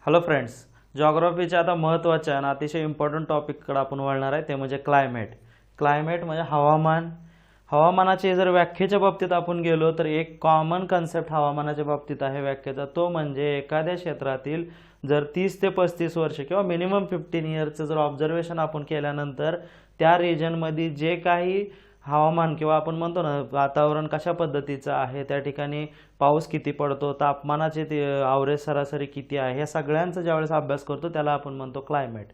Hello friends, जॉग्राफीच्या आता महत्त्वाच्या आणि अतिशय इम्पॉर्टंट टॉपिककडे आपण वळणार आहे ते म्हणजे क्लायमेट. क्लायमेट म्हणजे हवामान. हवामानाची जर व्याख्येच्या बाबतीत आपण गेलो तर एक कॉमन कन्सेप्ट हवामानाच्या बाबतीत आहे व्याख्येचा, तो म्हणजे एखाद्या क्षेत्रातील जर 30 ते 35 वर्ष किंवा मिनिमम 15 इयर्सचं जर ऑब्झर्वेशन आपण केल्यानंतर त्या रिजनमध्ये जे काही हवामान किंवा आपण म्हणतो ना वातावरण कशा पद्धतीचं आहे, त्या ठिकाणी पाऊस किती पडतो, तापमानाचे ते ॲव्हरेज सरासरी किती आहे, या सगळ्यांचा ज्यावेळेस अभ्यास करतो त्याला आपण म्हणतो क्लायमेट.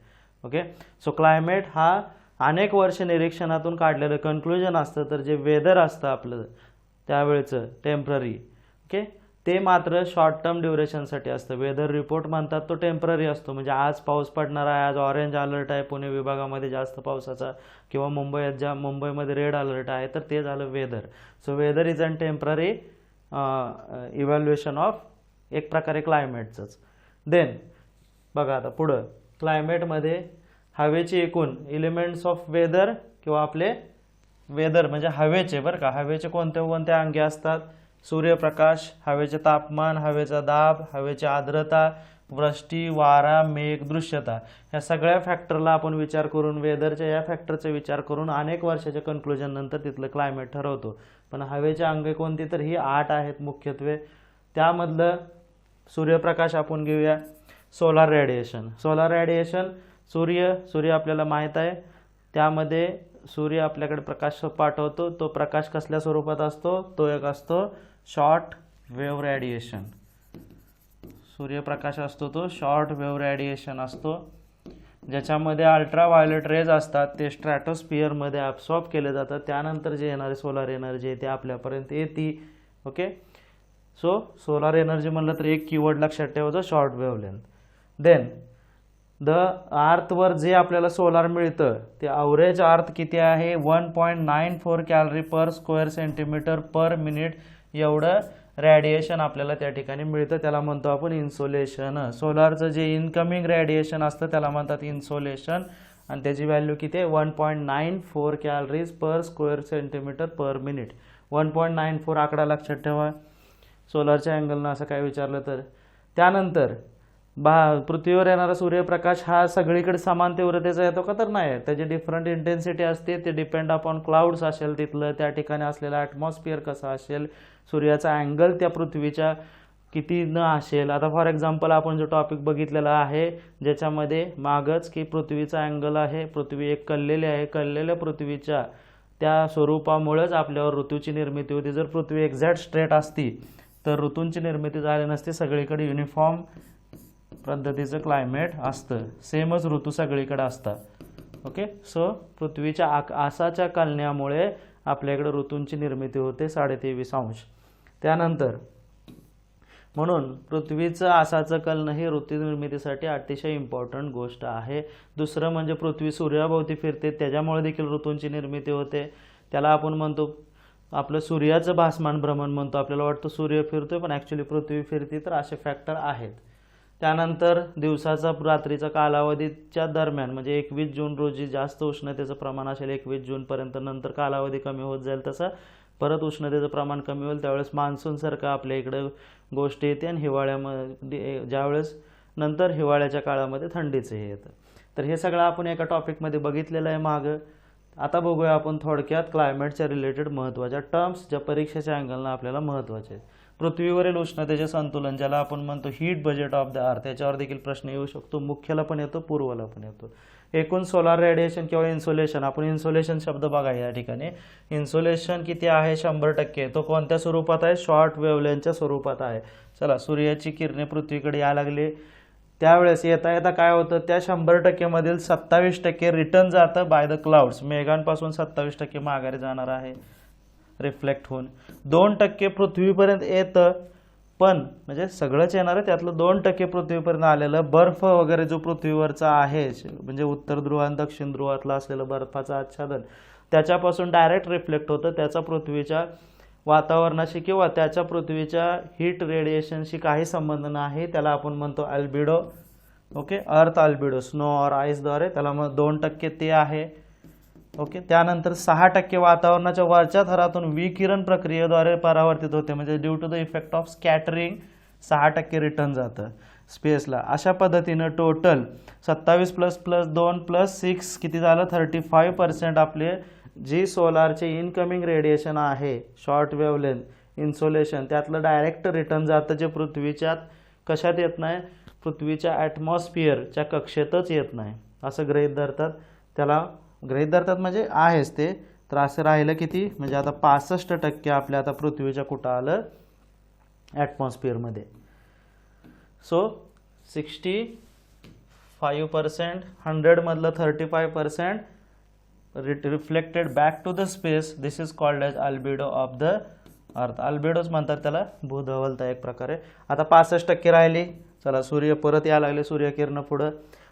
ओके, सो क्लायमेट हा अनेक वर्ष निरीक्षणातून काढलेलं कन्क्लुजन असतं. तर जे वेदर असतं आपलं त्यावेळेचं टेम्पररी, ओके, ते मात्र शॉर्ट टर्म ड्युरेशनसाठी असतं. वेदर रिपोर्ट म्हणतात तो टेम्पररी असतो, म्हणजे आज पाऊस पडणार आहे, आज ऑरेंज अलर्ट आहे पुणे विभागामध्ये जास्त पावसाचा, किंवा मुंबईमध्ये रेड अलर्ट आहे, तर ते झालं weather. So weather is an temporary evaluation of एक प्रकारे क्लायमेटचंच. देन बघा आता पुढं क्लायमेटमध्ये हवेची एकूण एलिमेंट्स ऑफ वेदर किंवा आपले वेदर म्हणजे हवेचे, बरं का, हवेचे कोणते कोणते अंगे असतात: सूर्यप्रकाश, हवेचे तापमान, हवेचा दाब, हवेची आर्द्रता, वृष्टी, वारा, मेघ, दृश्यता, ह्या सगळ्या फॅक्टरला आपण विचार करून, वेदरच्या या फॅक्टरचा विचार करून अनेक वर्षाच्या कन्क्लुजन नंतर तिथलं क्लायमेट ठरवतो. पण हवेचे अंगे कोणती, तर ही 8 आहेत मुख्यत्वे. त्यामधलं सूर्यप्रकाश आपण घेऊया. Solar radiation. सोलार रेडिएशन सूर्य आपल्याला माहीत आहे, त्यामध्ये सूर्य आपल्याकडे प्रकाश पाठवतो. तो प्रकाश कसल्या स्वरूपात असतो, तो एक असतो शॉर्ट वेव्ह रेडिएशन. सूर्यप्रकाश असतो तो शॉर्ट वेव्ह रेडिएशन असतो, ज्याच्यामध्ये अल्ट्राव्हायोलेट रेज असतात, ते स्ट्रॅटोस्फिअरमध्ये ॲब्सॉर्ब केले जातात. त्यानंतर जे येणारी सोलार एनर्जी आहे ते आपल्यापर्यंत येते. ओके, सो सोलार एनर्जी म्हणलं तर एक कीवर्ड लक्षात ठेवायचं, शॉर्ट वेव्हलेंथ. देन द अर्थवर जे आपल्याला सोलार मिळतं ते ॲव्हरेज अर्थ किती आहे, 1.94 calorie per square centimetre per minute एवढं रेडिएशन आपल्याला त्या ठिकाणी मिळतं. त्याला म्हणतो आपण इन्सोलेशन. सोलारचं जे इनकमिंग रेडिएशन असतं त्याला म्हणतात इन्सोलेशन, आणि त्याची व्हॅल्यू किती आहे, 1.94 calories per square centimetre per minute. 1.94 आकडा लक्षात ठेवा सोलारच्या अँगलनं असं काय विचारलं तर. त्यानंतर पृथ्वीवर येणारा सूर्यप्रकाश हा सगळीकडे समान तीव्रतेचा येतो का, तर नाही. त्याची डिफरंट इंटेन्सिटी असते, ते डिपेंड अपॉन क्लाउड्स असेल तिथलं, त्या ठिकाणी असलेलं ॲटमॉस्फिअर कसं असेल, सूर्याचा अँगल त्या पृथ्वीच्या किती न असेल. आता फॉर एक्झाम्पल आपण जो टॉपिक बघितलेला आहे ज्याच्यामध्ये मागच की पृथ्वीचा अँगल आहे, पृथ्वी एक कललेली आहे, कललेल्या पृथ्वीच्या त्या स्वरूपामुळेच आपल्यावर ऋतूची निर्मिती होती. जर पृथ्वी एक्झॅक्ट स्ट्रेट असती तर ऋतूंची निर्मिती झाली नसती. सगळीकडे युनिफॉर्म पद्धतीचं क्लायमेट असतं, सेमच ऋतू सगळीकडे असतात. ओके, सो पृथ्वीच्या आसाच्या कलण्यामुळे आपल्याकडे ऋतूंची निर्मिती होते 23.5 अंश. त्यानंतर म्हणून पृथ्वीचं आसाचं कलनं हे ऋतू निर्मितीसाठी अतिशय इम्पॉर्टंट गोष्ट आहे. दुसरं म्हणजे पृथ्वी सूर्याभोवती फिरते, त्याच्यामुळे देखील ऋतूंची निर्मिती होते. त्याला आपण म्हणतो आपलं सूर्याचं भासमान भ्रमण म्हणतो. आपल्याला वाटतं सूर्य फिरतोय पण ॲक्च्युली पृथ्वी फिरते, तर असे फॅक्टर आहेत. त्यानंतर दिवसाचा रात्रीचा कालावधीच्या दरम्यान म्हणजे 21 जून रोजी जास्त उष्णतेचं प्रमाण असेल, 21 जूनपर्यंत, नंतर कालावधी कमी होत जाईल तसं परत उष्णतेचं प्रमाण कमी होईल. त्यावेळेस मान्सूनसारखं आपल्या इकडं गोष्ट येते, आणि हिवाळ्यामध्ये ज्यावेळेस नंतर हिवाळ्याच्या काळामध्ये थंडीचं हे येतं. तर हे सगळं आपण एका टॉपिकमध्ये बघितलेलं आहे मागं. आता बघूया आपण थोडक्यात क्लायमेटच्या रिलेटेड महत्त्वाच्या टर्म्स ज्या परीक्षेच्या अँगलनं आपल्याला महत्त्वाचे आहेत. पृथ्वीवरील उष्णतेचे संतुलन, ज्याला आपण म्हणतो हीट बजेट ऑफ द अर्थ, त्याच्यावर देखील प्रश्न येऊ शकतो. मुख्याला पण येतो, पूर्वला पण येतो. एकूण सोलार रेडिएशन किंवा इन्सोलेशन, आपण इन्सोलेशन शब्द बघा या ठिकाणी. इन्सोलेशन किती आहे, 100%. तो कोणत्या स्वरूपात आहे, शॉर्ट वेव्हलेंथच्या स्वरूपात आहे. चला, सूर्याची किरणे पृथ्वीकडे यायला लागली त्यावेळेस येता येता काय होतं, त्या 100% मधील 27% रिटर्न जातं बाय द क्लाउड्स. मेघांपासून 27% माघारी जाणार आहे रिफ्लेक्ट होऊन. 2% पृथ्वीपर्यंत येतं, पण म्हणजे सगळंच येणार आहे, त्यातलं 2% पृथ्वीपर्यंत आलेलं बर्फ वगैरे जो पृथ्वीवरचा आहे, म्हणजे उत्तर ध्रुव आणि दक्षिण ध्रुवातलं असलेलं बर्फाचं आच्छादन, त्याच्यापासून डायरेक्ट रिफ्लेक्ट होतं. त्याचा पृथ्वीच्या वातावरणाशी किंवा त्याच्या पृथ्वीच्या हीट रेडिएशनशी काही संबंध नाही. त्याला आपण म्हणतो अल्बिडो. ओके, अर्थ अल्बिडो, स्नो और आईसद्वारे, त्याला मग 2% ते आहे. ओके, त्यानंतर 6% वातावरणाच्या वरच्या थरातून विकिरण प्रक्रियेद्वारे परावर्तित होते, म्हणजे due to the effect of scattering 6% return जातं. स्पेसला. अशा पद्धतीनं टोटल 27 प्लस प्लस 2 प्लस 6 किती झालं 35% आपले जी सोलारचे इनकमिंग रेडिएशन आहे शॉर्ट वेव्हलेंथ इन्सोलेशन त्यातलं डायरेक्ट रिटर्न जातं जे पृथ्वीच्या कशात येत नाही, पृथ्वीच्या ॲटमॉस्फिअरच्या कक्षेतच येत नाही असं गृहीत धरतात. त्याला गृहीत धरतात म्हणजे आहेच ते. तर असं राहिलं किती म्हणजे आता 65% आपल्या आता पृथ्वीच्या कुठं आलं ॲटमॉस्फिअरमध्ये. सो 65% 100 मधलं 35% reflected back to the space. This is called as albedo of the earth. अल्बिडोच म्हणतात त्याला, भूधवलता एक प्रकारे. आता 65% राहिली. चला सूर्य परत यायला लागले, सूर्यकिरण पुढं.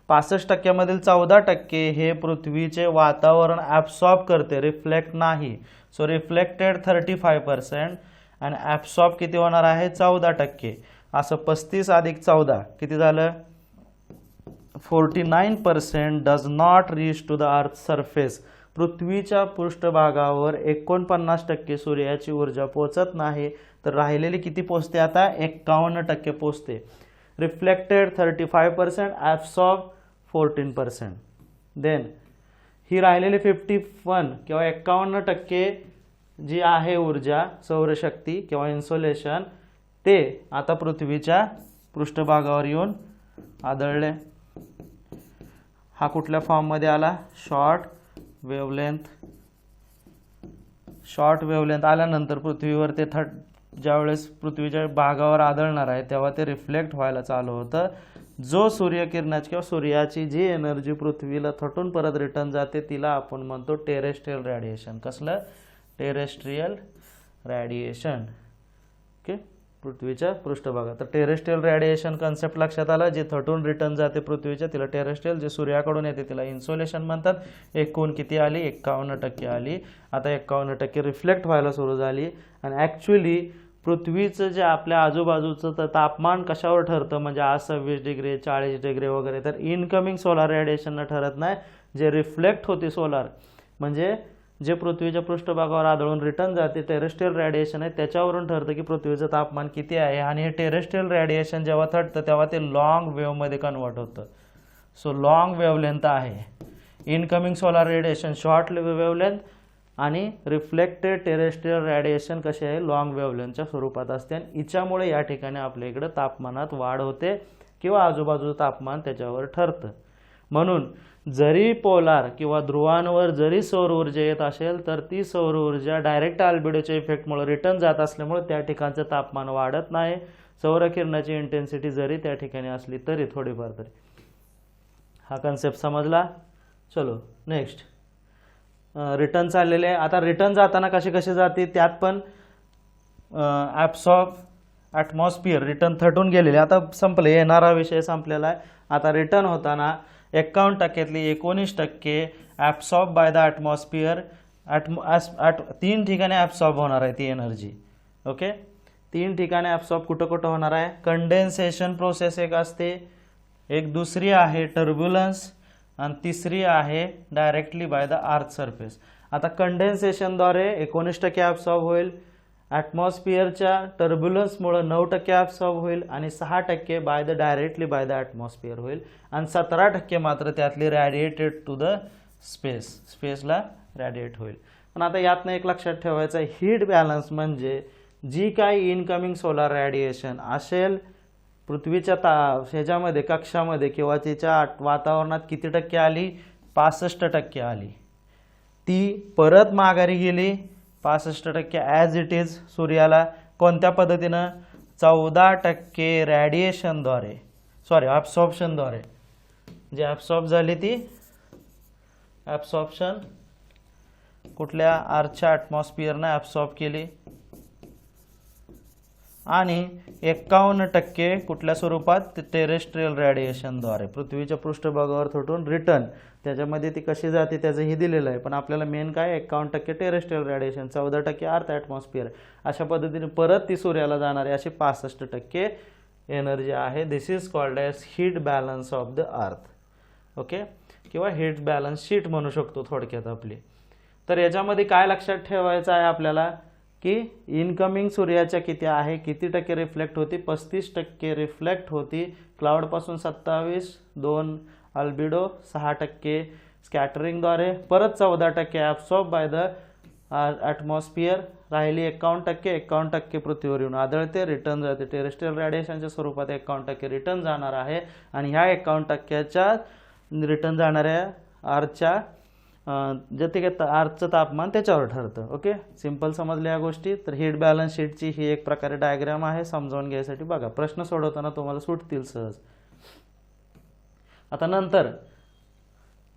65% मधील 14% हे पृथ्वीचे वातावरण ॲब्सॉर्ब करते, रिफ्लेक्ट नाही. सो रिफ्लेक्टेड 35% आणि ॲब्सॉर्ब किती होणार आहे 14%. असं 35 अधिक 14 किती झालं 49% does not reach to the earth surface. पृथ्वीच्या पृष्ठभागावर 49% सूर्याची ऊर्जा पोहोचत नाही. तर राहिलेली किती पोहोचते आता 51% पोहोचते. Reflected 35%, absorb 14%. देन ही राहिलेली 51 किंवा 51% जी आहे ऊर्जा सौरशक्ती किंवा इन्सोलेशन ते आता पृथ्वीच्या पृष्ठभागावर येऊन आदळले. हा कुठल्या फॉर्ममध्ये आला शॉर्ट वेव्हलेंथ. शॉर्ट वेव्हलेंथ आल्यानंतर पृथ्वीवर ते ज्यावेळेस पृथ्वीच्या भागावर आदळणार आहे तेव्हा ते रिफ्लेक्ट व्हायला चालू होतं. जो सूर्यकिरणाची किंवा सूर्याची जी एनर्जी पृथ्वीला थटून परत रिटर्न जाते तिला आपण म्हणतो टेरेस्ट्रियल रॅडिएशन. कसलं टेरेस्ट्रियल रॅडिएशन. ओके, पृथ्वीच्या पृष्ठभागात. तर टेरेस्ट्रियल रॅडिएशन कन्सेप्ट लक्षात आला. जे थटून रिटर्न जाते पृथ्वीच्या तिला टेरेस्ट्रियल, जे सूर्याकडून येते तिला इन्सोलेशन म्हणतात. एकूण किती आली 51% आली. आता 51% रिफ्लेक्ट व्हायला सुरू झाली. आणि ॲक्च्युली पृथ्वीचं जे आपल्या आजूबाजूचं तापमान कशावर ठरतं म्हणजे आज 26 डिग्री 40 डिग्री वगैरे, तर इनकमिंग सोलार रेडिएशननं ठरत नाही. जे रिफ्लेक्ट होते सोलार म्हणजे जे पृथ्वीच्या पृष्ठभागावर आदळून रिटर्न जाते टेरेस्ट्रियल रॅडिएशन आहे त्याच्यावरून ठरतं की पृथ्वीचं तापमान किती आहे. आणि हे टेरेस्ट्रियल रॅडिएशन जेव्हा थटतं तेव्हा ते लॉंग वेव्हमध्ये कन्वर्ट होतं. सो लॉंग वेव्हलेंथ आहे. Incoming solar radiation short wavelength आणि रिफ्लेक्टेड टेरेस्ट्रियल रॅडिएशन कसे आहे लॉंग वेव्हलेंथच्या स्वरूपात असते. आणि हिच्यामुळे या ठिकाणी आपल्या इकडे तापमानात वाढ होते किंवा आजूबाजूचं तापमान त्याच्यावर ठरतं. म्हणून जरी पोलार किंवा ध्रुवांवर जरी सौर ऊर्जा येत असेल तर ती सौर ऊर्जा डायरेक्ट अल्बिडोच्या इफेक्टमुळे रिटर्न जात असल्यामुळे त्या ठिकाणचं तापमान वाढत नाही. सौरकिरणाची इंटेन्सिटी जरी त्या ठिकाणी असली तरी थोडीफार तरी. हा कन्सेप्ट समजला. चलो नेक्स्ट. रिटर्न चाललेले आहे. आता रिटर्न जाताना कसे कसे जाते त्यात पण ॲब्सॉर्ब ॲटमॉस्फिअर रिटर्न थटून गेलेले. आता संपले, येणारा विषय संपलेला आहे. आता रिटर्न होताना 51%तली 19% ॲब्सॉर्ब बाय द ॲटमॉस्फिअर. 3 ठिकाणी ॲब्सॉर्ब होणार आहे ती एनर्जी. ओके, 3 ठिकाणी ॲब्सॉर्ब कुठं कुठं होणार आहे. कंडेन्सेशन प्रोसेस एक असते, एक दुसरी आहे टर्ब्युलन्स आणि तिसरी आहे directly by the earth surface. आता कंडेन्सेशनद्वारे 19% ॲब्सॉर्ब होईल. ॲटमॉस्फिअरच्या टर्ब्युलन्समुळे 9% ॲब्सॉर्ब होईल आणि 6% डायरेक्टली बाय द ॲटमॉस्फिअर होईल. आणि 17% मात्र त्यातली रॅडिएटेड टू द स्पेसला रॅडिएट होईल. पण आता यातनं एक लक्षात ठेवायचं आहे, हीट बॅलन्स म्हणजे जी काही इनकमिंग सोलार रॅडिएशन असेल पृथ्वीच्या ह्याच्यामध्ये कक्षामध्ये किंवा तिच्या वातावरणात किती टक्के आली 65% आली. ती परत माघारी गेली 65% ॲज इट इज सूर्याला. कोणत्या पद्धतीनं 14% रॅडिएशनद्वारे ॲब्सॉर्प्शनद्वारे. जी ॲब्सॉर्ब झाली ती ॲब्सॉर्प्शन कुठल्या अर्थच्या ॲटमॉस्फिअरनं ॲब्सॉर्ब केली. आणि 51% कुठल्या स्वरूपात टेरेस्ट्रियल रॅडिएशनद्वारे पृथ्वीच्या पृष्ठभागावर थटून रिटर्न. त्याच्यामध्ये ती कशी जाते त्याचं हे दिलेलं आहे. पण आपल्याला मेन काय 51% टेरेस्ट्रियल रॅडिएशन 14% अर्थ ॲटमॉस्फिअर. अशा पद्धतीने परत ती सूर्याला जाणारी अशी 65% एनर्जी आहे. This is called as heat balance of the earth. Okay, किंवा हीट बॅलन्स शीट म्हणू शकतो थोडक्यात आपली. तर याच्यामध्ये काय लक्षात ठेवायचं आहे आपल्याला की इनकमिंग सूर्याच्या किती आहे, किती टक्के रिफ्लेक्ट होती, 35% रिफ्लेक्ट होती क्लाउडपासून, 27, 2 अल्बिडो, 6% स्कॅटरिंगद्वारे, परत 14% ॲब्सॉर्ब बाय द ॲटमॉस्फिअर, राहिली 51% पृथ्वीवर येऊन आदळते, रिटर्न जाते टेरेस्ट्रियल रेडिएशनच्या स्वरूपात, 51% रिटर्न जाणार आहे आणि ह्या 51%च्या रिटर्न जाणाऱ्या अर्थच्या जे ते अर्थचं तापमान त्याच्यावर ठरतं. ओके, सिंपल समजल्या या गोष्टी. तर हीट बॅलन्स शीटची ही एक प्रकारे डायग्राम आहे, समजावून घ्यायसाठी बघा, प्रश्न सोडवताना तुम्हाला सुटतील सहज. आता नंतर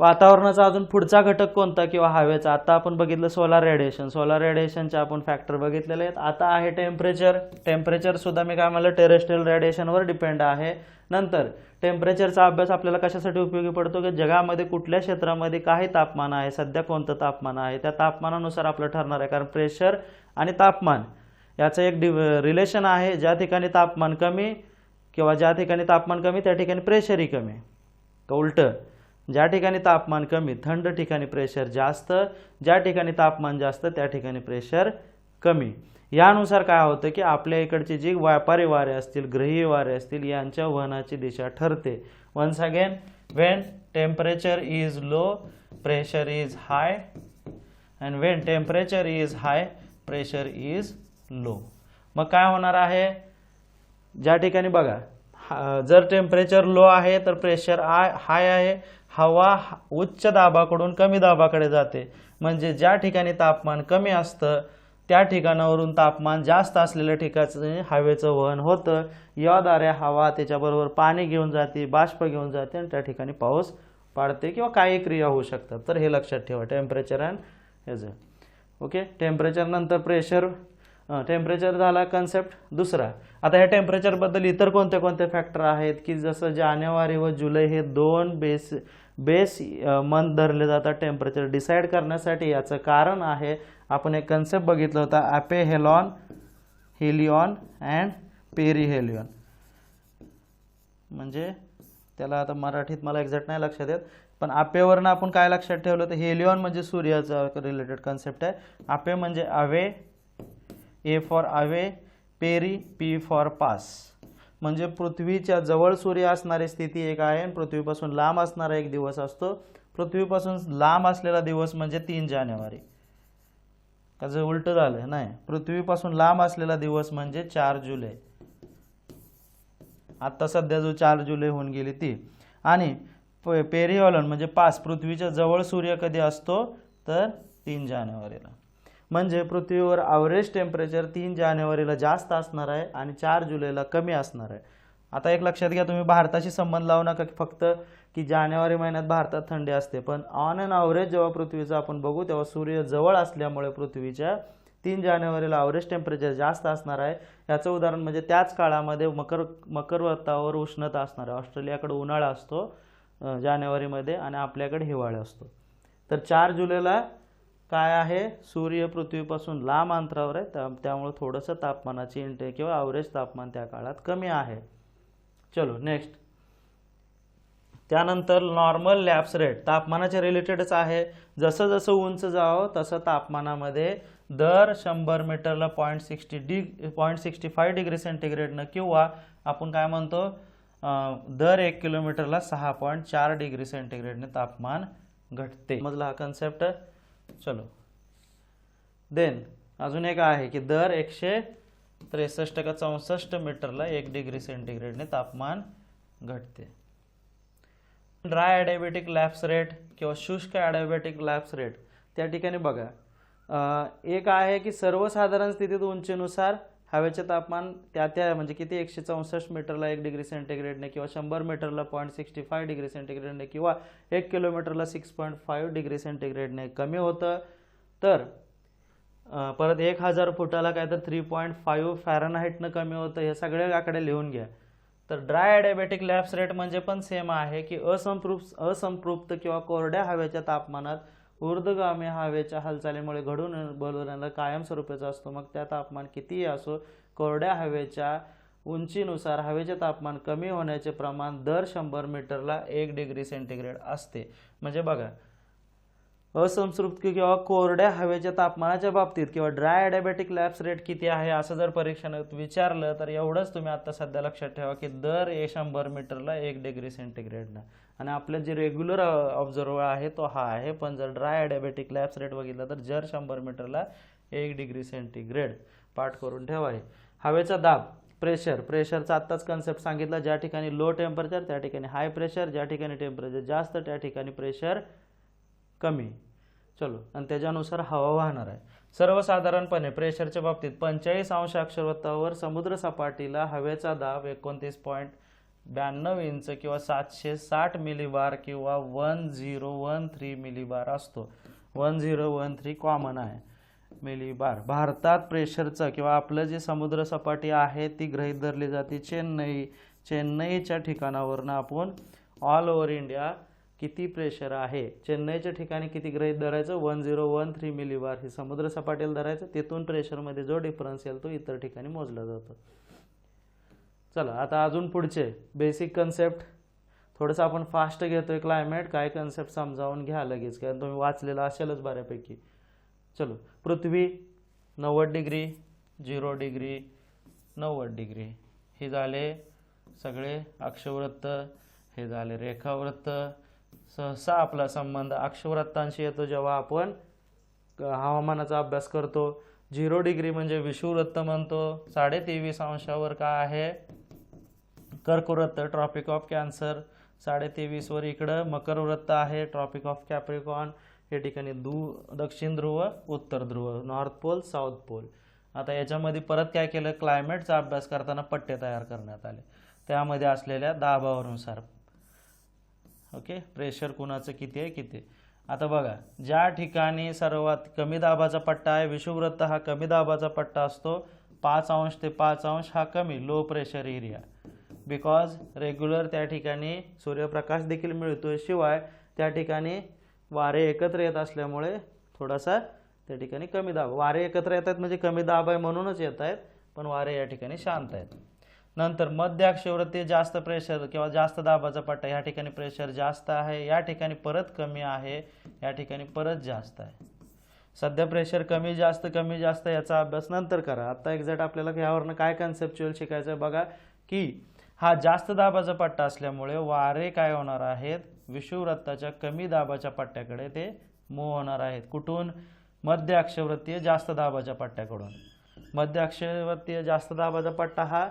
वातावरणाचा अजून पुढचा घटक कोणता किंवा हवेचा, आता आपण बघितलं सोलार रेडिएशन, सोलार रेडिएशनचे आपण फॅक्टर बघितलेले आहेत. आता आहे टेम्परेचर, टेम्परेचर सुद्धा मी काय म्हणलं टेरेस्ट्रियल रेडिएशनवर डिपेंड आहे. नंतर टेम्परेचरचा अभ्यास आपल्याला कशासाठी उपयोगी पडतो की जगामध्ये कुठल्या क्षेत्रामध्ये काही तापमान आहे, सध्या कोणतं तापमान आहे, त्या तापमानानुसार आपलं ठरणार आहे. कारण प्रेशर आणि तापमान याचं एक रिलेशन आहे, ज्या ठिकाणी तापमान कमी किंवा ज्या ठिकाणी तापमान कमी त्या ठिकाणी प्रेशरही कमी, का उलटं, ज्या ठिकाणी तापमान कमी थंड ठिकाणी प्रेशर जास्त, ज्या ठिकाणी तापमान जास्त त्या ठिकाणी प्रेशर कमी. यानुसार काय होतं की आपल्या इकडची जी व्यापारी वारे असतील, ग्रही वारे असतील, यांच्या वहनाची दिशा ठरते. Once again, when temperature is low pressure is high, and when temperature is high pressure is low. मग काय होणार आहे, ज्या ठिकाणी बघा जर टेम्परेचर लो आहे तर प्रेशर हाय आहे, हवा उच्च दाबाकडून कमी दाबाकडे जाते. म्हणजे ज्या ठिकाणी तापमान कमी असतं त्या ठिकाणावरून तापमान जास्त असलेल्या ठिकाणी हवेचं वहन होतं, याद्वारे हवा त्याच्याबरोबर पाणी घेऊन जाते, बाष्प घेऊन जाते आणि त्या ठिकाणी पाऊस पाडते किंवा काही क्रिया होऊ शकतात. तर हे लक्षात ठेवा, टेम्परेचर अँड ह्याचं. ओके, टेम्परेचर नंतर प्रेशर, टेम्परेचर झाला कन्सेप्ट दुसरा. आता ह्या टेम्परेचरबद्दल इतर कोणते कोणते फॅक्टर आहेत की जसं जानेवारी व जुलै हे 2 बेस मंथ धरले जातात टेम्परेचर डिसाईड करण्यासाठी. याचं कारण आहे, आपण एक कन्सेप्ट बघितलं होता, ॲपेहेलॉन, हेलिऑन अँड पेरिहेलिऑन. म्हणजे त्याला आता मराठीत मला एक्झॅक्ट नाही लक्षात येत, पण आपेवरनं आपण काय लक्षात ठेवलं तर हेलिऑन म्हणजे सूर्याचा रिलेटेड कन्सेप्ट आहे. आपे म्हणजे away, A for away, peri P for pass, म्हणजे पृथ्वीच्या जवळ सूर्य असणारी स्थिती एक आहे आणि पृथ्वीपासून लांब असणारा एक दिवस असतो. पृथ्वीपासून लांब असलेला दिवस म्हणजे 3 जानेवारी. का जे उलटं झालं नाही, पृथ्वीपासून लांब असलेला दिवस म्हणजे 4 जुलै. आता सध्या जो 4 जुलै होऊन गेली ती. आणि पेरिहेलिऑन म्हणजे पास, पृथ्वीच्या जवळ सूर्य कधी असतो तर 3 जानेवारीला. म्हणजे पृथ्वीवर ॲव्हरेज टेम्परेचर 3 जानेवारीला जास्त असणार आहे आणि 4 जुलैला कमी असणार आहे. आता एक लक्षात घ्या, तुम्ही भारताशी संबंध लावू नका की फक्त की जानेवारी महिन्यात भारतात थंडी असते, पण ऑन अँड ॲव्हरेज जेव्हा पृथ्वीचं आपण बघू तेव्हा सूर्य जवळ असल्यामुळे पृथ्वीच्या 3 जानेवारीला ॲव्हरेज टेम्परेचर जास्त असणार आहे. याचं उदाहरण म्हणजे त्याच काळामध्ये मकर व्रतावर उष्णता असणार आहे. ऑस्ट्रेलियाकडे उन्हाळा असतो जानेवारीमध्ये आणि आपल्याकडे हिवाळा असतो. तर 4 जुलैला काय आहे, सूर्य पृथ्वीपासून लांब अंतरावर आहे, त्यामुळे थोडंसं तापमानाची इंटेक किंवा ॲव्हरेज तापमान त्या काळात कमी आहे. चलो नेक्स्ट. त्यानंतर नॉर्मल लॅप्स रेट तापमानाच्या रिलेटेडच आहे. जसं जसं उंच जावं तसं तापमानामध्ये दर 100 मीटरला 0.65 डिग्री सेंटीग्रेडनं किंवा आपण काय म्हणतो दर 1 किलोमीटरला 6.4 डिग्री सेंटीग्रेडने तापमान घटते. समजला हा कन्सेप्ट. चलो देन अजून एक आहे की दर 163 का 64 मीटरला 1 डिग्री सेंटीग्रेडने तापमान घटते. ड्राय ॲडियाबॅटिक लॅप्स रेट किंवा शुष्क ॲडियाबॅटिक लॅप्स रेट, त्या ठिकाणी बघा एक आहे की सर्वसाधारण स्थितीत उंचीनुसार हवेचे तापमान त्या म्हणजे किती 164 मीटरला 1 डिग्री सेंटीग्रेडने किंवा 100 मीटरला 0.65 डिग्री सेंटीग्रेडने किंवा 1 किलोमीटरला 6.5 डिग्री सेंटीग्रेडने कमी होतं. तर परत 1000 फुटाला काय तर 3.5 फॅरनहाईटनं कमी होतं. हे सगळे आकडे लिहून घ्या. तर ड्राय ॲडियाबॅटिक लॅप्स रेट म्हणजे पण सेम आहे की असंपृक्त किंवा कोरड्या हवेच्या तापमानात ऊर्ध्वगामी हवेच्या हालचालीमुळे घडून बनवलेला कायमस्वरूपीचा असतो. मग त्या तापमान कितीही असो, कोरड्या हवेच्या उंचीनुसार हवेचे तापमान कमी होण्याचे प्रमाण दर 100 मीटरला 1 डिग्री सेंटीग्रेड असते. म्हणजे बघा असंतृप्त किंवा कोरड्या हवेच्या तापमानाच्या बाबतीत किंवा ड्राय ॲडिबॅटिक लॅप्स रेट किती आहे असं जर परीक्षणात विचारलं तर एवढंच तुम्ही आता सध्या लक्षात ठेवा की दर 100 मीटरला 1 डिग्री सेंटीग्रेडला. आणि आपलं जे रेग्युलर ऑब्झर्वर आहे तो हा आहे, पण जर ड्राय ॲडिबॅटिक लॅप्स रेट बघितला तर जर 100 मीटरला 1 डिग्री सेंटीग्रेड. पाठ करून ठेवा हे. हवेचा दाब, प्रेशरचा आत्ताच कन्सेप्ट सांगितला. ज्या ठिकाणी लो टेम्परेचर त्या ठिकाणी हाय प्रेशर, ज्या ठिकाणी टेम्परेचर जास्त त्या ठिकाणी प्रेशर कमी. चलो, आणि त्याच्यानुसार हवा वाहणार आहे. सर्वसाधारणपणे प्रेशरच्या बाबतीत 45 अंश अक्षरवृत्तावर समुद्र सपाटीला हवेचा दाब 29.92 इंच किंवा 760 मिलीबार किंवा 1013 मिलीबार असतो. 1013 कॉमन आहे मिलीबार. भारतात प्रेशरचं किंवा आपलं जे समुद्र सपाटी आहे ती गृहीत धरली जाते चेन्नईच्या ठिकाणावरनं आपण ऑल ओव्हर इंडिया किती प्रेशर आहे, चेन्नईच्या ठिकाणी किती गृहीत धरायचं, 1013 मिलीबार हे समुद्र सपाटीला धरायचं. तिथून प्रेशरमध्ये जो डिफरन्स येईल तो इतर ठिकाणी मोजला जातो. चला, आता अजून पुढचे बेसिक कन्सेप्ट थोडंसं आपण फास्ट घेतोय. क्लायमेट काय कन्सेप्ट समजावून घ्या लगेच, कारण तुम्ही वाचलेलं असेलच बऱ्यापैकी. चलो, पृथ्वी 90 डिग्री, 0 डिग्री, 90 डिग्री हे झाले सगळे अक्षवृत्त, हे झाले रेखावृत्त. सहसा आपला संबंध अक्षवृत्तांशी येतो जेव्हा आपण हवामानाचा अभ्यास करतो. 0 डिग्री म्हणजे विषुववृत्त म्हणतो. 23.5 अंशावर काय आहे, कर्कवृत्त, ट्रॉपिक ऑफ कॅन्सर. 23.5 वर इकडं मकर वृत्त आहे, ट्रॉपिक ऑफ कॅप्रिकॉन. हे ठिकाणी दक्षिण ध्रुव, उत्तर ध्रुव, नॉर्थ पोल, साऊथ पोल. आता याच्यामध्ये परत काय केलं, क्लायमेटचा अभ्यास करताना पट्टे तयार करण्यात आले त्यामध्ये असलेल्या दाबानुसार. ओके, प्रेशर कुणाचं किती आहे किती. आता बघा, ज्या ठिकाणी सर्वात कमी दाबाचा पट्टा आहे विषुववृत्त हा कमी दाबाचा पट्टा असतो. 5 अंश ते 5 अंश हा कमी low pressure area, because regular त्या ठिकाणी सूर्यप्रकाश देखील मिळतोय, शिवाय त्या ठिकाणी वारे एकत्र येत असल्यामुळे थोडासा त्या ठिकाणी कमी दाब. वारे एकत्र येत आहेत म्हणजे कमी दाब आहे म्हणूनच येत आहेत, पण वारे या ठिकाणी शांत आहेत. नंतर मध्य अक्षवृत्तीय जास्त प्रेशर किंवा जास्त दाबाचा पट्टा, या ठिकाणी प्रेशर जास्त आहे, या ठिकाणी परत कमी आहे, या ठिकाणी परत जास्त आहे. सध्या प्रेशर कमी जास्त याचा अभ्यास नंतर करा. आता एक्झॅक्ट आपल्याला यावरनं काय कन्सेप्च्युअल शिकायचं आहे बघा, की हा जास्त दाबाचा पट्टा असल्यामुळे वारे काय होणार आहेत, विषुववृत्ताच्या कमी दाबाच्या पट्ट्याकडे ते मूव्ह होणार आहेत. कुठून, मध्य अक्षवृत्तीय जास्त दाबाच्या पट्ट्याकडून. मध्य अक्षवृत्तीय जास्त दाबाचा पट्टा हा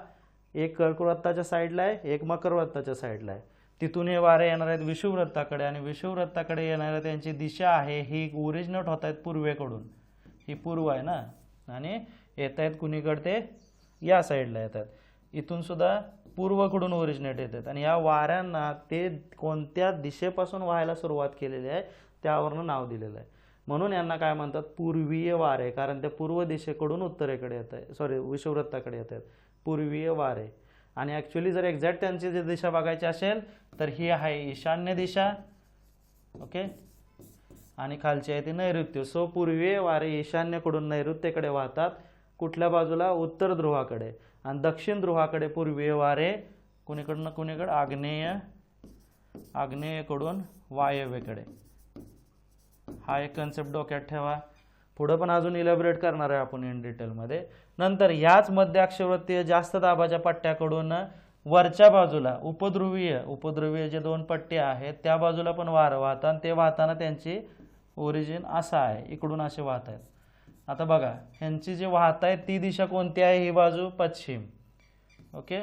एक कर्कवृत्ताच्या साईडला आहे, एक मकरवृत्ताच्या साईडला आहे. तिथून हे वारे येणार आहेत विषुववृत्ताकडे, आणि विषुववृत्ताकडे येणाऱ्या त्यांची दिशा आहे ही ओरिजिनेट होत आहेत पूर्वेकडून. ही पूर्व आहे ना, आणि येत आहेत कुणीकडे, ते या साईडला येतात. इथून सुद्धा पूर्वकडून ओरिजिनेट येतात, आणि या वाऱ्यांना ते कोणत्या दिशेपासून व्हायला सुरुवात केलेली आहे त्यावरनं नाव दिलेलं आहे. म्हणून यांना काय म्हणतात, पूर्वीय वारे, कारण ते पूर्व दिशेकडून उत्तरेकडे येत आहे, विषुववृत्ताकडे येत आहेत, पूर्वीय वारे. आणि ॲक्च्युली जर एक्झॅक्ट त्यांची जी दिशा बघायची असेल तर ही आहे ईशान्य दिशा. ओके, आणि खालची आहे ती नैऋत्य. सो पूर्वीय वारे ईशान्यकडून नैऋत्येकडे वाहतात. कुठल्या बाजूला, उत्तर ध्रुवाकडे. आणि दक्षिण ध्रुवाकडे पूर्वीय वारे कुणीकडे, आग्नेयकडून वायव्येकडे. हा एक कन्सेप्ट डोक्यात ठेवा. पुढं पण अजून इलॅबोरेट करणार आहे आपण इन डिटेलमध्ये. नंतर याच मध्य अक्षवृत्तीय जास्त दाबाच्या पट्ट्याकडून वरच्या बाजूला उपध्रुवीय जे 2 पट्टे आहेत त्या बाजूला पण वारं वाहतात. ते वाहताना त्यांची ओरिजिन असं आहे, इकडून असे वाहत आहेत. आता बघा, ह्यांची जे वाहत आहेत ती दिशा कोणती आहे, ही बाजू पश्चिम. ओके,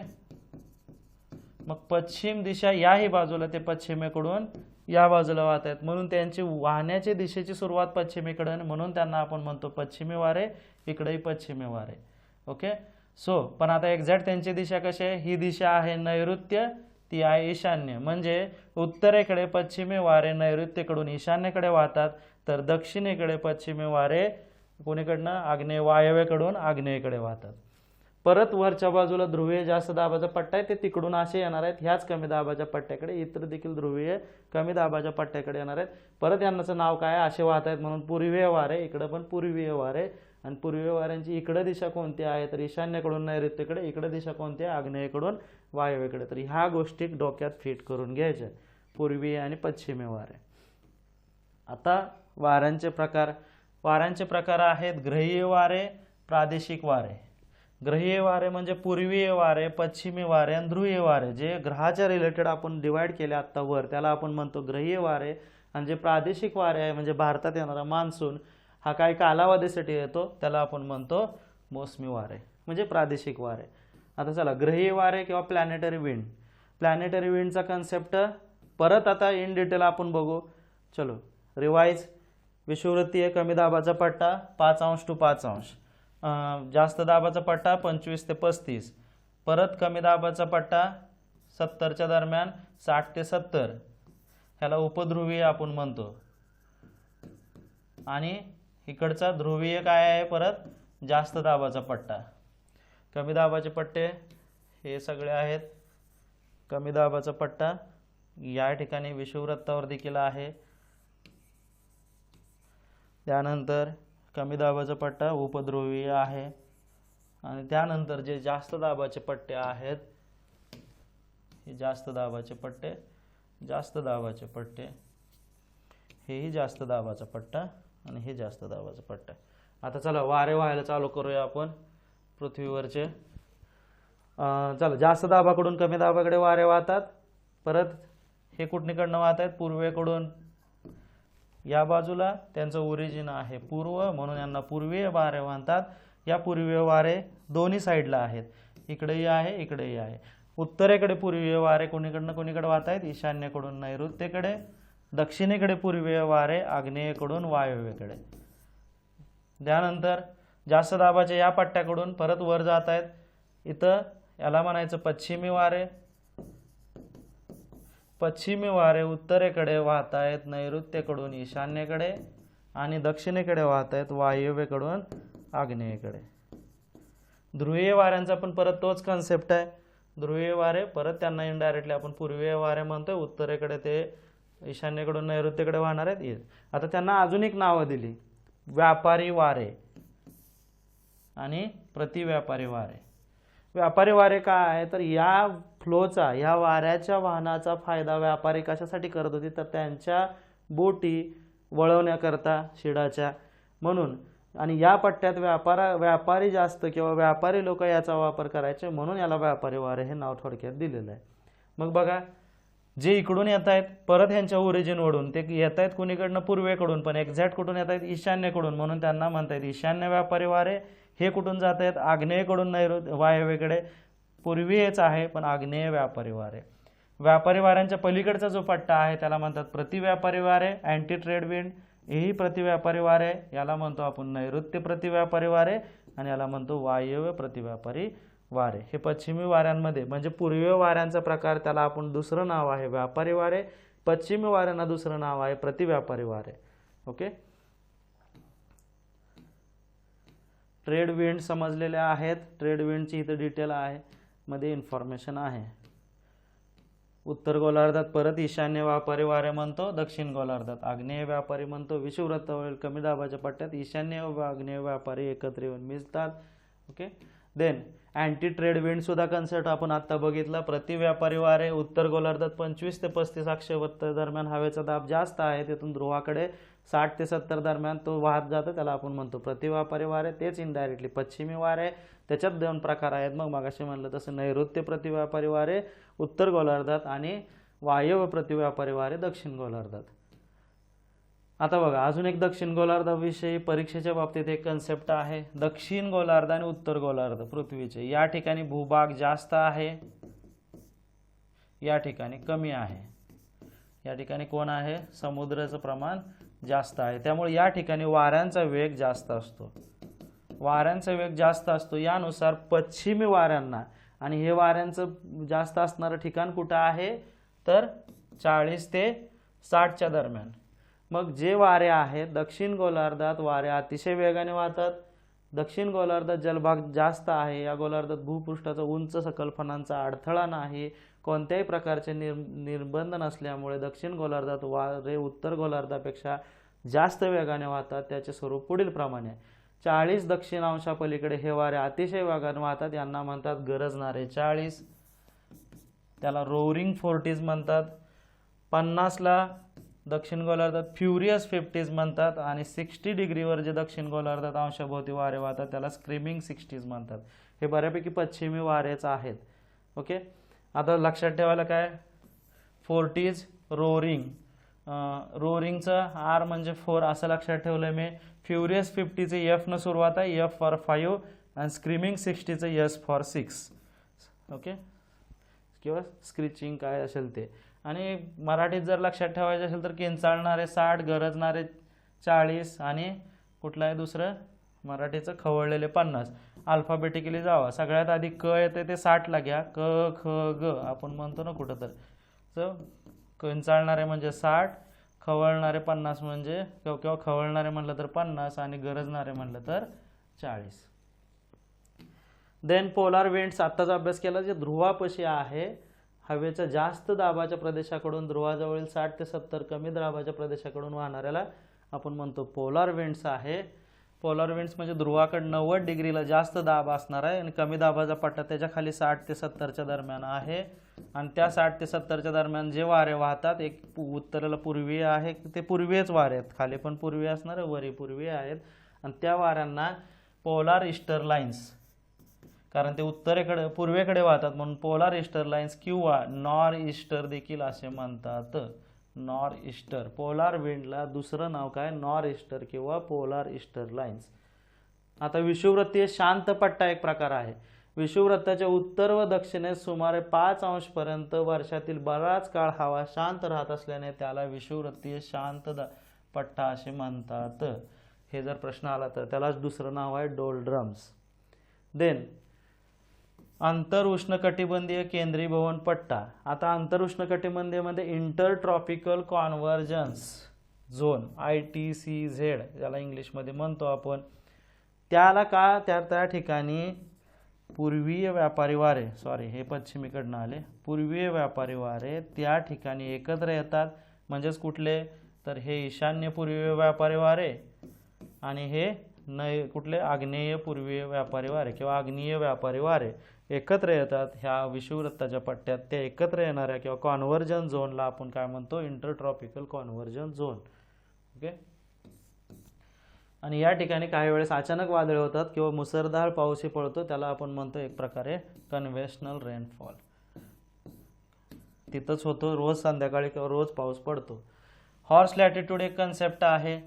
मग पश्चिम दिशा याही बाजूला ते पश्चिमेकडून या बाजूला वाहत आहेत, म्हणून त्यांची वाहण्याची दिशेची सुरुवात पश्चिमेकडे, म्हणून त्यांना आपण म्हणतो पश्चिमी वारे, इकडेही पश्चिमी वारे. ओके, सो पण आता एक्झॅक्ट त्यांची दिशा कशी आहे, ही दिशा आहे नैऋत्य, ती आहे ईशान्य. म्हणजे उत्तरेकडे पश्चिमी वारे नैऋत्येकडून ईशान्येकडे वाहतात, तर दक्षिणेकडे पश्चिमी वारे कोणीकडनं, वायव्येकडून आग्नेयेकडे वाहतात. परत वरच्या बाजूला ध्रुवीय जास्त दाबाचा पट्टा आहे, ते तिकडून असे येणार आहेत ह्याच कमी दाबाच्या पट्ट्याकडे. इतर देखील ध्रुवीय कमी दाबाच्या पट्ट्याकडे येणार आहेत. परत यांचं नाव काय, असे वाहत आहेत म्हणून पूर्वीय वारे, इकडं पण पूर्वीय वारे. आणि पूर्वीय वाऱ्यांची इकडं दिशा कोणती आहे, तर ईशान्येकडून नैऋत्येकडे. इकडं दिशा कोणती आहे, आग्नेयेकडून वायव्येकडे. तर ह्या गोष्टी डोक्यात फिट करून घ्यायच्या, पूर्वीय आणि पश्चिमी वारे. आता वाऱ्यांचे प्रकार आहेत ग्रहीय वारे, प्रादेशिक वारे. ग्रहीय वारे म्हणजे पूर्वीय वारे, पश्चिमी वारे आणि ध्रुवीय वारे. जे ग्रहाच्या रिलेटेड आपण डिवाइड केले आत्ता वर, त्याला आपण म्हणतो ग्रहीय वारे. आणि जे प्रादेशिक वारे आहे म्हणजे भारतात येणारा मान्सून हा काही कालावधीसाठी येतो, त्याला आपण म्हणतो मोसमी वारे म्हणजे प्रादेशिक वारे. आता चला ग्रहीय वारे किंवा प्लॅनेटरी विंड. प्लॅनेटरी विंडचा कन्सेप्ट परत आता इन डिटेल आपण बघू. चलो रिवाइज. विषुववृत्तीय कमी दाबाचा पट्टा 5 अंश टू 5 अंश, जास्त दाबाचा पट्टा 25 ते 35, परत कमी दाबाचा पट्टा 70च्या दरम्यान 60 ते 70, ह्याला उपध्रुवीय आपण म्हणतो. आणि इकडचा ध्रुवीय काय आहे, परत जास्त दाबाचा पट्टा. कमी दाबाचे पट्टे हे सगळे आहेत. कमी दाबाचा पट्टा या ठिकाणी विषुववृत्तावर देखील आहे. त्यानंतर कमी दाबाचा पट्टा उपध्रुवीय आहे. आणि त्यानंतर जे जास्त दाबाचे पट्टे आहेत, हे जास्त दाबाचे पट्टे, हेही जास्त दाबाचा पट्टा आणि हे जास्त दाबाचा पट्टा. आता चला वारे व्हायला चालू करूया आपण पृथ्वीवरचे. चला जास्त दाबाकडून कमी दाबाकडे वारे वाहतात. परत हे कुठणीकडनं वाहत आहेत, पूर्वेकडून. या बाजूला त्यांचं ओरिजिन आहे पूर्व, म्हणून यांना पूर्वीय वारे म्हणतात. या पूर्वीय वारे दोन्ही साईडला आहेत, इकडेही आहे इकडेही आहे. उत्तरेकडे पूर्वीय वारे कोणीकडे वाहत आहेत, ईशान्येकडून नैऋत्येकडे. दक्षिणेकडे पूर्वीय वारे आग्नेयेकडून वायव्येकडे. त्यानंतर जास्त दाबाच्या या पट्ट्याकडून परत वर जात आहेत. इथं याला म्हणायचं पश्चिमी वारे. पश्चिमी वारे उत्तरेकडे वाहत आहेत नैऋत्येकडून ईशान्येकडे, आणि दक्षिणेकडे वाहत आहेत वायव्येकडून आग्नेयेकडे. ध्रुवीय वाऱ्यांचा पण परत तोच कन्सेप्ट आहे. ध्रुवीय वारे परत त्यांना इनडायरेक्टली आपण पूर्वीय वारे म्हणतोय. उत्तरेकडे ते ईशान्येकडून नैऋत्येकडे वाहणार आहेत. आता त्यांना अजून एक नावं दिली, व्यापारी वारे आणि प्रतिव्यापारी वारे. व्यापारी वारे काय आहे, तर या फ्लोचा, या वाऱ्याच्या वाहनाचा फायदा व्यापारी कशासाठी करत होते, तर त्यांच्या बोटी वळवण्याकरता शिडाच्या म्हणून. आणि या पट्ट्यात व्यापारी जास्त किंवा व्यापारी लोक याचा वापर करायचे, म्हणून याला व्यापारी वारे हे नाव थोडक्यात दिलेलं आहे. मग बघा, जे इकडून येत आहेत परत ह्यांच्या ओरिजिन वडून ते येत आहेत कुणीकडनं, पूर्वेकडून, पण एक्झॅक्ट कुठून येत आहेत, ईशान्येकडून, म्हणून त्यांना म्हणतात ईशान्य व्यापारी वारे. हे कुठून जात आहेत, आग्नेयेकडून वायव्येकडे. पूर्वीयच आहे पण आग्नेय व्यापारी वारे. व्यापारी वाऱ्यांच्या पलीकडचा जो पट्टा आहे त्याला म्हणतात प्रतिव्यापारी वारे, अँटी ट्रेड विंड. हेही प्रतिव्यापारी वारे, याला म्हणतो आपण नैऋत्य प्रतिव्यापारी वारे, आणि याला म्हणतो वायव्य प्रतिव्यापारी वारे. हे पश्चिमी वाऱ्यांमध्ये म्हणजे पूर्वीय वाऱ्यांचा प्रकार, त्याला आपण दुसरं नाव आहे व्यापारी वारे. पश्चिमी वाऱ्यांना दुसरं नाव आहे प्रतिव्यापारी वारे. ओके, ट्रेड विंड समजलेले आहेत. ट्रेड विंडची इथं डिटेल आहे, मध्ये इन्फॉर्मेशन आहे. उत्तर गोलार्धात परत ईशान्य व्यापारी वारे म्हणतो, दक्षिण गोलार्धात आग्नेय व्यापारी म्हणतो. विषुववृत्तावरील कमी दाबाच्या पट्ट्यात ईशान्य व आग्नेय व्यापारी एकत्र येऊन मिळतात. Okay, then anti trade wind सुद्धा कन्सेप्ट आपण आता बघितला. प्रतिव्यापारी वारे उत्तर गोलार्धात 25 ते 35 अक्षवृत्त दरम्यान हवेचा दाब जास्त आहे, तिथून ध्रुवाकडे 60 ते 70 दरम्यान तो वाहत जातो, त्याला आपण म्हणतो प्रतिव्यापारी वारे. तेच इनडायरेक्टली पश्चिमी वारे. त्याच्यात 2 प्रकार आहेत. मग मागाशी म्हणलं तसं नैऋत्य प्रतिव्यापारी वारे उत्तर गोलार्धात आणि वायव्य प्रतिव्यापारी वारे दक्षिण गोलार्धात. आता बघा, अजून एक दक्षिण गोलार्धाविषयी परीक्षेच्या बाबतीत एक कन्सेप्ट आहे. दक्षिण गोलार्ध आणि उत्तर गोलार्ध पृथ्वीचे, या ठिकाणी भूभाग जास्त आहे, या ठिकाणी कमी आहे. या ठिकाणी कोण आहे, समुद्राचं प्रमाण जास्त आहे, त्यामुळे या ठिकाणी वाऱ्यांचा वेग जास्त असतो. वाऱ्यांचा वेग जास्त असतो, यानुसार पश्चिमी वाऱ्यांना, आणि हे वाऱ्यांचं जास्त असणारं ठिकाण कुठं आहे, तर 40 ते 60च्या दरम्यान. मग जे वारे आहेत दक्षिण गोलार्धात, वारे अतिशय वेगाने वाहतात. दक्षिण गोलार्धात जलभाग जास्त आहे. या गोलार्धात भूपृष्ठाचा उंच सकलफनांचा अडथळा नाही, कोणत्याही प्रकारचे निर्बंध नसल्यामुळे दक्षिण गोलार्धात वारे उत्तर गोलार्धापेक्षा जास्त वेगाने वाहतात. त्याचे स्वरूप पुढील प्रमाणे: 40 दक्षिणांशापलीकडे हे वारे अतिशय वेगाने वाहतात, यांना म्हणतात गरजणारे 40. त्याला रोअरिंग फोर्टीज म्हणतात. 50ला दक्षिण गोलार्धात फ्युरियस 50s म्हणतात आणि 60 डिग्रीवर जे दक्षिण गोलार्धात अंशाभोवती वारे वाहतात त्याला स्क्रीमिंग 60s म्हणतात. हे बऱ्यापैकी पश्चिमी वारेच आहेत. ओके, आता लक्षात ठेवायला काय 40s रोरिंग, रोरिंगचं आर म्हणजे 4 असं लक्षात ठेवलं मी. फ्युरियस 50चे एफ न सुरुवात आहे, एफ फॉर 5 आणि स्क्रीमिंग 60चं एस फॉर 6. ओके, किंवा स्क्रिचिंग काय असेल ते. आणि मराठीत जर लक्षात ठेवायचं असेल तर किंचाळणारे 60, गरजणारे 40 आणि कुठलं आहे दुसरं मराठीचं खवळलेले 50. अल्फाबेटिकली जावा. सगळ्यात आधी क येते ते 60ला घ्या, क ख ग आपण म्हणतो ना कुठं तर. किंचाळणारे म्हणजे 60, खवळणारे 50 म्हणजे किंवा खवळणारे म्हणलं तर 50 आणि गरजणारे म्हणलं तर 40. देन पोलार विंड्स आत्ताचा अभ्यास केला जे ध्रुवापाशी आहे, हवेच्या जास्त दाबाच्या प्रदेशाकडून ध्रुवाजवळील 60 ते 70 कमी दाबाच्या प्रदेशाकडून वाहणाऱ्याला आपण म्हणतो पोलार विंड्स आहे. पोलार विंड्स म्हणजे ध्रुवाकडे 90 डिग्रीला जास्त दाब असणार आहे आणि कमी दाबाचा पट्टा त्याच्या खाली 60 ते 70च्या दरम्यान आहे. आणि त्या 60 ते 70च्या दरम्यान जे वारे वाहतात, एक उत्तरेला पूर्वीय आहे, ते पूर्वीयच वारे आहेत, खाली पण पूर्वीय असणार आहे, वरी पूर्वीय आहेत. आणि त्या वाऱ्यांना पोलार ईस्टर लाईन्स, कारण ते उत्तरेकडे पूर्वेकडे वाहतात म्हणून पोलार ईस्टर लाईन्स किंवा नॉर ईस्टर देखील असे म्हणतात. Nor Easter. पोलार विंडला दुसरं नाव काय नॉर ईस्टर किंवा पोलार ईस्टर लाईन्स. आता विषुववृत्तीय शांत पट्टा एक प्रकार आहे. विषुववृत्ताच्या उत्तर व दक्षिणेस सुमारे 5 अंशपर्यंत वर्षातील बराच काळ हवा शांत राहत असल्याने त्याला विषुववृत्तीय शांत पट्टा असे म्हणतात. हे जर प्रश्न आला तर त्यालाच दुसरं नाव आहे डोल्ड्रम्स. देन आंतर उष्णकटिबंधीय केंद्रीभवन पट्टा. आता आंतर उष्णकटिबंधीयमध्ये inter tropical convergence zone ITCZ याला इंग्लिशमध्ये म्हणतो आपण. त्याला का त्या ठिकाणी पूर्वीय व्यापारी वारे, सॉरी हे पश्चिमेकडनं आले, पूर्वीय व्यापारी वारे त्या ठिकाणी एकत्र येतात. म्हणजेच कुठले तर हे ईशान्य पूर्वीय व्यापारी वारे आणि हे कुठले आग्नेय पूर्वीय व्यापारी वारे किंवा आग्नेय व्यापारी वारे एकत्र येतात ह्या विषुववृत्ताच्या पट्ट्यात. त्या एकत्र येणाऱ्या किंवा कॉन्व्हर्जन झोनला आपण काय म्हणतो इंटरट्रॉपिकल कॉन्व्हर्जन झोन. ओके, आणि या ठिकाणी काही वेळेस अचानक वादळे होतात किंवा मुसळधार पाऊसही पडतो, त्याला आपण म्हणतो एक प्रकारे कन्व्हेन्शनल रेनफॉल. तिथंच होतो, रोज संध्याकाळी किंवा रोज पाऊस पडतो. हॉर्स लॅटिट्यूड एक कन्सेप्ट आहे.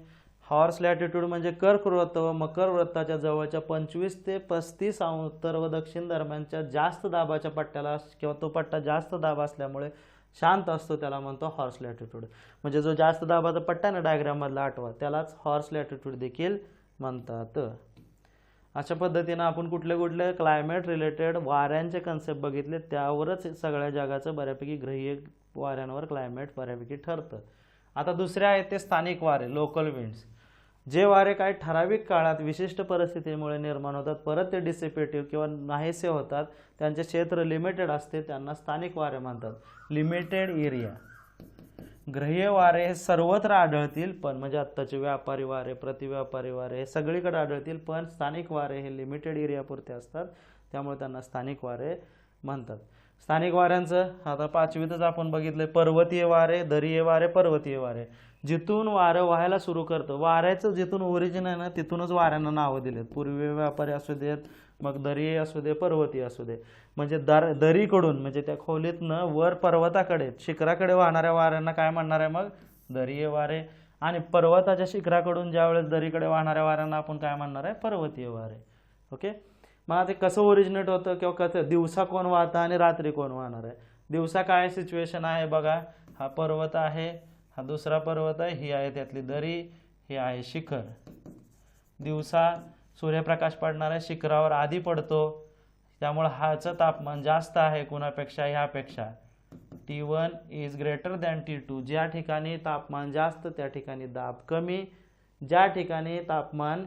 हॉर्स लॅटिट्यूड म्हणजे कर्क वृत्त व मकर वृत्ताच्या जवळच्या 25 ते 35 उत्तर व दक्षिण दरम्यानच्या जास्त दाबाच्या पट्ट्याला किंवा तो पट्टा जास्त दाब असल्यामुळे शांत असतो त्याला म्हणतो हॉर्स लॅटिट्यूड. म्हणजे जो जास्त दाबाचा पट्टा ना डायग्राम मधला आठवा त्यालाच हॉर्स लॅटिट्यूड देखील म्हणतात. अशा पद्धतीने आपण कुठले कुठले क्लायमेट रिलेटेड वाऱ्यांचे कन्सेप्ट बघितले, त्यावरच सगळ्या जगाचं बऱ्यापैकी ग्रहीय वाऱ्यांवर क्लायमेट बऱ्यापैकी ठरतं. आता दुसरे आहेत ते स्थानिक वारे, लोकल विंड्स. जे वारे काही ठराविक काळात विशिष्ट परिस्थितीमुळे निर्माण होतात परत ते डिसिपेटिव्ह किंवा नाहीसे होतात, त्यांचे क्षेत्र लिमिटेड असते, त्यांना स्थानिक वारे म्हणतात. Limited area. ग्रहीय वारे हे सर्वत्र आढळतील पण म्हणजे आत्ताचे व्यापारी वारे, प्रतिव्यापारी वारे हे सगळीकडे आढळतील, पण स्थानिक वारे हे लिमिटेड एरियापुरते असतात, त्यामुळे त्यांना स्थानिक वारे म्हणतात. स्थानिक वाऱ्यांचं आता 5वीतच आपण बघितलं, पर्वतीय वारे, दरीय वारे, पर्वतीय वारे. जिथून वारं व्हायला सुरू करतं, वाऱ्याचं जिथून ओरिजिन आहे ना तिथूनच वाऱ्यांना नावं दिलेत. पूर्वीय व्यापारी असू देत, मग दरीय असू दे, पर्वतीय असू दे. म्हणजे दरीकडून म्हणजे त्या खोलीतनं वर पर्वताकडे शिखराकडे वाहणाऱ्या वाऱ्यांना काय म्हणणार आहे मग दरीय वारे. आणि पर्वताच्या शिखराकडून ज्यावेळेस दरीकडे वाहणाऱ्या वाऱ्यांना आपण काय म्हणणार आहे पर्वतीय वारे. ओके, मग ते कसं ओरिजिनेट होतं किंवा कसं दिवसा कोण वाहतं आणि रात्री कोण वाहणार आहे. दिवसा काय सिच्युएशन आहे बघा, हा पर्वत आहे, हा दुसरा पर्वत आहे, ही आहे त्यातली दरी, ही आहे शिखर. दिवसा सूर्यप्रकाश पडणार आहे शिखरावर आधी पडतो, त्यामुळे हाचं तापमान जास्त आहे कुणापेक्षा ह्यापेक्षा. T1 is greater than T2. ज्या ठिकाणी तापमान जास्त त्या ठिकाणी दाब कमी, ज्या ठिकाणी तापमान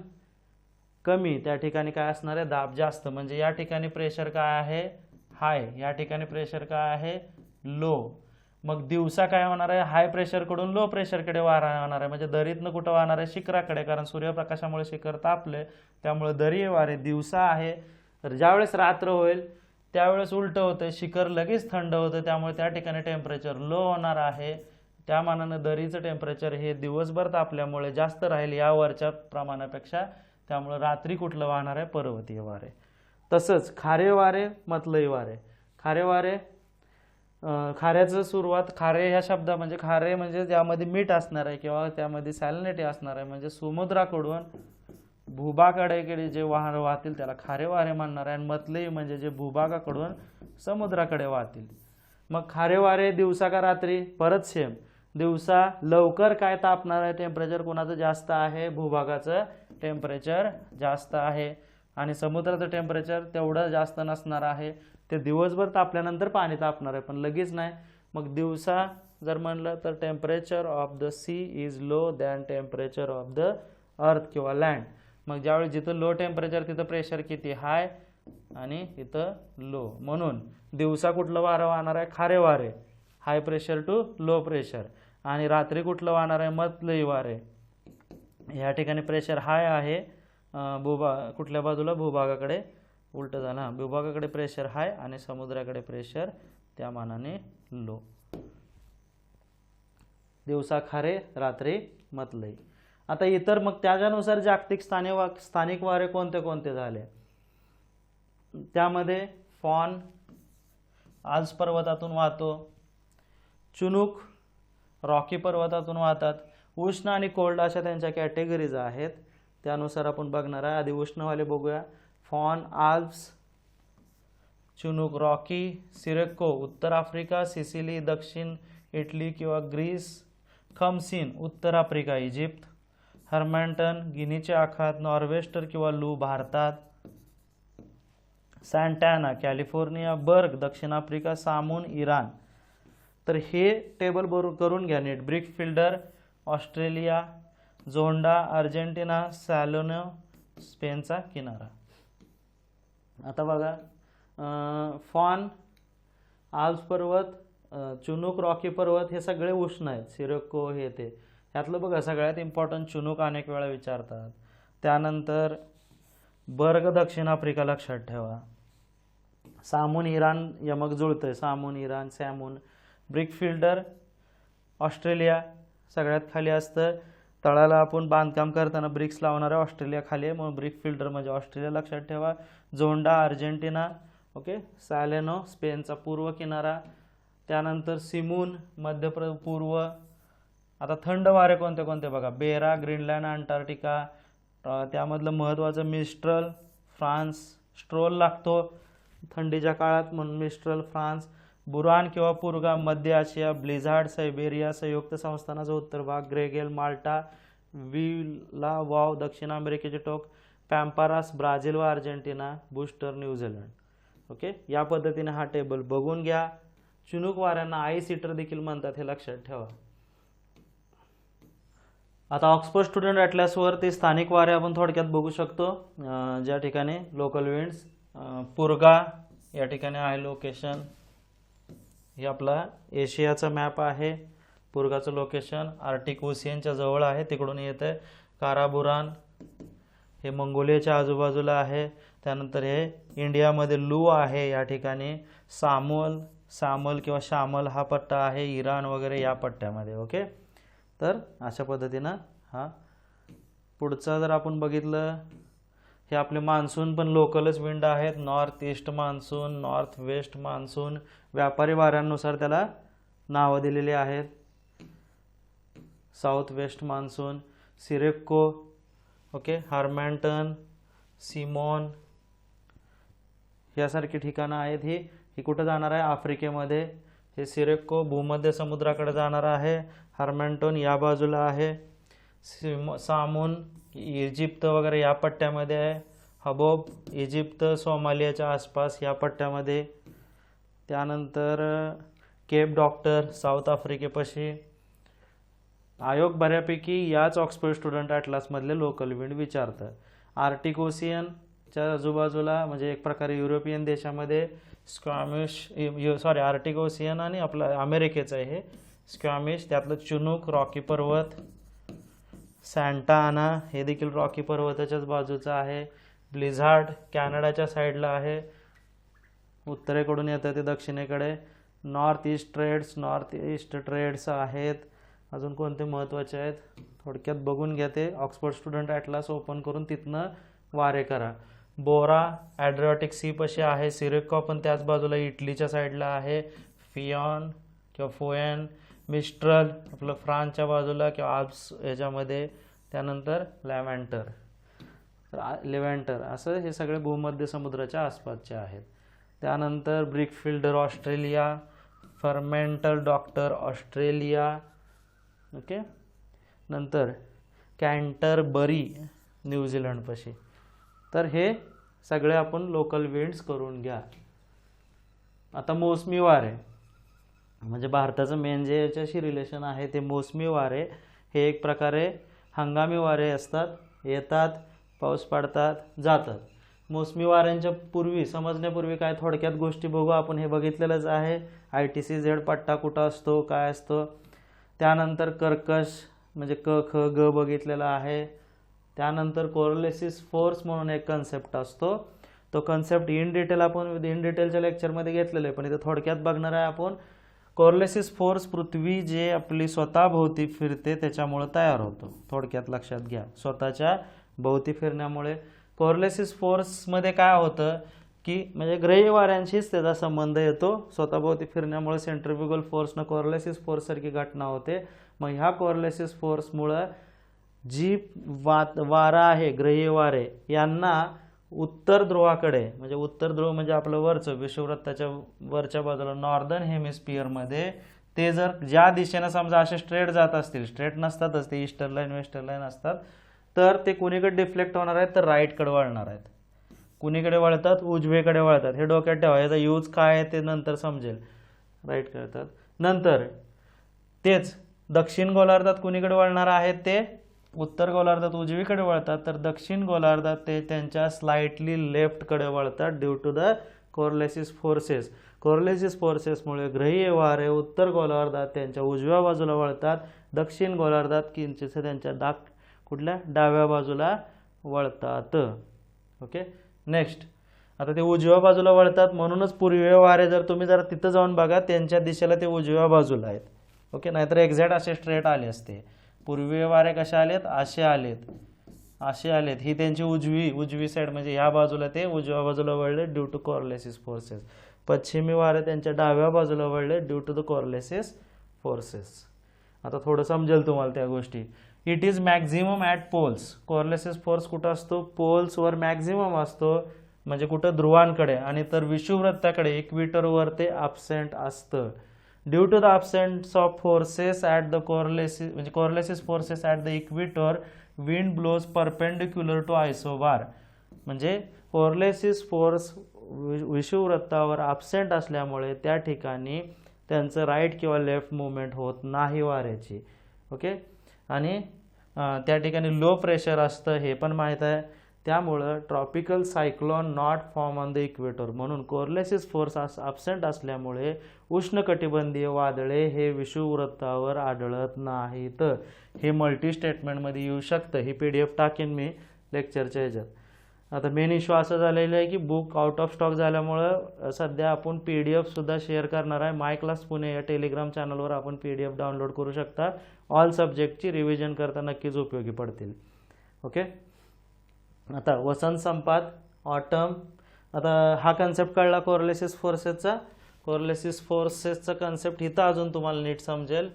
कमी त्या ठिकाणी काय असणार आहे दाब जास्त. म्हणजे या ठिकाणी प्रेशर काय आहे हाय, या ठिकाणी प्रेशर काय आहे लो. मग दिवसा काय होणार आहे हाय प्रेशरकडून लो प्रेशरकडे वारा होणार आहे. म्हणजे दरीतनं कुठं वाहणार आहे शिखराकडे, कारण सूर्यप्रकाशामुळे शिखर तापले त्यामुळे दरीय वारे दिवसा आहे. ज्यावेळेस रात्र होईल त्यावेळेस उलट होतं, शिखर लगेच थंड होतं, त्यामुळे त्या ठिकाणी टेम्परेचर लो होणार आहे. त्या मानानं दरीचं टेम्परेचर हे दिवसभर तापल्यामुळे जास्त राहील या वरच्या प्रमाणापेक्षा, त्यामुळे रात्री कुठलं वाहणार आहे, पर्वतीय वारे. तसंच खारे वारे, मतलई वारे. खारे वारे, खाऱ्याचं सुरुवात, खारे ह्या शब्दा म्हणजे खारे म्हणजे ज्यामध्ये मीठ असणार आहे किंवा त्यामध्ये सॅलिनिटी असणार आहे, म्हणजे समुद्राकडून भूभागाकडे जे वाहतील त्याला खारे वारे म्हणणार आहे. आणि मतलई म्हणजे जे भूभागाकडून समुद्राकडे वाहतील. मग खारे वारे दिवसा का रात्री, परत सेम. दिवसा लवकर काय तापणार आहे, टेम्परेचर कोणाचं जास्त आहे, भूभागाचं टेम्परेचर जास्त आहे. आणि समुद्राचं टेम्परेचर तेवढं जास्त नसणार आहे, ते दिवसभर तापल्यानंतर पाणी तापणार आहे, पण लगेच नाही. मग दिवसा जर म्हणलं तर temperature of the sea is low than temperature of the earth किंवा लँड. मग ज्यावेळी जिथं लो टेम्परेचर तिथं प्रेशर किती, हाय, आणि इथं लो. म्हणून दिवसा कुठलं वारं वाहणार आहे, खारे वारे, high pressure to low pressure. आणि रात्री कुठलं वाहणार आहे, मतलई वारे. या ठिकाणी प्रेशर हाय आहे, कुठल्या बाजूला, भूभागाकडे, उलट झालं हां, भूभागाकडे प्रेशर हाय आणि समुद्राकडे प्रेशर त्या मानाने लो. दिवसा खारे, रात्री मतलई. आता इतर मग त्याच्यानुसार जागतिक स्थानिक वारे कोणते कोणते झाले, त्यामध्ये फॉन आल्प्स पर्वतातून वाहतो, चुनूक रॉकी पर्वतातून वाहतात. उष्ण आणि कोल्ड अशा त्यांच्या कॅटेगरीज आहेत, त्यानुसार आपण बघणार आहे. आधी उष्णवाले बघूया. फॉन आल्प्स, चुनूक रॉकी, सिरेक्को उत्तर आफ्रिका, सिसिली दक्षिण इटली किंवा ग्रीस, खमसीन उत्तर आफ्रिका इजिप्त, हर्मॅन्टन गिनीचे आखात, नॉर्वेस्टर किंवा लू भारतात, सॅन्टाना कॅलिफोर्निया, बर्ग दक्षिण आफ्रिका, सामून इराण. तर हे टेबल करून घ्या नीट. ब्रिक फिल्डर ऑस्ट्रेलिया, झोंडा अर्जेंटिना, सॅलोनो स्पेनचा किनारा. आता बघा, फॉन आल्प्स पर्वत, चुनूक रॉकी पर्वत हे सगळे उष्ण आहेत. सिरेक्को हे ते, ह्यातलं बघा सगळ्यात इम्पॉर्टंट चुनूक अनेक वेळा विचारतात. त्यानंतर बर्ग दक्षिण आफ्रिका लक्षात ठेवा. सामून इराण यमक जुळतंय, सामून इराण, सॅमून. ब्रिक फिल्डर ऑस्ट्रेलिया सगळ्यात खाली असतं. तळाला आपण बांधकाम करताना ब्रिक्स लावणार आहे, ऑस्ट्रेलिया खाली आहे, म्हणून ब्रिक फिल्डर म्हणजे ऑस्ट्रेलिया लक्षात ठेवा. झोंडा अर्जेंटिना, ओके. सॅलेनो स्पेनचा पूर्व किनारा. त्यानंतर सिमून मध्य पूर्व. आता थंड वारे कोणते कोणते बघा, बेरा ग्रीनलँड अंटार्क्टिका. त्यामधलं महत्त्वाचं मिस्ट्रल फ्रान्स, स्ट्रोल लागतो थंडीच्या काळात म्हणून मिस्ट्रल फ्रान्स. बुरान किंवा पुर्गा मध्य आशिया, ब्लिझार्ड सायबेरिया संयुक्त संस्थानाचा उत्तर भाग, ग्रेगेल माल्टा, विला वाव दक्षिण अमेरिकेचे टोक, पॅम्पारास ब्राझील व अर्जेंटिना, बुस्टर न्यूझीलंड. ओके, या पद्धतीने हा टेबल बघून घ्या. चुनूक वाऱ्यांना आईस हीटर देखील म्हणतात, हे लक्षात ठेवा. आता ऑक्सफोर्ड स्टुडंट ॲटलासवर ते स्थानिक वारे आपण थोडक्यात बघू शकतो. ज्या ठिकाणी लोकल विंड्स, पुर्गा या ठिकाणी आहे लोकेशन. हे आपला एशियाचा मॅप आहे. पुर्गाचं लोकेशन आर्टिक ओशियनच्या जवळ आहे, तिकडून येतं. काराबुरान हे मंगोलियाच्या आजूबाजूला आहे. त्यानंतर हे इंडियामध्ये लू आहे या ठिकाणी. सामल किंवा शामल हा पट्टा आहे इराण वगैरे या पट्ट्यामध्ये. ओके, तर अशा पद्धतीनं हा पुढचा जर आपण बघितलं, हे आपले मान्सून पण लोकलच विंड आहेत. North east monsoon, north west monsoon, व्यापारी वाऱ्यांनुसार त्याला नावं दिलेली आहेत. South west monsoon, sirocco, okay, harmattan, simoom यासारखी ठिकाणं आहेत. ही कुठं जाणार आहे, आफ्रिकेमध्ये. हे सिरेक्को भूमध्य समुद्राकडे जाणार आहे. हार्मॅन्टन या बाजूला आहे. सामून इजिप्त वगैरे या पट्ट्यामध्ये आहे. हबोब इजिप्त सोमालियाच्या आसपास या पट्ट्यामध्ये. त्यानंतर केप डॉक्टर साऊथ आफ्रिकेपाशी. आयोग बऱ्यापैकी याच ऑक्सफोर्ड स्टुडंट ॲटलासमधले लोकल विंड विचारतं. आर्टिक ओशियनच्या आजूबाजूला म्हणजे एक प्रकारे युरोपियन देशामध्ये आर्टिक ओशियन आणि आपलं अमेरिकेचं आहे हे स्क्वॅमिश. त्यातलं चुनूक रॉकी पर्वत, सॅन्टा आना हे देखील रॉकी पर्वताच्याच बाजूचं आहे. ब्लिझार्ड कॅनडाच्या साईडला आहे, उत्तरेकडून येतं ते दक्षिणेकडे. नॉर्थ ईस्ट ट्रेड्स आहेत. अजून कोणते महत्त्वाचे आहेत थोडक्यात बघून घ्या. ते ऑक्सफोर्ड स्टुडंट ॲटलास ओपन करून तिथनं वारे करा. बोरा ॲड्रियाटिक सी पाशी आहे. सिरेको पण त्याच बाजूला इटलीच्या साईडला आहे. फियॉन किंवा फोएन, मिस्ट्रल आपलं फ्रान्सच्या बाजूला किंवा आल्प्स याच्यामध्ये, त्यानंतर लेव्हँटर असं हे सगळे भूमध्य समुद्राच्या आसपासचे आहेत. त्यानंतर brickfielder Australia, Fremantle doctor Australia, okay. नंतर कॅन्टरबरी न्यूझीलंडपाशी. तर हे सगळे आपण लोकल विंड्स करून घ्या. आता मोसमी वारे म्हणजे भारताचं मेन जे याच्याशी रिलेशन आहे ते मोसमी वारे हे एक प्रकारे हंगामी वारे असतात. येतात, पाऊस पडतात, जातात. मोसमी वाऱ्यांच्या पूर्वी समजण्यापूर्वी काय थोडक्यात गोष्टी बघू आपण. हे बघितलेलंच आहे. ITCZ पट्टा कुठं असतो, काय असतो. त्यानंतर कर्कश म्हणजे क ख ग बघितलेला आहे. त्यानंतर कोरलेसिस फोर्स म्हणून एक कन्सेप्ट असतो. तो कन्सेप्ट इन डिटेल आपण इन डिटेलच्या लेक्चरमध्ये घेतलेलं आहे, पण इथे थोडक्यात बघणार आहे आपण. कोरलेसिस फोर्स पृथ्वी जे आपली स्वतःभोवती फिरते त्याच्यामुळे तयार होतो. थोडक्यात लक्षात घ्या, स्वतःच्या भोवती फिरण्यामुळे. कोरलेसिस फोर्समध्ये काय होतं की म्हणजे ग्रही वाऱ्यांशीच त्याचा संबंध येतो. स्वतःभोवती फिरण्यामुळे सेंट्रिफ्युगल फोर्सनं कोरलेसिस फोर्ससारखी घटना होते. मग ह्या कोरलेसिस फोर्समुळं जी वारा आहे, ग्रही वारे, यांना उत्तर ध्रुवाकडे म्हणजे उत्तर ध्रुव म्हणजे आपलं वरचं विषुववृत्ताच्या वरच्या बाजूला नॉर्दर्न हेमिस्फिअरमध्ये ते जर ज्या दिशेनं समजा असे स्ट्रेट जात असतील, स्ट्रेट नसतातच ते, ईस्टर्न लाईन वेस्टर्न लाईन असतात, तर ते कुणीकडे डिफ्लेक्ट होणार आहेत तर राईटकडे वळणार आहेत. कुणीकडे वळतात, उजवीकडे वळतात. हे डोक्यात ठेवा. याचा यूज काय आहे ते नंतर समजेल. राईट करतात. नंतर तेच दक्षिण गोलार्धात कुणीकडे वळणार आहेत ते उत्तर गोलार्धात उजवीकडे वळतात, तर दक्षिण गोलार्धात ते त्यांच्या स्लाइटली लेफ्टकडे वळतात due to the Coriolis forces. कोरलेसिस फोर्सेसमुळे ग्रहीय वारे उत्तर गोलार्धात त्यांच्या उजव्या बाजूला वळतात, दक्षिण गोलार्धात किंचित त्यांच्या कुठल्या डाव्या बाजूला वळतात. ओके. नेक्स्ट, आता ते उजव्या बाजूला वळतात म्हणूनच पूर्वीय वारे जर तुम्ही जरा तिथं जाऊन बघा त्यांच्या दिशेला ते उजव्या बाजूला आहेत. ओके. नाहीतर एक्झॅक्ट असे स्ट्रेट आले असते. पूर्वीय वारे कसे आलेत, असे आलेत. ही त्यांची उजवी साईड म्हणजे ह्या बाजूला ते उजव्या बाजूला वळले ड्यू टू कोरलेसिस फोर्सेस. पश्चिमी वारे त्यांच्या डाव्या बाजूला वळले due to the Coriolis forces. आता थोडं समजेल तुम्हाला त्या गोष्टी. It is maximum at poles. Coriolis force कुठं असतो, पोल्सवर मॅक्झिमम असतो म्हणजे कुठं ध्रुवांकडे, आणि तर विषुववृत्ताकडे इक्विटरवर ते ॲब्सेंट असतं. Due to the absence of forces at the Coriolis म्हणजे Coriolis forces at the equator wind blows perpendicular to isobar. म्हणजे कोरलेसिस फोर्स विषुववृत्तावर ॲब्सेंट असल्यामुळे त्या ठिकाणी त्यांचं राईट किंवा लेफ्ट मुवमेंट होत नाही वाऱ्याची. ओके. आणि त्या ठिकाणी लो प्रेशर असतं हे पण माहीत आहे. त्यामुळं tropical cyclone not form on the equator. म्हणून कोरलेसिस फोर्स ॲब्सेंट असल्यामुळे उष्णकटिबंधीय वादळे हे विषुववृत्तावर आढळत नाहीत. हे मल्टी स्टेटमेंटमध्ये येऊ शकतं. ही PDF टाकेन मी लेक्चरच्या ह्याच्यात. आता मेन इश्यू असं झालेलं आहे की बुक आउट ऑफ स्टॉक झाल्यामुळं सध्या आपण PDF सुद्धा शेअर करणार आहे. माय क्लास पुणे या टेलिग्राम चॅनलवर आपण PDF डाउनलोड करू शकता. ऑल सब्जेक्टची रिव्हिजन करता नक्कीच उपयोगी पडतील. ओके. आता वसंत संपात, ऑटम. आता हा कन्सेप्ट कळला कोरलेसिस फोर्सेसचा. कोरलेसिस फोर्सेसचा कन्सेप्ट इथं अजून तुम्हाला नीट समजेल.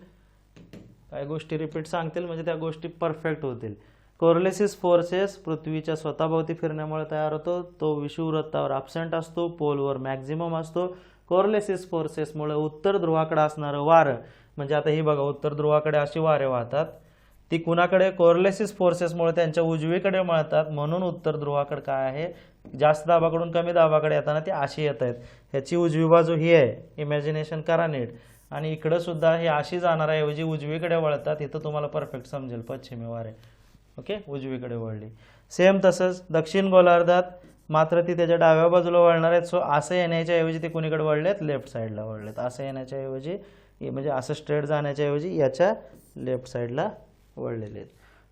काही गोष्टी रिपीट सांगतील म्हणजे त्या गोष्टी परफेक्ट होतील. कोरलेसिस फोर्सेस पृथ्वीच्या स्वतःभोवती फिरण्यामुळे तयार होतो. तो विषुववृत्तावर ॲब्सेंट असतो, पोलवर मॅक्झिमम असतो. कोरलेसिस फोर्सेसमुळे उत्तर ध्रुवाकडे असणारं वारं म्हणजे आता ही बघा उत्तर ध्रुवाकडे अशी वारे वाहतात, ती कुणाकडे कोरलेसिस फोर्सेसमुळे त्यांच्या उजवीकडे वळतात. म्हणून उत्तर ध्रुवाकडे काय आहे, जास्त दाबाकडून कमी दाबाकडे येताना ते अशी येत आहेत. ह्याची उजवी बाजू ही आहे, इमॅजिनेशन करा नीट. आणि इकडं सुद्धा हे अशी जाणाऱ्याऐवजी उजवीकडे वळतात. इथं तुम्हाला परफेक्ट समजेल पश्चिमी वारे. ओके. उजवीकडे वळली. सेम तसंच दक्षिण गोलार्धात मात्र ती त्याच्या डाव्या बाजूला वळणार आहेत. सो असं येण्याच्या ऐवजी ते कुणीकडे वळलेत, लेफ्ट साईडला वळलेत. असं येण्याच्या ऐवजी म्हणजे असं स्ट्रेट जाण्याच्या ऐवजी याच्या लेफ्ट साईडला वळलेले आहेत.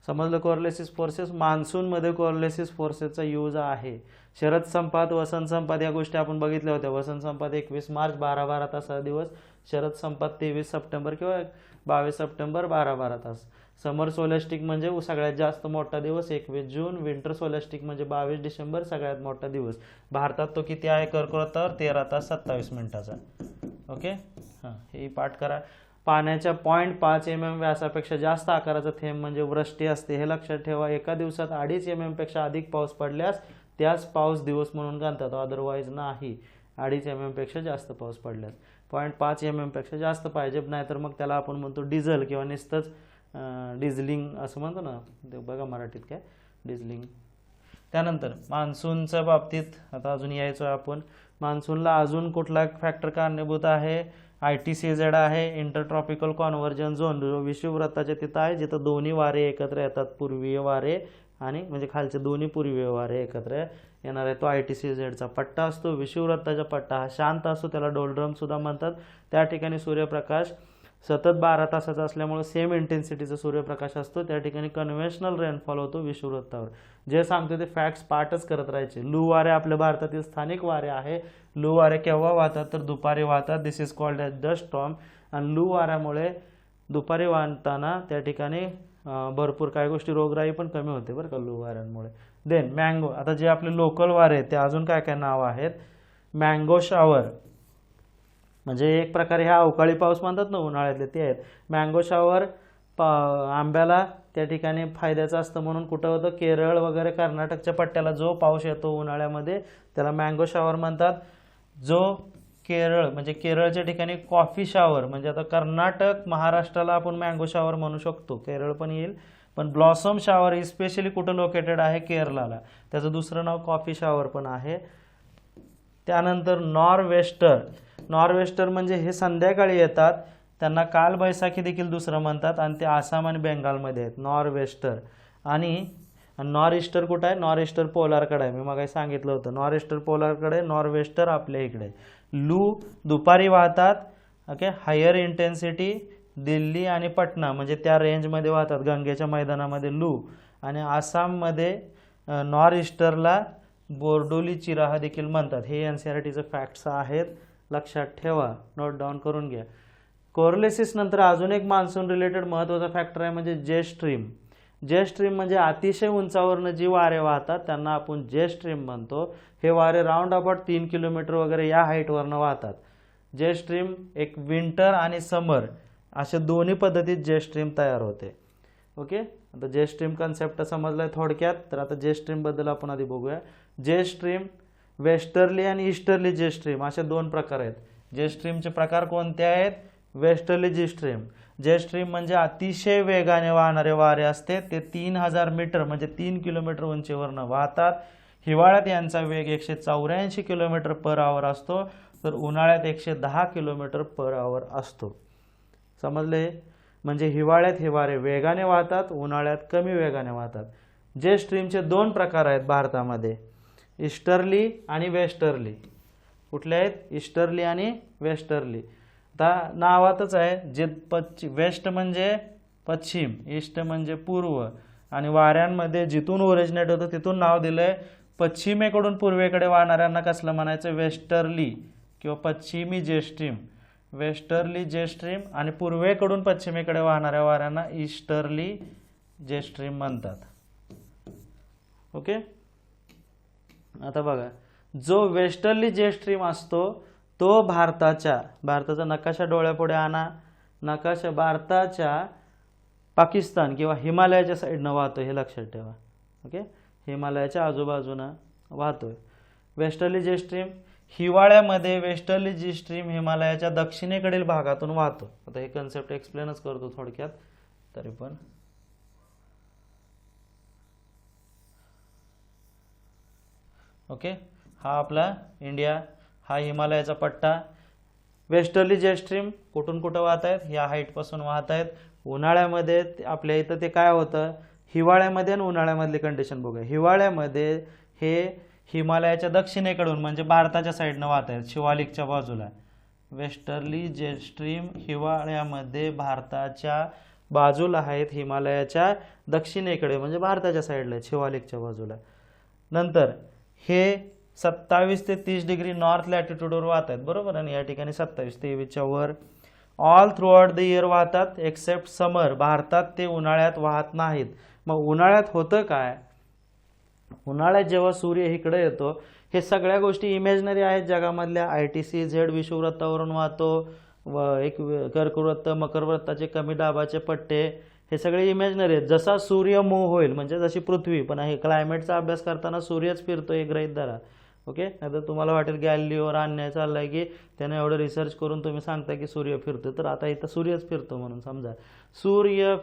समजलं कोरलेसिस फोर्सेस. मान्सूनमध्ये कोरलेसिस फोर्सेसचा यूज आहे. शरद संपात, वसंत संपात या गोष्टी आपण बघितल्या होत्या. वसंत संपात 21 मार्च 12 तासाचा दिवस, शरद संपात 23 सप्टेंबर किंवा 22 सप्टेंबर 12 तास. समर सोलॅस्टिक म्हणजे सगळ्यात जास्त मोठा दिवस 21 जून. विंटर सोलॅस्टिक म्हणजे 22 डिसेंबर सगळ्यात मोठा दिवस. भारतात तो किती आहे कर्कवृत्तावर? 13 तास 27 मिनिटाचा. ओके, हां, हे पाठ करा. पाण्याच्या 0.5 mm व्यासापेक्षा जास्त आकाराचा थेंब म्हणजे वृष्टी असते, हे लक्षात ठेवा. एका दिवसात 2.5 mm पेक्षा अधिक पाऊस पडल्यास त्यास पाऊस दिवस म्हणून गणतात, अदरवाईज नाही. 2.5 mm पेक्षा जास्त पाऊस पडल्यास 0.5 mm पेक्षा जास्त पाहिजे, नाहीतर मग त्याला आपण म्हणतो डिझल किंवा नुसतंच डिझलिंग असं म्हणतो ना, ते बघा मराठीत काय डिझलिंग. त्यानंतर मान्सूनच्या बाबतीत आता अजून यायचो आपण. मान्सूनला अजून कुठला फॅक्टर कारणीभूत आहे? ITCZ आहे, इंटरट्रॉपिकल कॉन्व्हर्जन झोन, जो विषुववृत्ताच्या तिथं आहे, जिथं दोन्ही वारे एकत्र येतात, पूर्वीय वारे आणि म्हणजे खालचे दोन्ही पूर्वीय वारे एकत्र येणार आहे, तो ITCZचा पट्टा असतो. विषुववृत्ताचा पट्टा हा शांत असतो, त्याला डोलड्रम सुद्धा म्हणतात. त्या ठिकाणी सूर्यप्रकाश सतत 12 तासाचा असल्यामुळे सेम इंटेन्सिटीचा सूर्यप्रकाश असतो. त्या ठिकाणी कन्व्हेन्शनल रेनफॉल होतो विषुववृत्तावर. जे सांगतो ते फॅक्ट्स पाठच करत राहायचे. लू वारे आपल्या भारतातील स्थानिक वारे आहे. लू वारे केव्हा वाहतात? तर दुपारी वाहतात. This is called as the storm. आणि लू वाऱ्यामुळे दुपारी वाहताना त्या ठिकाणी भरपूर काही गोष्टी, रोगराई पण कमी होते बरं का लू वाऱ्यांमुळे. देन मँगो, आता जे आपले लोकल वारे आहेत ते अजून काय काय नाव आहेत? मँगो शॉवर म्हणजे एक प्रकारे ह्या अवकाळी पाऊस म्हणतात ना उन्हाळ्यातले, ते आहेत. मँगो शॉवर आंब्याला त्या ठिकाणी फायद्याचं असतं म्हणून कुठं होतं? केरळ वगैरे कर्नाटकच्या पट्ट्याला जो पाऊस येतो उन्हाळ्यामध्ये त्याला मँगो शॉवर म्हणतात. जो केरळ म्हणजे केरळच्या ठिकाणी कॉफी शॉवर, म्हणजे आता कर्नाटक महाराष्ट्राला आपण मँगो शॉवर म्हणू शकतो, केरळ पण येईल. पण ब्लॉसम शॉवर इस्पेशली कुठं लोकेटेड आहे? केरळला. त्याचं दुसरं नाव कॉफी शॉवर पण आहे. त्यानंतर नॉरवेस्टर. नॉरवेस्टर म्हणजे हे संध्याकाळी येतात, त्यांना कालबैसाखी देखील दुसरं म्हणतात आणि ते आसाम आणि बेंगालमध्ये आहेत नॉरवेस्टर. आणि नॉर ईस्टर कुठं आहे? नॉर ईस्टर पोलारकडे आहे. मी मग सांगितलं होतं नॉर ईस्टर पोलारकडे, नॉरवेस्टर आपल्या इकडे. लू दुपारी वाहतात. ओके, हायर इंटेन्सिटी दिल्ली आणि पटना म्हणजे त्या रेंजमध्ये वाहतात, गंगेच्या मैदानामध्ये लू. आणि आसाममध्ये नॉर ईस्टरला बोर्डोली चिराहा देखील म्हणतात. हे NCERTचे फॅक्ट्स आहेत, लक्षात ठेवा, नोट डाऊन करून घ्या. कोरलेसिस नंतर अजून एक मान्सून रिलेटेड महत्त्वाचा फॅक्टर आहे म्हणजे जे स्ट्रीम. जे स्ट्रीम म्हणजे अतिशय उंचावरनं जी वारे वाहतात त्यांना आपण जे स्ट्रीम म्हणतो. हे वारे राऊंड अबाउट 3 किलोमीटर वगैरे या हाईटवरनं वाहतात. जे स्ट्रीम एक विंटर आणि समर अशा दोन्ही पद्धतीत जे स्ट्रीम तयार होते. ओके, आता जे स्ट्रीम कन्सेप्ट समजलाय थोडक्यात. तर आता जे स्ट्रीमबद्दल आपण आधी बघूया. जे स्ट्रीम वेस्टर्ली आणि ईस्टर्ली जे स्ट्रीम असे दोन प्रकार आहेत. जे स्ट्रीमचे प्रकार कोणते आहेत? वेस्टर्ली जे स्ट्रीम. जे स्ट्रीम म्हणजे अतिशय वेगाने वाहणारे वारे असते, ते 3000 मीटर म्हणजे 3 किलोमीटर उंचीवरनं वाहतात. हिवाळ्यात यांचा वेग 184 किलोमीटर पर आवर असतो, तर उन्हाळ्यात 110 किलोमीटर पर आवर असतो. समजले? म्हणजे हिवाळ्यात हे वारे वेगाने वाहतात, उन्हाळ्यात कमी वेगाने वाहतात. जे स्ट्रीमचे दोन प्रकार आहेत भारतामध्ये, ईस्टर्ली आणि वेस्टर्ली. कुठले आहेत? ईस्टर्ली आणि वेस्टर्ली. आता नावातच आहे, जे वेस्ट म्हणजे पश्चिम, ईस्ट म्हणजे पूर्व, आणि वाऱ्यांमध्ये जिथून ओरिजिनेट होतं तिथून नाव दिलंय. पश्चिमेकडून पूर्वेकडे वाहणाऱ्यांना कसलं म्हणायचं? वेस्टर्ली किंवा पश्चिमी जे स्ट्रीम. वेस्टर्ली जे स्ट्रीम आणि पूर्वेकडून पश्चिमेकडे वाहणाऱ्या वाऱ्यांना ईस्टर्ली जे स्ट्रीम म्हणतात. ओके, आता बघा, जो वेस्टर्ली जे स्ट्रीम असतो तो भारताचा नकाशा डोळ्यापुढे आणा. नकाशा भारताच्या पाकिस्तान किंवा हिमालयाच्या साईडनं वाहतोय, हे लक्षात ठेवा. ओके, हिमालयाच्या आजूबाजूनं वाहतोय. वेस्टर्ली जे स्ट्रीम हिवाळ्यामध्ये वेस्टर्ली जी स्ट्रीम हिमालयाच्या दक्षिणेकडील भागातून वाहतो. आता हे कन्सेप्ट एक्सप्लेनच करतो थोडक्यात तरी पण. ओके, हा आपला इंडिया, हा हिमालयाचा पट्टा. वेस्टर्ली जे स्ट्रीम कुठून कुठं वाहत आहेत? या हाईटपासून वाहत आहेत. उन्हाळ्यामध्ये आपल्या इथं ते काय होतं? हिवाळ्यामध्ये आणि उन्हाळ्यामधली कंडिशन बघूया. हिवाळ्यामध्ये हे हिमालयाच्या दक्षिणेकडून म्हणजे भारताच्या साईडनं वाहत आहेत, शिवालिकच्या बाजूला. वेस्टर्ली जे स्ट्रीम हिवाळ्यामध्ये भारताच्या बाजूला आहेत, हिमालयाच्या दक्षिणेकडे म्हणजे भारताच्या साईडला आहेत, शिवालिकच्या बाजूला. नंतर हे 27 ते 30 डिग्री नॉर्थ लॅटिट्यूडवर वाहत आहेत, बरोबर. आणि या ठिकाणी 27-23च्या वर. All through out the year वाहतात एक्सेप्ट समर, भारतात ते उन्हाळ्यात वाहत नाहीत. मग उन्हाळ्यात होतं काय, उन्हाळ्यात जेव्हा सूर्य इकडे येतो, हे सगळ्या गोष्टी इमॅजिनरी आहेत जगामधल्या. ITCZ विषुववृत्तावरून वाहतो, एक कर्कवृत्त, मकरवृत्ताचे कमी दाबाचे पट्टे, हे सगळे इमॅजिनरी आहेत. जसा सूर्य मूव्ह होईल, म्हणजे जशी पृथ्वी, पण हे क्लायमेटचा अभ्यास करताना सूर्यच फिरतो हे गृहीत धरा. ओके, नाही तर तुम्हाला वाटेल गॅलिलिओवर अन्याय चाललाय की त्याने एवढं रिसर्च करून तुम्ही सांगता की सूर्य फिरतो, तर आता इथं सूर्यच फिरतो म्हणून समजा. सूर्य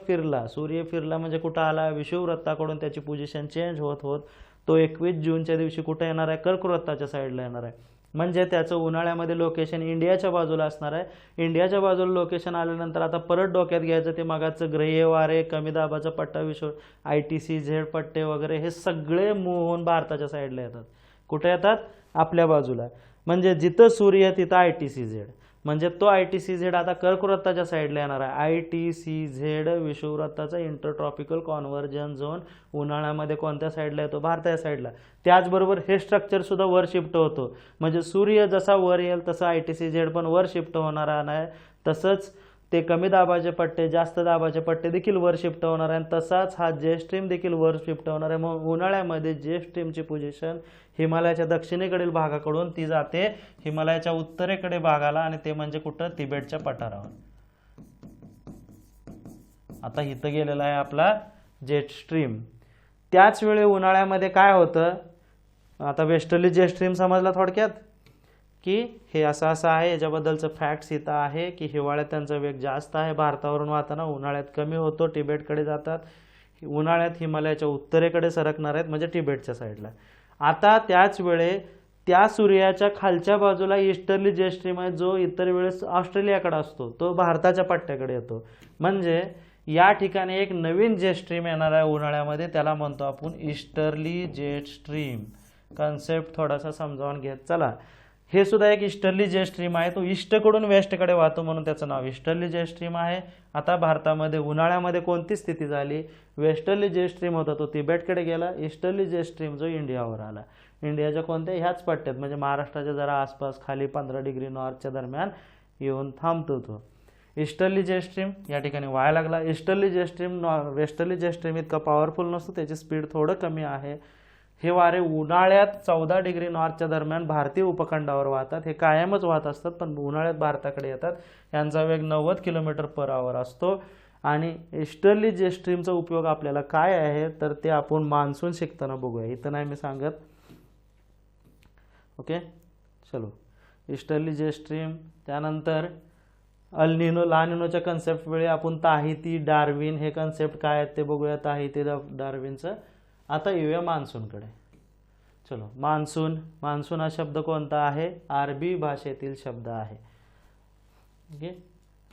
फिरला म्हणजे कुठं आला, विषुववृत्ताकडून त्याची पोझिशन चेंज होत होत तो 21 जूनच्या दिवशी कुठे येणार आहे, कर्कवृत्ताच्या साईडला येणार आहे. म्हणजे त्याचं उन्हाळ्यामध्ये लोकेशन इंडियाच्या बाजूला असणार आहे. इंडियाच्या बाजूला लोकेशन आल्यानंतर आता परत डोक्यात घ्यायचं ते मगाचं ग्रह्य वारे, कमी दाबाचा पट्टा, विश्व ITCZ पट्टे वगैरे हे सगळे मूव्ह होऊन भारताच्या साईडला येतात. कुठे येतात, आपल्या बाजूला. म्हणजे जिथं सूर्य तिथं ITCZ, म्हणजे तो ITCZ आता कर्कवृत्ताच्या साईडला येणार आहे. ITCZ विषुववृत्ताचा इंटरट्रॉपिकल कॉन्व्हर्जन झोन उन्हाळ्यामध्ये कोणत्या साईडला येतो, भारताच्या साईडला. त्याचबरोबर हे स्ट्रक्चर सुद्धा वर शिफ्ट होतो, म्हणजे सूर्य जसा वर येईल तसा ITCZ पण वर शिफ्ट होणार आहे. तसंच ते कमी दाबाचे पट्टे, जास्त दाबाचे पट्टे देखील वर शिफ्ट होणार आहे. तसाच हा जे स्ट्रीम देखील वर शिफ्ट होणार आहे. मग उन्हाळ्यामध्ये जे स्ट्रीमची पोझिशन हिमालयाच्या दक्षिणेकडील भागाकडून ती जाते हिमालयाच्या उत्तरेकडे भागाला, आणि ते म्हणजे कुठं, तिबेटच्या पठारावर. आता इथं गेलेला आहे आपला जेट स्ट्रीम. त्याच वेळी उन्हाळ्यामध्ये काय होतं, आता वेस्टर्ली जेट स्ट्रीम समजला थोडक्यात, की हे असं असं आहे. याच्याबद्दलचं फॅक्ट्स इथं आहे की हिवाळ्यात त्यांचा वेग जास्त आहे भारतावरून वाहताना, उन्हाळ्यात कमी होतो, तिबेटकडे जातात. उन्हाळ्यात हिमालयाच्या उत्तरेकडे सरकणार आहेत, म्हणजे तिबेटच्या साईडला. आता त्याच वेळे त्या सूर्याच्या खालच्या बाजूला ईस्टर्ली जेट स्ट्रीम आहे, जो इतर वेळेस ऑस्ट्रेलियाकडे असतो, तो भारताच्या पट्ट्याकडे येतो. म्हणजे या ठिकाणी एक नवीन जेट स्ट्रीम येणार आहे उन्हाळ्यामध्ये, त्याला म्हणतो आपण ईस्टर्ली जेट स्ट्रीम. कन्सेप्ट थोडासा समजावून घेत चला. हे सुद्धा एक ईस्टर्ली जेट स्ट्रीम आहे, तो ईस्टकडून वेस्टकडे वाहतो म्हणून त्याचं नाव ईस्टर्ली जेट स्ट्रीम आहे. आता भारतामध्ये उन्हाळ्यामध्ये कोणती स्थिती झाली, वेस्टर्ली जेट स्ट्रीम होता तो तिबेटकडे गेला, ईस्टर्ली जेट स्ट्रीम जो इंडियावर आला. इंडियाच्या कोणत्या, ह्याच पट्ट्यात, म्हणजे महाराष्ट्राच्या जरा आसपास खाली 15 डिग्री नॉर्थच्या दरम्यान येऊन थांबतो तो. ईस्टर्ली जेट स्ट्रीम या ठिकाणी व्हायला लागला. Easterly jet stream westerly jet stream इतका पॉवरफुल नसतो, त्याची स्पीड थोडं कमी आहे. हे वारे उन्हाळ्यात 14 डिग्री नॉर्थच्या दरम्यान भारतीय उपखंडावर वाहतात. हे कायमच वाहत असतात, पण उन्हाळ्यात भारताकडे येतात. यांचा वेग 90 km/h असतो. आणि ईस्टर्ली जेट स्ट्रीमचा उपयोग आपल्याला काय आहे, तर ते आपण मान्सून शिकताना बघूया, इथं नाही मी सांगत. ओके, चलो. ईस्टर्ली जेट स्ट्रीम, त्यानंतर अल निनो, ला निनोच्या कन्सेप्ट वेळी आपण ताहिती, डार्विन हे कन्सेप्ट काय आहेत ते बघूया, ताहिती डार्विनचं. आता येऊया मान्सूनकडे. चलो, मान्सून हा शब्द कोणता आहे, अरबी भाषेतील शब्द आहे. ओके,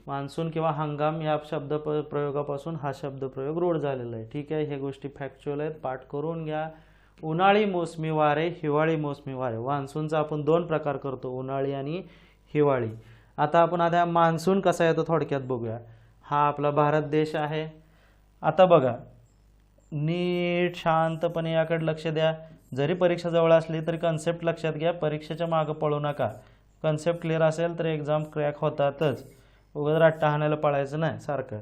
मान्सून किंवा हंगाम या शब्द प्रयोगापासून हा शब्द प्रयोग रूढ झालेला आहे. ठीक आहे, हे गोष्टी फॅक्च्युअल आहेत, पाठ करून घ्या. उन्हाळी मोसमी वारे, हिवाळी मोसमी वारे. मान्सूनचा आपण 2 प्रकार करतो, उन्हाळी आणि हिवाळी. आता आपण आता मान्सून कसा येतो थोडक्यात बघूया. हा आपला भारत देश आहे. आता बघा, नीट शांतपणे याकडे लक्ष द्या. जरी परीक्षा जवळ असली तरी कन्सेप्ट लक्षात घ्या, परीक्षेच्या मागं पळू नका. कन्सेप्ट क्लिअर असेल तर एक्झाम क्रॅक होतातच, उगाच रट्टा हाणायला पळायचं नाही सारखं.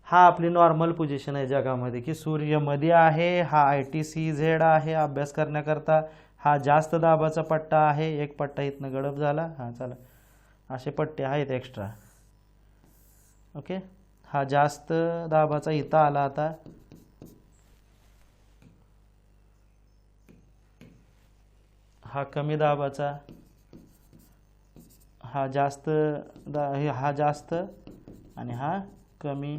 हा आपली नॉर्मल पोझिशन आहे जगामध्ये, की सूर्य मध्ये आहे, हा ITCZ आहे अभ्यास करण्याकरता. हा जास्त दाबाचा पट्टा आहे, एक पट्टा इथनं गडप झाला. हां चला, असे पट्टे आहेत एक्स्ट्रा. ओके, हा जास्त दाबाचा इथं आला. आता हा कमी दाबाचा, हा जास्त हा जास्त आणि हा कमी.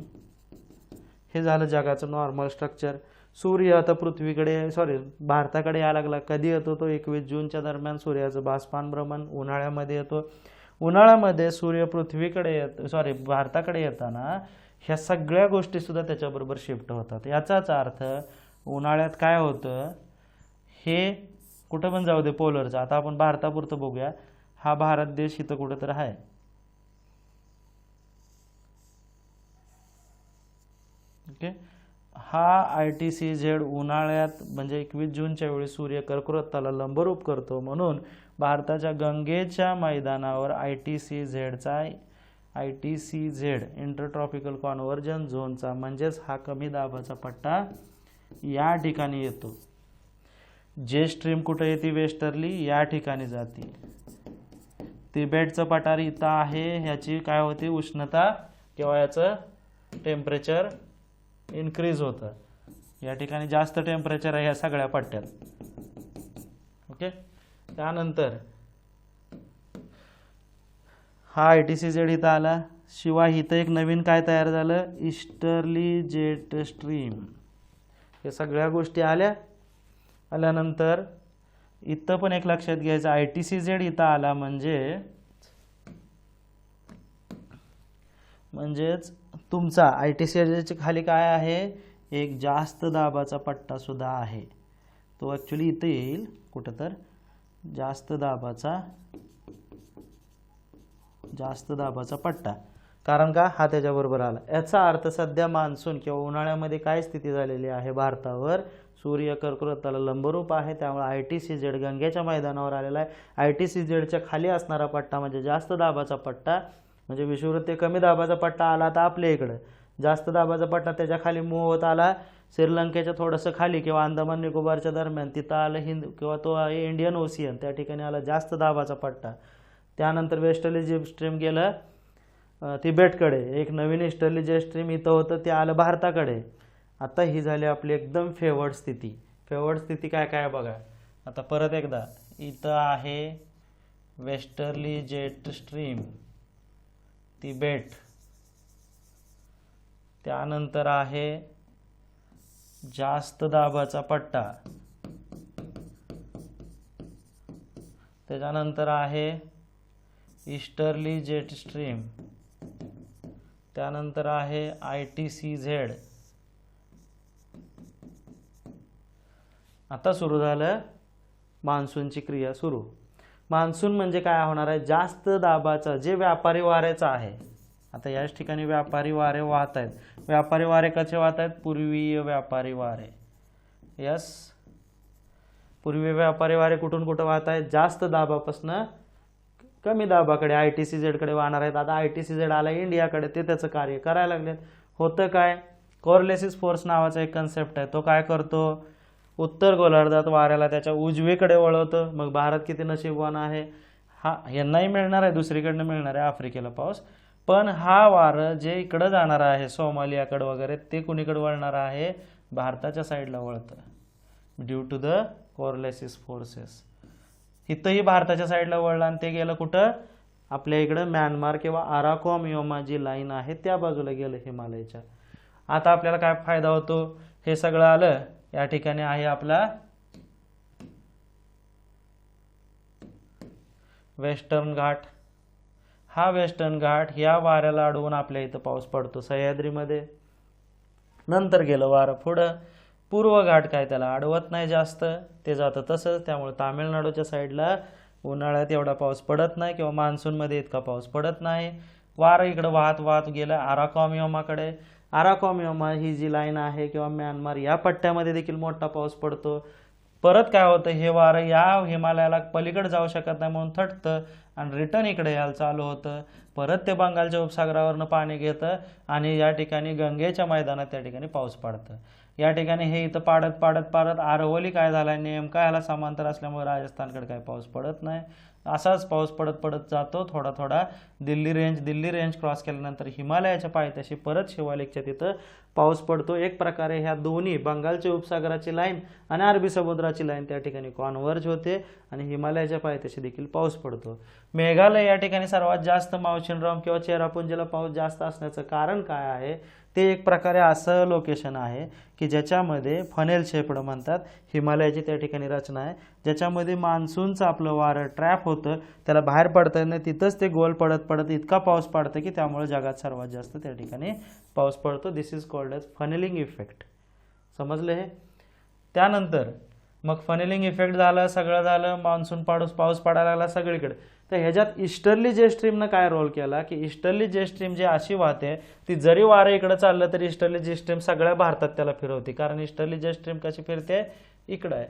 हे झालं जगाचं नॉर्मल स्ट्रक्चर. सूर्य आता पृथ्वीकडे भारताकडे यायला लागला. कधी येतो तो, 21 जूनच्या दरम्यान सूर्याचं बाष्पान भ्रमण उन्हाळ्यामध्ये येतो. उन्हाळ्यामध्ये सूर्य पृथ्वीकडे भारताकडे येताना ह्या सगळ्या गोष्टी सुद्धा त्याच्याबरोबर शिफ्ट होतात. याचाच अर्थ उन्हाळ्यात काय होतं, हे कुठं पण जाऊ दे पोलरचं, आता आपण भारतापुरतं बघूया. हा भारत देश इथं कुठं तर आहे. ओके, हा ITCZ उन्हाळ्यात म्हणजे 21 जूनच्या वेळी सूर्य कर्कवृत्ताला लंबरूप करतो, म्हणून भारताच्या गंगेच्या मैदानावर ITCZ इंटरट्रॉपिकल कॉन्व्हर्जन झोनचा, म्हणजेच हा कमी दाबाचा पट्टा या ठिकाणी येतो. जे स्ट्रीम कुठे येते वेस्टर्ली, या ठिकाणी जाते. तिबेटचं पठार इथं आहे, ह्याची काय होते उष्णता किंवा याचं टेम्परेचर इन्क्रीज होतं. या ठिकाणी जास्त टेम्परेचर आहे ह्या सगळ्या पट्ट्यात. ओके. त्यानंतर हा ITCZ इथं आला. शिवाय इथं एक नवीन काय तयार झालं, ईस्टर्ली जेट स्ट्रीम. हे सगळ्या गोष्टी आल्यानंतर इथं पण एक लक्षात घ्यायचं, ITCZ इथं आला म्हणजेच तुमचा ITCZ खाली काय आहे, एक जास्त दाबाचा पट्टा सुद्धा आहे. तो ॲक्च्युली इथं येईल कुठं तर, जास्त दाबाचा पट्टा. कारण का हा त्याच्याबरोबर आला. याचा अर्थ सध्या मान्सून किंवा उन्हाळ्यामध्ये काय स्थिती झालेली आहे भारतावर, सूर्य कर्कवृत्ताला लंबरूप आहे. त्यामुळे ITCZ गंगेच्या मैदानावर आलेला आहे. ITCZच्या खाली असणारा पट्टा म्हणजे जास्त दाबाचा पट्टा, म्हणजे विषुववृत्त ते कमी दाबाचा पट्टा आला तर आपल्या इकडं. जास्त दाबाचा पट्टा त्याच्या खाली मूव्ह होत आला श्रीलंकेच्या थोडंसं खाली किंवा अंदमान निकोबारच्या दरम्यान, तिथं आलं हिंद किंवा तो इंडियन ओशियन, त्या ठिकाणी आला जास्त दाबाचा पट्टा. त्यानंतर वेस्टर्ली जेट स्ट्रीम गेलं तिबेटकडे. एक नवीन ईस्टर्ली जेट स्ट्रीम इथं होतं, ते आलं भारताकडे. आता ही झाली आपली एकदम फेवर्ड स्थिती. फेवर्ड स्थिती काय काय बघा. आता परत एकदा, इथं आहे वेस्टर्ली जेट स्ट्रीम तिबेट. त्यानंतर आहे जास्त दाबाचा पट्टा. त्याच्यानंतर आहे ईस्टर्ली जेट स्ट्रीम. त्यानंतर आहे ITCZ. आता सुरू झालं मान्सूनची क्रिया सुरू. मान्सून म्हणजे काय होणार आहे, जास्त दाबाचा जे व्यापारी वाऱ्याचा आहे. आता याच ठिकाणी व्यापारी वारे वाहत आहेत. व्यापारी वारे कसे वाहत आहेत, पूर्वीय व्यापारी वारे. यस, पूर्वीय व्यापारी वारे कुठून कुठं वाहत आहेत, जास्त दाबापासून कमी दाबाकडे ITCZ कडे वाहणार आहेत. आता ITCZ आला इंडियाकडे, ते त्याचं कार्य करायला लागलेत. होतं काय, कोरलेसिस फोर्स नावाचा एक कन्सेप्ट आहे. तो काय करतो, उत्तर गोलार्धात वाऱ्याला त्याच्या उजवीकडे वळवतं. मग भारत किती नशीबवान आहे, हा यांनाही मिळणार आहे, दुसरीकडनं मिळणार आहे आफ्रिकेला पाऊस. पण हा वारं जे इकडं जाणार आहे सोमालियाकडं वगैरे, ते कुणीकडे वळणार आहे, भारताच्या साईडला वळतं, due to the Coriolis forces. इथंही भारताच्या साईडला वळलं आणि ते गेलं कुठं, आपल्या इकडं म्यानमार किंवा अराकोमियोमा जी लाईन आहे त्या बाजूला गेलं हिमालयाच्या. आता आपल्याला काय फायदा होतो, हे सगळं आलं. या ठिकाणी आहे आपला वेस्टर्न घाट. हा वेस्टर्न घाट ह्या वाऱ्याला अडवून आपल्या इथं पाऊस पडतो सह्याद्रीमध्ये. नंतर गेलं वारं पुढं, पूर्व घाट काय त्याला अडवत नाही जास्त, ते जातं तसंच. त्यामुळे तामिळनाडूच्या साईडला उन्हाळ्यात एवढा पाऊस पडत नाही किंवा मान्सूनमध्ये इतका पाऊस पडत नाही. वारं इकडं वाहत वाहत गेलं अराकोमियोमाकडे. अराकोमियोमा ही जी लाईन आहे किंवा म्यानमार या पट्ट्यामध्ये देखील मोठा पाऊस पडतो. परत काय होतं, हे वारं या हिमालयाला पलीकडे जाऊ शकत नाही म्हणून थटतं आणि रिटर्न इकडे यायला चालू होतं. परत ते बंगालच्या उपसागरावरनं पाणी घेतं आणि या ठिकाणी गंगेच्या मैदानात त्या ठिकाणी पाऊस पडतं. या ठिकाणी हे इथं पाडत आरवली काय झाला, नेमका याला समांतर असल्यामुळे राजस्थानकडे काय पाऊस पडत नाही. असाच पाऊस पडत जातो थोडा थोडा. दिल्ली रेंज क्रॉस केल्यानंतर हिमालयाच्या पायथ्याशी परत शिवालिकच्या तिथं पाऊस पडतो. एक प्रकारे ह्या दोन्ही बंगालच्या उपसागराची लाईन आणि अरबी समुद्राची लाईन त्या ठिकाणी कॉन्व्हर्ज होते आणि हिमालयाच्या पायथ्याशी देखील पाऊस पडतो. मेघालय या ठिकाणी सर्वात जास्त मावचिनराम किंवा चेरापुंजीला पाऊस जास्त असण्याचं कारण काय आहे, ते एक प्रकारे असं लोकेशन आहे की ज्याच्यामध्ये फनेल शेप्ड म्हणतात, हिमालयाची त्या ठिकाणी रचना आहे, ज्याच्यामध्ये मान्सूनचं आपलं वारं ट्रॅप होतं, त्याला बाहेर पडता येत नाही. तिथंच ते गोल पडत इतका पाऊस पडतं की त्यामुळे जगात सर्वात जास्त त्या ठिकाणी पाऊस पडतो. दिस इज कॉल्ड एज फनेलिंग इफेक्ट. समजलं हे. त्यानंतर मग फनेलिंग इफेक्ट झालं, सगळं झालं, मान्सून पाऊस पडायला लागला सगळीकडे. तर ह्याच्यात ईस्टर्ली जेट स्ट्रीमनं काय रोल केला की ईस्टर्ली जेट स्ट्रीम जी अशी वाहते, ती जरी वारं इकडं चाललं तरी ईस्टर्ली जेट स्ट्रीम सगळ्या भारतात त्याला फिरवते. कारण ईस्टर्ली जेट स्ट्रीम कशी फिरते, इकडं आहे.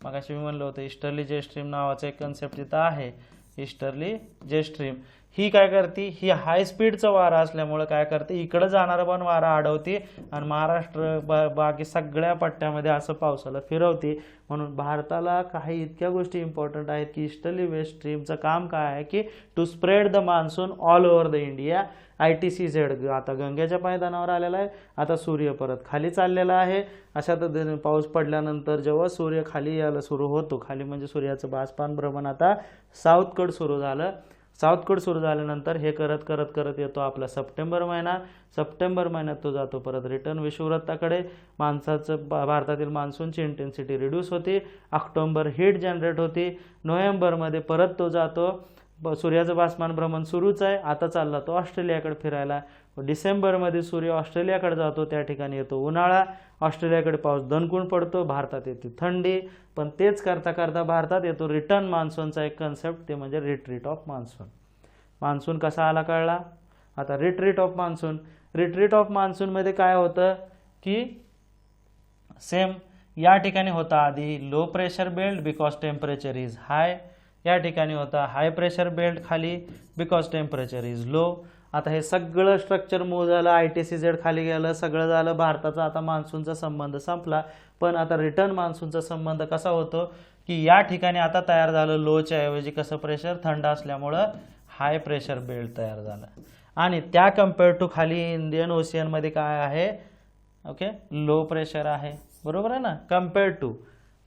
मगाशी मी म्हणलं होतं ईस्टर्ली जेट स्ट्रीम नावाचं एक कन्सेप्ट तिथं आहे, ईस्टर्ली जेट स्ट्रीम. ही काय करते, ही हाय स्पीडचं वारा असल्यामुळे काय करते, इकडं जाणारं पण वारा अडवते आणि महाराष्ट्र बाकी सगळ्या पट्ट्यामध्ये असं पावसाला फिरवते. म्हणून भारताला काही इतक्या गोष्टी इम्पॉर्टंट आहेत की ईस्टर्ली वेस्ट स्ट्रीमचं काम काय आहे की to spread the monsoon all over the India. ITCZ आता गंगेच्या पायदानावर आलेला आहे, आता सूर्य परत खाली चाललेला आहे. अशा पद्धतीने पाऊस पडल्यानंतर जेव्हा सूर्य खाली यायला सुरू होतो, खाली म्हणजे सूर्याचं बाष्पान भ्रमण आता साऊथकड सुरू झालं. साऊथकड सुरू झाल्यानंतर हे करत करत करत येतो आपला सप्टेंबर महिना. सप्टेंबर महिन्यात तो जातो परत रिटर्न विषुववृत्ताकडे. भारतातील मान्सूनची इंटेन्सिटी रिड्यूस होते. ऑक्टोबर हीट जनरेट होते. नोव्हेंबरमध्ये परत तो जातो. सूर्याचं बाष्पान भ्रमण सुरूच आहे, आता चालला तो ऑस्ट्रेलियाकडे फिरायला. डिसेंबरमध्ये सूर्य ऑस्ट्रेलियाकडे जातो, त्या ठिकाणी येतो उन्हाळा. ऑस्ट्रेलियाकडे पाऊस दणकून पडतो, भारतात येते थंडी. पण तेच करता करता भारतात येतो रिटर्न मान्सूनचा एक कन्सेप्ट, ते म्हणजे रिट्रीट ऑफ मान्सून. मान्सून कसा आला कळला. आता retreat of monsoon. Retreat of मान्सूनमध्ये काय होतं की सेम या ठिकाणी होता आधी low pressure belt because temperature is high. या ठिकाणी होता हाय प्रेशर बेल्ट खाली बिकॉज टेम्परेचर इज लो. आता हे सगळं स्ट्रक्चर मूव्ह झालं, ITCZ खाली गेलं, सगळं झालं. भारताचा आता मान्सूनचा संबंध संपला. पण आता रिटर्न मान्सूनचा संबंध कसा होतो की या ठिकाणी आता तयार झालं लोच्या ऐवजी कसं प्रेशर, थंड असल्यामुळं हाय प्रेशर बेल्ट तयार झालं. आणि त्या कम्पेअर टू खाली इंडियन ओशियनमध्ये काय आहे, ओके, लो प्रेशर आहे, बरोबर आहे ना. कम्पेअर टू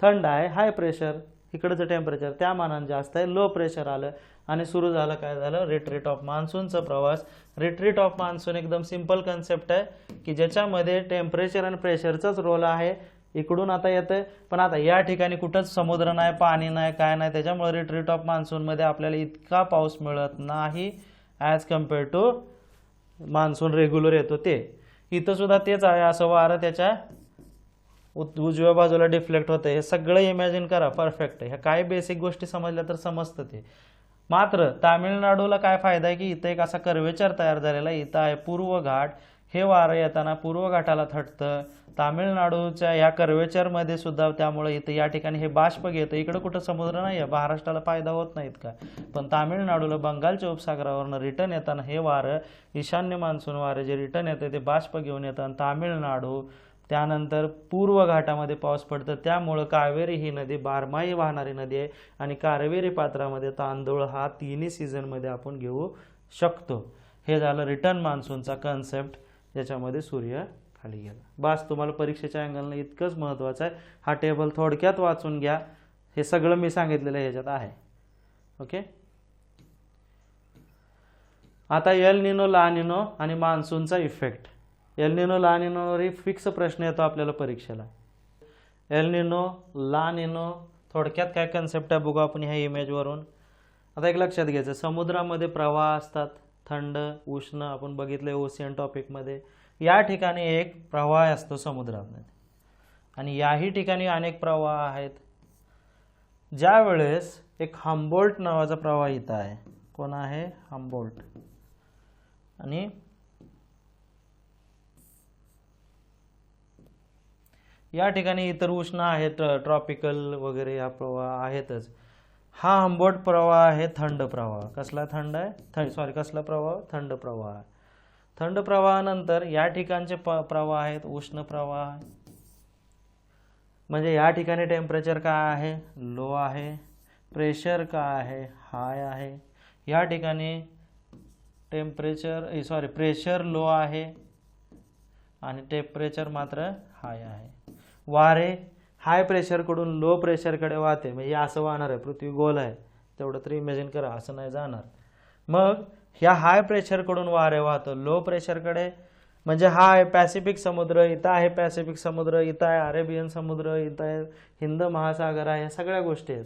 थंड आहे, हाय प्रेशर, इकडचं टेम्परेचर त्या मानाने जास्त आहे, लो प्रेशर आलं. आणि सुरू झालं काय झालं, रिट्रीट ऑफ मान्सूनचा प्रवास. रिट्रीट ऑफ मान्सून एकदम सिंपल कन्सेप्ट आहे की ज्याच्यामध्ये टेम्परेचर आणि प्रेशरचाच रोल आहे. इकडून आता येतं, पण आता या ठिकाणी कुठंच समुद्र नाही, पाणी नाही, काय नाही, त्याच्यामुळे रिट्रीट ऑफ मान्सूनमध्ये आपल्याला इतका पाऊस मिळत नाही as compare to monsoon regular येतो ते. इथं सुद्धा तेच आहे, असं वारं त्याच्या उजव्या बाजूला डिफ्लेक्ट होतं. हे सगळं इमॅजिन करा, परफेक्ट आहे. ह्या काही बेसिक गोष्टी समजल्या तर समजतं ते. मात्र तामिळनाडूला काय फायदा आहे की इथं एक असा कर्वेचर तयार झालेला आहे. इथं आहे पूर्व घाट. हे वारं येताना पूर्व घाटाला थटतं. तामिळनाडूच्या ह्या कर्वेचरमध्ये सुद्धा, त्यामुळे इथं या ठिकाणी हे बाष्प घेतं. इकडं कुठं समुद्र नाही आहे, महाराष्ट्राला फायदा होत नाहीत का. पण तामिळनाडूला बंगालच्या उपसागरावरनं रिटर्न येताना हे वारं, ईशान्य मान्सून वारं जे रिटर्न येतं ते बाष्प घेऊन येतं आणि तामिळनाडू, त्यानंतर पूर्व घाटामध्ये पाऊस पडतं. त्यामुळं कावेरी ही नदी बारमाही वाहणारी नदी आहे आणि कावेरी पात्रामध्ये तांदूळ हा तिन्ही सीझनमध्ये आपण घेऊ शकतो. हे झालं रिटर्न मान्सूनचा कन्सेप्ट, ज्याच्यामध्ये सूर्य खाली गेला. बस तुम्हाला परीक्षेच्या अँगलनं इतकंच महत्त्वाचं आहे. हा टेबल थोडक्यात वाचून घ्या, हे सगळं मी सांगितलेलं ह्याच्यात आहे. ओके. आता एल निनो, ला निनो आणि मान्सूनचा इफेक्ट. एल निनो, ला निनोवर फिक्स प्रश्न येतो आपल्याला परीक्षेला. एल निनो, ला निनो थोडक्यात काय कन्सेप्ट आहे बघू आपण ह्या इमेजवरून. आता एक लक्षात घ्यायचं, समुद्रामध्ये प्रवाह असतात, थंड उष्ण, आपण बघितलं ओशियन टॉपिकमध्ये. या ठिकाणी एक प्रवाह असतो समुद्रामध्ये आणि याही ठिकाणी अनेक प्रवाह आहेत. ज्या वेळेस एक हम्बोल्ट नावाचा प्रवाह इथं आहे. कोण आहे, हम्बोल्ट. आणि या ठिकाणी इतर उष्ण आहेत, ट्रॉपिकल वगैरे या प्रवाह आहेतच. हा हम्बोल्ट प्रवाह आहे थंड प्रवाह. कसला थंड आहे, कसला प्रवाह, थंड प्रवाह. थंड प्रवाहानंतर या ठिकाणचे प्रवाह आहेत उष्ण प्रवाह. म्हणजे या ठिकाणी टेम्परेचर काय आहे, लो आहे. प्रेशर काय आहे, हाय आहे. या ठिकाणी प्रेशर लो आहे आणि टेम्परेचर मात्र हाय आहे. वारे हाय प्रेशरकडून लो प्रेशरकडे वाहते, म्हणजे असं वाहणार आहे, पृथ्वी गोल आहे तेवढं तरी इमॅजिन करा, असं नाही जाणार. मग ह्या हाय प्रेशरकडून वारे वाहतो लो प्रेशरकडे. म्हणजे हा आहे पॅसिफिक समुद्र, इथं आहे पॅसिफिक समुद्र, इथं आहे अरेबियन समुद्र, इथं आहे हिंद महासागर आहे, ह्या सगळ्या गोष्टी आहेत.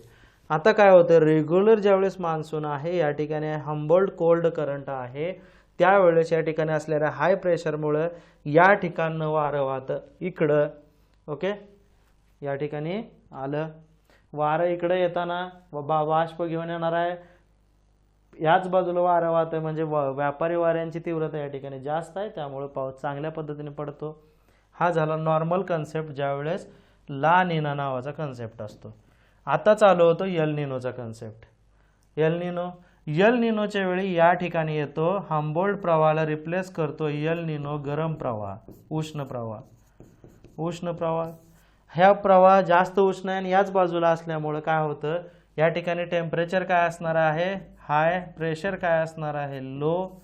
आता काय होतं, रेग्युलर ज्यावेळेस मान्सून आहे, या ठिकाणी हम्बोल्ट कोल्ड करंट आहे, त्यावेळेस या ठिकाणी असलेल्या हाय प्रेशरमुळं या ठिकाणनं वारं वाहतं इकडं. ओके, या ठिकाणी आलं वारं, इकडं येताना बाष्प घेऊन येणार आहे, याच बाजूला वारं वाहतं, म्हणजे व्यापारी वाऱ्यांची तीव्रता या ठिकाणी जास्त आहे, त्यामुळे पाऊस चांगल्या पद्धतीने पडतो. हा झाला नॉर्मल कन्सेप्ट ज्यावेळेस ला निना नावाचा कन्सेप्ट असतो. आता चालू होतो एल निनोचा कन्सेप्ट. एल निनो, यल निनोच्या वेळी या ठिकाणी येतो, हम्बोल्ट प्रवाहाला रिप्लेस करतो यल निनो गरम प्रवाह, उष्ण प्रवाह. उष्ण प्रवाह, ह्या प्रवाह जास्त उष्ण आहे आणि याच बाजूला असल्यामुळे काय होतं, या ठिकाणी टेम्परेचर काय असणार आहे हाय, प्रेशर काय असणार आहे लो.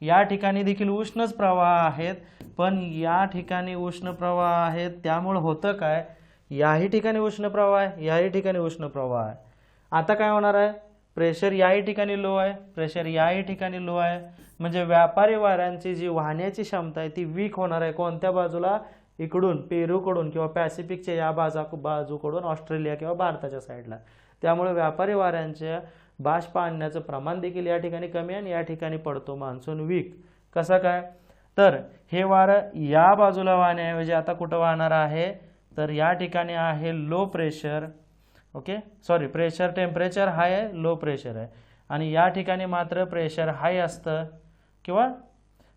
या ठिकाणी देखील उष्णच प्रवाह आहेत, पण या ठिकाणी उष्ण प्रवाह आहेत, त्यामुळे होतं काय, याही ठिकाणी उष्ण प्रवाह आहे, याही ठिकाणी उष्ण प्रवाह आहे. आता काय होणार आहे, प्रेशर याही ठिकाणी लो आहे, प्रेशर याही ठिकाणी लो आहे, म्हणजे व्यापारी वाऱ्यांची जी वाहण्याची क्षमता आहे ती वीक होणार आहे. कोणत्या बाजूला, इकडून पेरूकडून किंवा पॅसिफिकच्या या बाजूकडून ऑस्ट्रेलिया किंवा भारताच्या साईडला. त्यामुळे व्यापारी वाऱ्यांच्या बाष्प आणण्याचं प्रमाण देखील या ठिकाणी कमी आहे आणि या ठिकाणी पडतो मान्सून वीक. कसं काय, तर हे वारं या बाजूला वाहण्याऐवजी आता कुठं वाहणार आहे, तर या ठिकाणी आहे low pressure. Okay, sorry, pressure, temperature high आहे, लो प्रेशर आहे, आणि या ठिकाणी मात्र प्रेशर हाय असतं किंवा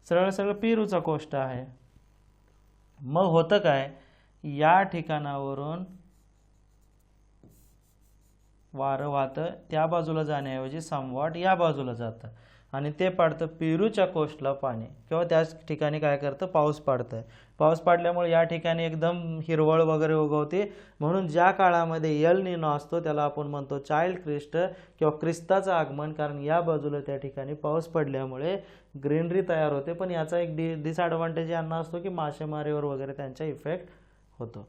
सरळ सरळ पेरूचा कोष्ट आहे. मग होतं काय, या ठिकाणावरून वारं वाहतं त्या बाजूला जाण्याऐवजी समवॉट या बाजूला जातं आणि ते पडतं पेरूच्या कोस्टला पाणी, किंवा त्याच ठिकाणी काय करतं, पाऊस पडतं. पाऊस पडल्यामुळे या ठिकाणी एकदम हिरवळ वगैरे उगवते. म्हणून ज्या काळामध्ये यल निनो असतो त्याला आपण म्हणतो चाइल्ड क्रिस्ट किंवा ख्रिस्ताचं आगमन, कारण या बाजूला त्या ठिकाणी पाऊस पडल्यामुळे ग्रीनरी तयार होते. पण याचा एक डिसएडव्हान्टेज यांना असतो की मासेमारीवर वगैरे त्यांचा इफेक्ट होतो.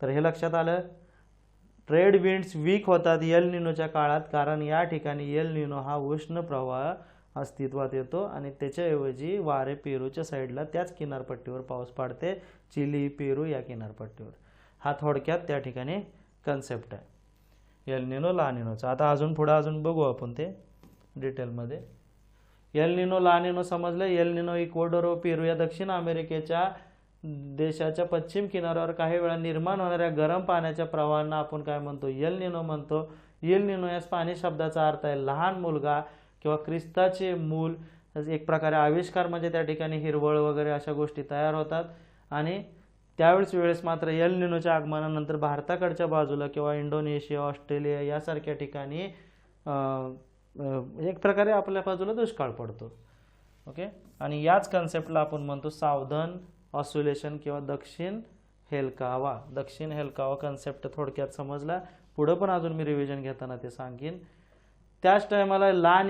तर हे लक्षात आलं. ट्रेड विंड्स वीक होतात यल निनोच्या काळात, कारण या ठिकाणी यल निनो हा उष्ण प्रवाह अस्तित्वात येतो आणि त्याच्याऐवजी वारे पेरूच्या साईडला त्याच किनारपट्टीवर पाऊस पडते, चिली, पेरू या किनारपट्टीवर. हा थोडक्यात त्या ठिकाणी कन्सेप्ट आहे यल निनो ला निनोचा. आता अजून पुढे अजून बघू आपण ते डिटेलमध्ये. यल निनो ला निनो समजलं. यल निनो इक्वाडोर व पेरू या दक्षिण अमेरिकेच्या देशाच्या पश्चिम किनाऱ्यावर काही वेळा निर्माण होणाऱ्या गरम पाण्याच्या प्रवाहांना आपण काय म्हणतो, यल निनो म्हणतो. यल निनो या स्पॅनिश शब्दाचा अर्थ आहे लहान मुलगा किंवा ख्रिस्ताचे मूल. एक प्रकारे आविष्कार, म्हणजे त्या ठिकाणी हिरवळ वगैरे अशा गोष्टी तयार होतात. आणि त्यावेळेस मात्र यल निनोच्या आगमनानंतर भारताकडच्या बाजूला किंवा इंडोनेशिया, ऑस्ट्रेलिया यासारख्या ठिकाणी एक प्रकारे आपल्या बाजूला दुष्काळ पडतो. ओके, आणि याच कन्सेप्टला आपण म्हणतो साऊदर्न ऑस्युलेशन किंवा दक्षिण हेलकावा. दक्षिण हेलकावा कन्सेप्ट थोडक्यात समजला. पुढं पण अजून मी रिव्हिजन घेताना ते सांगेन. त्याच टायमाला ला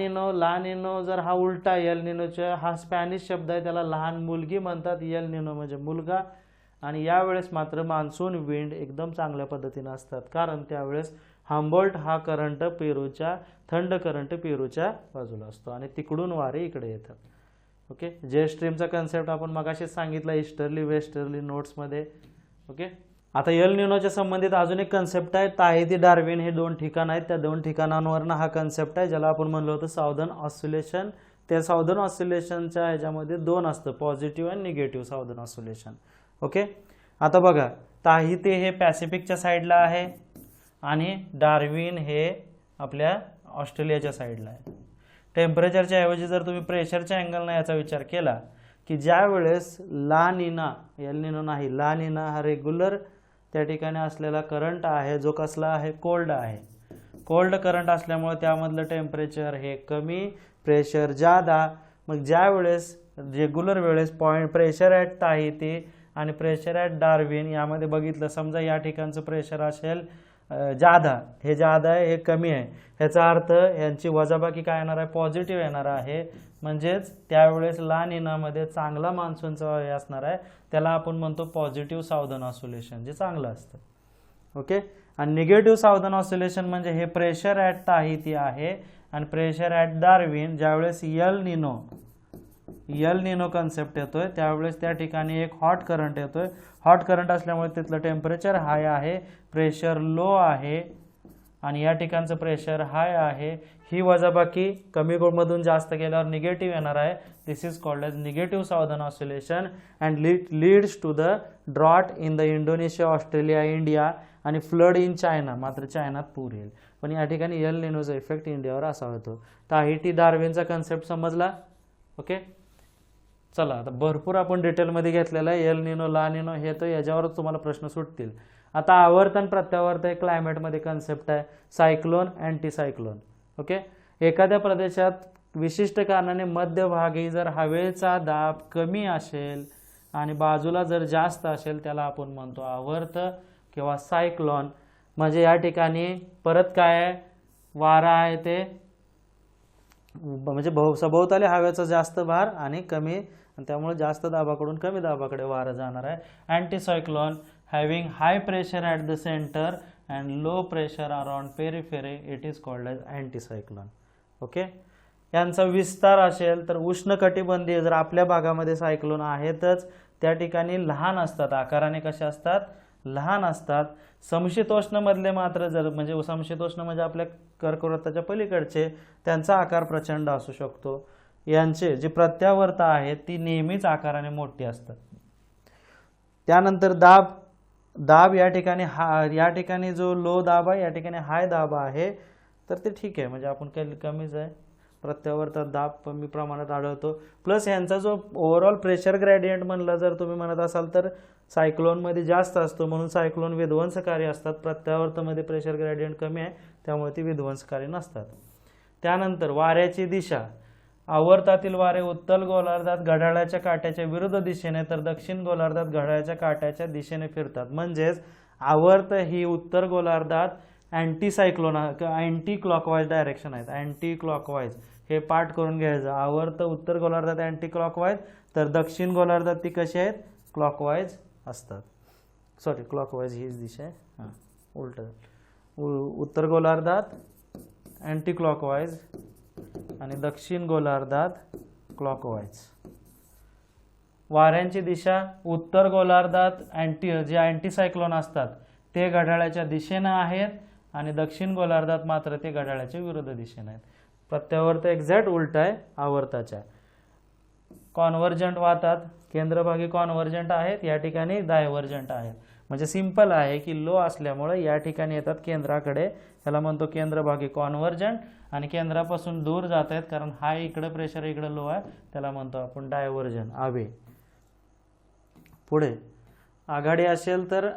निनो जर हा उलटा यल निनोच्या, हा स्पॅनिश शब्द आहे, त्याला लहान मुलगी म्हणतात. यल निनो म्हणजे मुलगा. आणि यावेळेस मात्र मान्सून विंड एकदम चांगल्या पद्धतीने असतात, कारण त्यावेळेस हम्बोल्ट हा करंट पेरूच्या, थंड करंट पेरूच्या बाजूला असतो आणि तिकडून वारे इकडे येतात. ओके, जे स्ट्रीमचा कन्सेप्ट आपण मगाशीच सांगितला ईस्टर्ली वेस्टर्ली नोट्समध्ये. ओके, आता यल निनोच्या संबंधित अजून एक कन्सेप्ट आहे ताहिती डार्विन. हे दोन ठिकाण आहेत, त्या दोन ठिकाणांवरनं हा कन्सेप्ट आहे, ज्याला आपण म्हणलो होतं साऊदर्न ऑस्युलेशन. त्या साऊदर्न ऑस्युलेशनच्या ह्याच्यामध्ये दोन असतं, पॉझिटिव्ह आणि निगेटिव्ह साऊदर्न ऑस्युलेशन. ओके, आता बघा, ताहिती हे पॅसिफिकच्या साईडला आहे आणि डार्विन हे आपल्या ऑस्ट्रेलियाच्या साईडला आहे. टेम्परेचरच्या ऐवजी जर तुम्ही प्रेशरच्या अँगलनं याचा विचार केला की ज्या वेळेस ला निना, यल निनो नाही, ला निना हा रेग्युलर त्या ठिकाणी असलेला करंट आहे, जो कसला आहे, कोल्ड आहे. कोल्ड करंट असल्यामुळे त्यामधलं टेम्परेचर हे कमी, प्रेशर जादा. मग ज्या वेळेस रेग्युलर वेळेस प्रेशर ॲट ताहिती आणि प्रेशर ॲट डार्विन यामध्ये बघितलं, समजा या ठिकाणचं प्रेशर असेल जादा, हे जादा आहे, हे कमी आहे, ह्याचा अर्थ यांची वजाबाकी काय येणार आहे, पॉझिटिव्ह येणार आहे. म्हणजेच त्यावेळेस ला निनामध्ये चांगला मान्सूनचा हे असणार आहे, त्याला आपण म्हणतो पॉझिटिव्ह साऊदर्न ऑस्युलेशन, जे चांगलं असतं. ओके, आणि निगेटिव्ह साऊदर्न ऑस्युलेशन म्हणजे हे प्रेशर ॲट ताहिती आहे आणि प्रेशर ॲट डार्विन. ज्यावेळेस यल निनो कन्सेप्ट येतोय त्यावेळेस त्या ठिकाणी एक हॉट करंट येतोय. हॉट करंट असल्यामुळे तिथलं टेम्परेचर हाय आहे, प्रेशर लो आहे आणि या ठिकाणचं प्रेशर हाय आहे. ही वजाबाकी कमी मधून जास्त केल्यावर निगेटिव्ह येणार आहे. This is called as negative southern oscillation and leads to the drought in the Indonesia, Australia, India आणि फ्लड इन चायना. मात्र चायनात पूर येईल. पण या ठिकाणी यल निनोचा इफेक्ट इंडियावर असा होतो. ताहिती डार्विनचा कन्सेप्ट समजला. ओके, चला आता भरपूर आपण डिटेलमध्ये घेतलेला आहे. यल निनो, ला निनो हे तर याच्यावरच तुम्हाला प्रश्न सुटतील. आता आवर्तन प्रत्यावर्तन क्लायमेटमध्ये कन्सेप्ट आहे सायक्लोन, अँटी सायक्लोन. ओके, एखाद्या प्रदेशात विशिष्ट कारणाने मध्यभागी जर हवेचा दाब कमी असेल आणि बाजूला जर जास्त असेल त्याला आपण म्हणतो आवर्त किंवा सायक्लोन. म्हणजे या ठिकाणी परत काय आहे, वारा आहे ते म्हणजे सभोवताली हवेचा जास्त भार आणि कमी, आणि त्यामुळे जास्त दाबाकडून कमी दाबाकडे वारा जाणार आहे. Anticyclone having high pressure at the centre and low pressure around periphery it is called as anticyclone. Okay. यांचा विस्तार असेल तर उष्णकटिबंधीय जर आपल्या भागामध्ये सायक्लोन आहेतच, त्या ठिकाणी लहान असतात, आकाराने कसे असतात, लहान असतात. समशीतोष्ण मधले मात्र जर म्हणजे समशीतोष्ण म्हणजे आपल्या कर्कवृत्ताच्या पलीकडचे, त्यांचा आकार प्रचंड असू शकतो. यांचे जी प्रत्यावर्त आहेत ती नेहमीच आकाराने मोठी असतात. त्यानंतर दाब या ठिकाणी जो लो दाब आहे या ठिकाणी हाय दाब आहे, तर ते ठीक आहे, म्हणजे आपण कमीच आहे. प्रत्यावर्तात दाब कमी प्रमाणात आढळतो. प्लस यांचा जो ओव्हरऑल प्रेशर ग्रेडियंट म्हणलं जर तुम्ही म्हणत असाल तर सायक्लोनमध्ये जास्त असतो, म्हणून सायक्लोन विध्वंसकारी असतात. प्रत्यावर्तामध्ये प्रेशर ग्रेडियंट कमी आहे त्यामुळे ती विध्वंसकारी नसतात. त्यानंतर वाऱ्याची दिशा. आवर्तातील वारे उत्तर गोलार्धात घड्याळाच्या काट्याच्या विरुद्ध दिशेने तर दक्षिण गोलार्धात घड्याळाच्या काट्याच्या दिशेने फिरतात. म्हणजेच आवर्त ही उत्तर गोलार्धात अँटी क्लॉकवाईज डायरेक्शन आहेत. अँटी क्लॉकवाईज हे पाठ करून घ्यायचं. आवर्त उत्तर गोलार्धात अँटी क्लॉकवाईज, तर दक्षिण गोलार्धात ती कशी आहेत, क्लॉकवाईज असतात. सॉरी, क्लॉकवाईज हीच दिशा आहे, हां उलट. उत्तर गोलार्धात अँटी क्लॉकवाईज आणि दक्षिण गोलार्धात क्लॉकवाईज. वाऱ्यांची दिशा उत्तर गोलार्धात जे अँटीसायक्लोन असतात ते घड्याळाच्या दिशेनं आहेत आणि दक्षिण गोलार्धात मात्र ते घड्याळाच्या विरुद्ध दिशेने आहेत. प्रत्यावर्त एक्झॅक्ट उलट आहे आवर्ताच्या. कॉन्व्हर्जंट वाहतात, केंद्रभागी कॉन्व्हर्जंट आहेत, या ठिकाणी डायव्हर्जंट आहेत. म्हणजे सिंपल आहे की लो असल्यामुळे या ठिकाणी येतात केंद्राकडे, त्याला म्हणतो केंद्रभागी कॉन्व्हर्जंट, आणि केंद्रापासून दूर जात आहेत कारण हाय इकडे प्रेशर इकडे लो आहे, त्याला म्हणतो आपण डायव्हर्जन, आवे. पुढे आघाडी असेल तर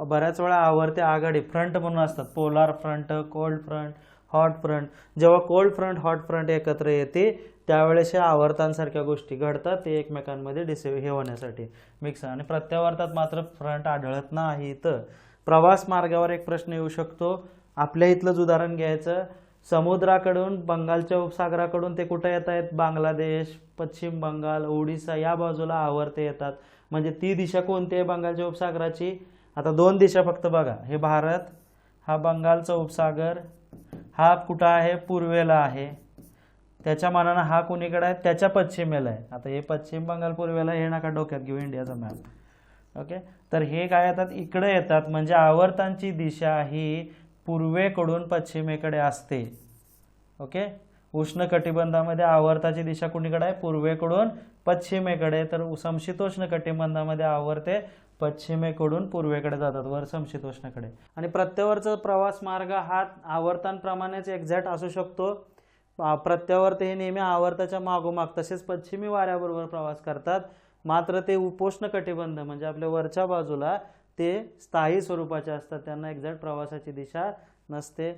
बऱ्याच वेळा आवर्ते आघाडी फ्रंट म्हणून असतात. Polar front, cold front, hot front. जेव्हा कोल्ड फ्रंट हॉट फ्रंट एकत्र येते त्यावेळेस या आवर्तांसारख्या गोष्टी घडतात, ते एकमेकांमध्ये हे होण्यासाठी मिक्स. आणि प्रत्यावर्तात मात्र फ्रंट आढळत नाही. तर प्रवास मार्गावर एक प्रश्न येऊ शकतो. आपल्या इथलंच उदाहरण घ्यायचं. समुद्राकडून बंगालच्या उपसागराकडून ते कुठे येत आहेत, बांगलादेश, पश्चिम बंगाल, ओडिसा या बाजूला आवर्ते येतात. म्हणजे ती दिशा कोणती आहे बंगालच्या उपसागराची. आता दोन दिशा फक्त बघा, हे भारत, हा बंगालचा उपसागर, हा कुठं आहे, पूर्वेला आहे. त्याच्या मानानं हा कुणीकडे आहे, त्याच्या पश्चिमेला आहे. आता हे पश्चिम बंगाल पूर्वेला, हे नका डोक्यात घेऊ इंडियाचा मॅप. ओके. तर हे काय येतात, इकडे येतात. म्हणजे आवर्तांची दिशा ही पूर्वेकडून पश्चिमेकडे असते. ओके. उष्णकटिबंधामध्ये आवर्ताची दिशा कुणीकडे आहे, पूर्वेकडून पश्चिमेकडे. तर समशीतोष्ण कटिबंधामध्ये आवर्ते पश्चिमेकडून पूर्वेकडे जातात, वर समशीतोष्णकडे. आणि प्रत्यावर्तचा प्रवास मार्ग हा आवर्तांप्रमाणेच एक्झॅक्ट असू शकतो. प्रत्यावर्त हे नेहमी आवर्ताच्या मागोमाग तसेच पश्चिमी वाऱ्याबरोबर प्रवास करतात. मात्र ते उपोष्ण कटिबंध म्हणजे आपल्या वरच्या बाजूला ते स्थायी स्वरूपाचे असतात, त्यांना एक्झॅक्ट प्रवासाची दिशा नसते.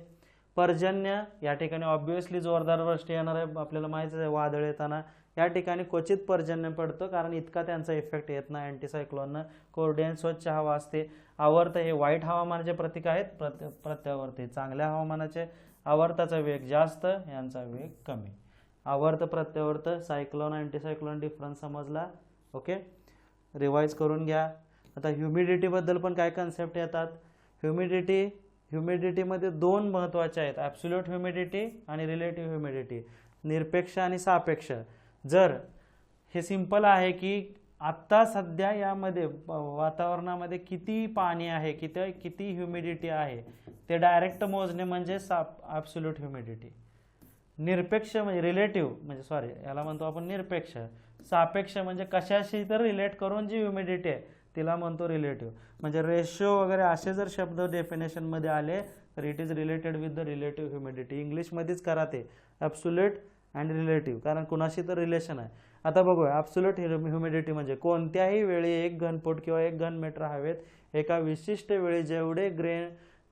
पर्जन्य या ठिकाणी ऑब्व्हियसली जोरदार वृष्टी येणार आहे, आपल्याला माहितीच आहे. वादळ येताना या ठिकाणी क्वचित पर्जन्य पडतं कारण इतका त्यांचा इफेक्ट येत नाही अँटीसायक्लोननं. कोरडी आणि स्वच्छ हवा असते. आवर्त हे वाईट हवामानाचे प्रतीक आहेत. प्रत्यावर्त हे चांगल्या हवामानाचे. आवर्ताचा वेग जास्त, यांचा वेग कमी. आवर्त प्रत्यावर्त सायक्लोन अँटीसायक्लोन डिफरन्स समजला. ओके, रिवाइज करून घ्या. आता ह्युमिडिटीबद्दल पण काय कन्सेप्ट येतात. ह्युमिडिटीमध्ये दोन महत्त्वाचे आहेत, ॲब्सोल्यूट ह्युमिडिटी आणि रिलेटिव्ह ह्युमिडिटी, निरपेक्ष आणि सापेक्ष. जर हे सिंपल आहे की आत्ता सध्या यामध्ये वातावरणामध्ये किती पाणी आहे, किती ह्युमिडिटी आहे ते डायरेक्ट मोजणे म्हणजे ॲब्सोल्यूट ह्युमिडिटी. निरपेक्ष म्हणजे रिलेटिव्ह म्हणजे याला म्हणतो आपण निरपेक्ष. सापेक्ष म्हणजे कशाशी तर रिलेट करून जी ह्युमिडिटी आहे तिला म्हणतो रिलेटिव्ह. म्हणजे रेशो वगैरे असे जर शब्द डेफिनेशनमध्ये आले तर it is related with the relative humidity. इंग्लिशमध्येच करा ते ॲब्सोल्यूट अँड रिलेटिव्ह, कारण कुणाशी तर रिलेशन आहे. आता बघूया, ॲब्सोल्यूट ह्युमिडिटी म्हणजे कोणत्याही वेळी 1 घनफूट किंवा 1 घनमीटर हवेत एका विशिष्ट वेळी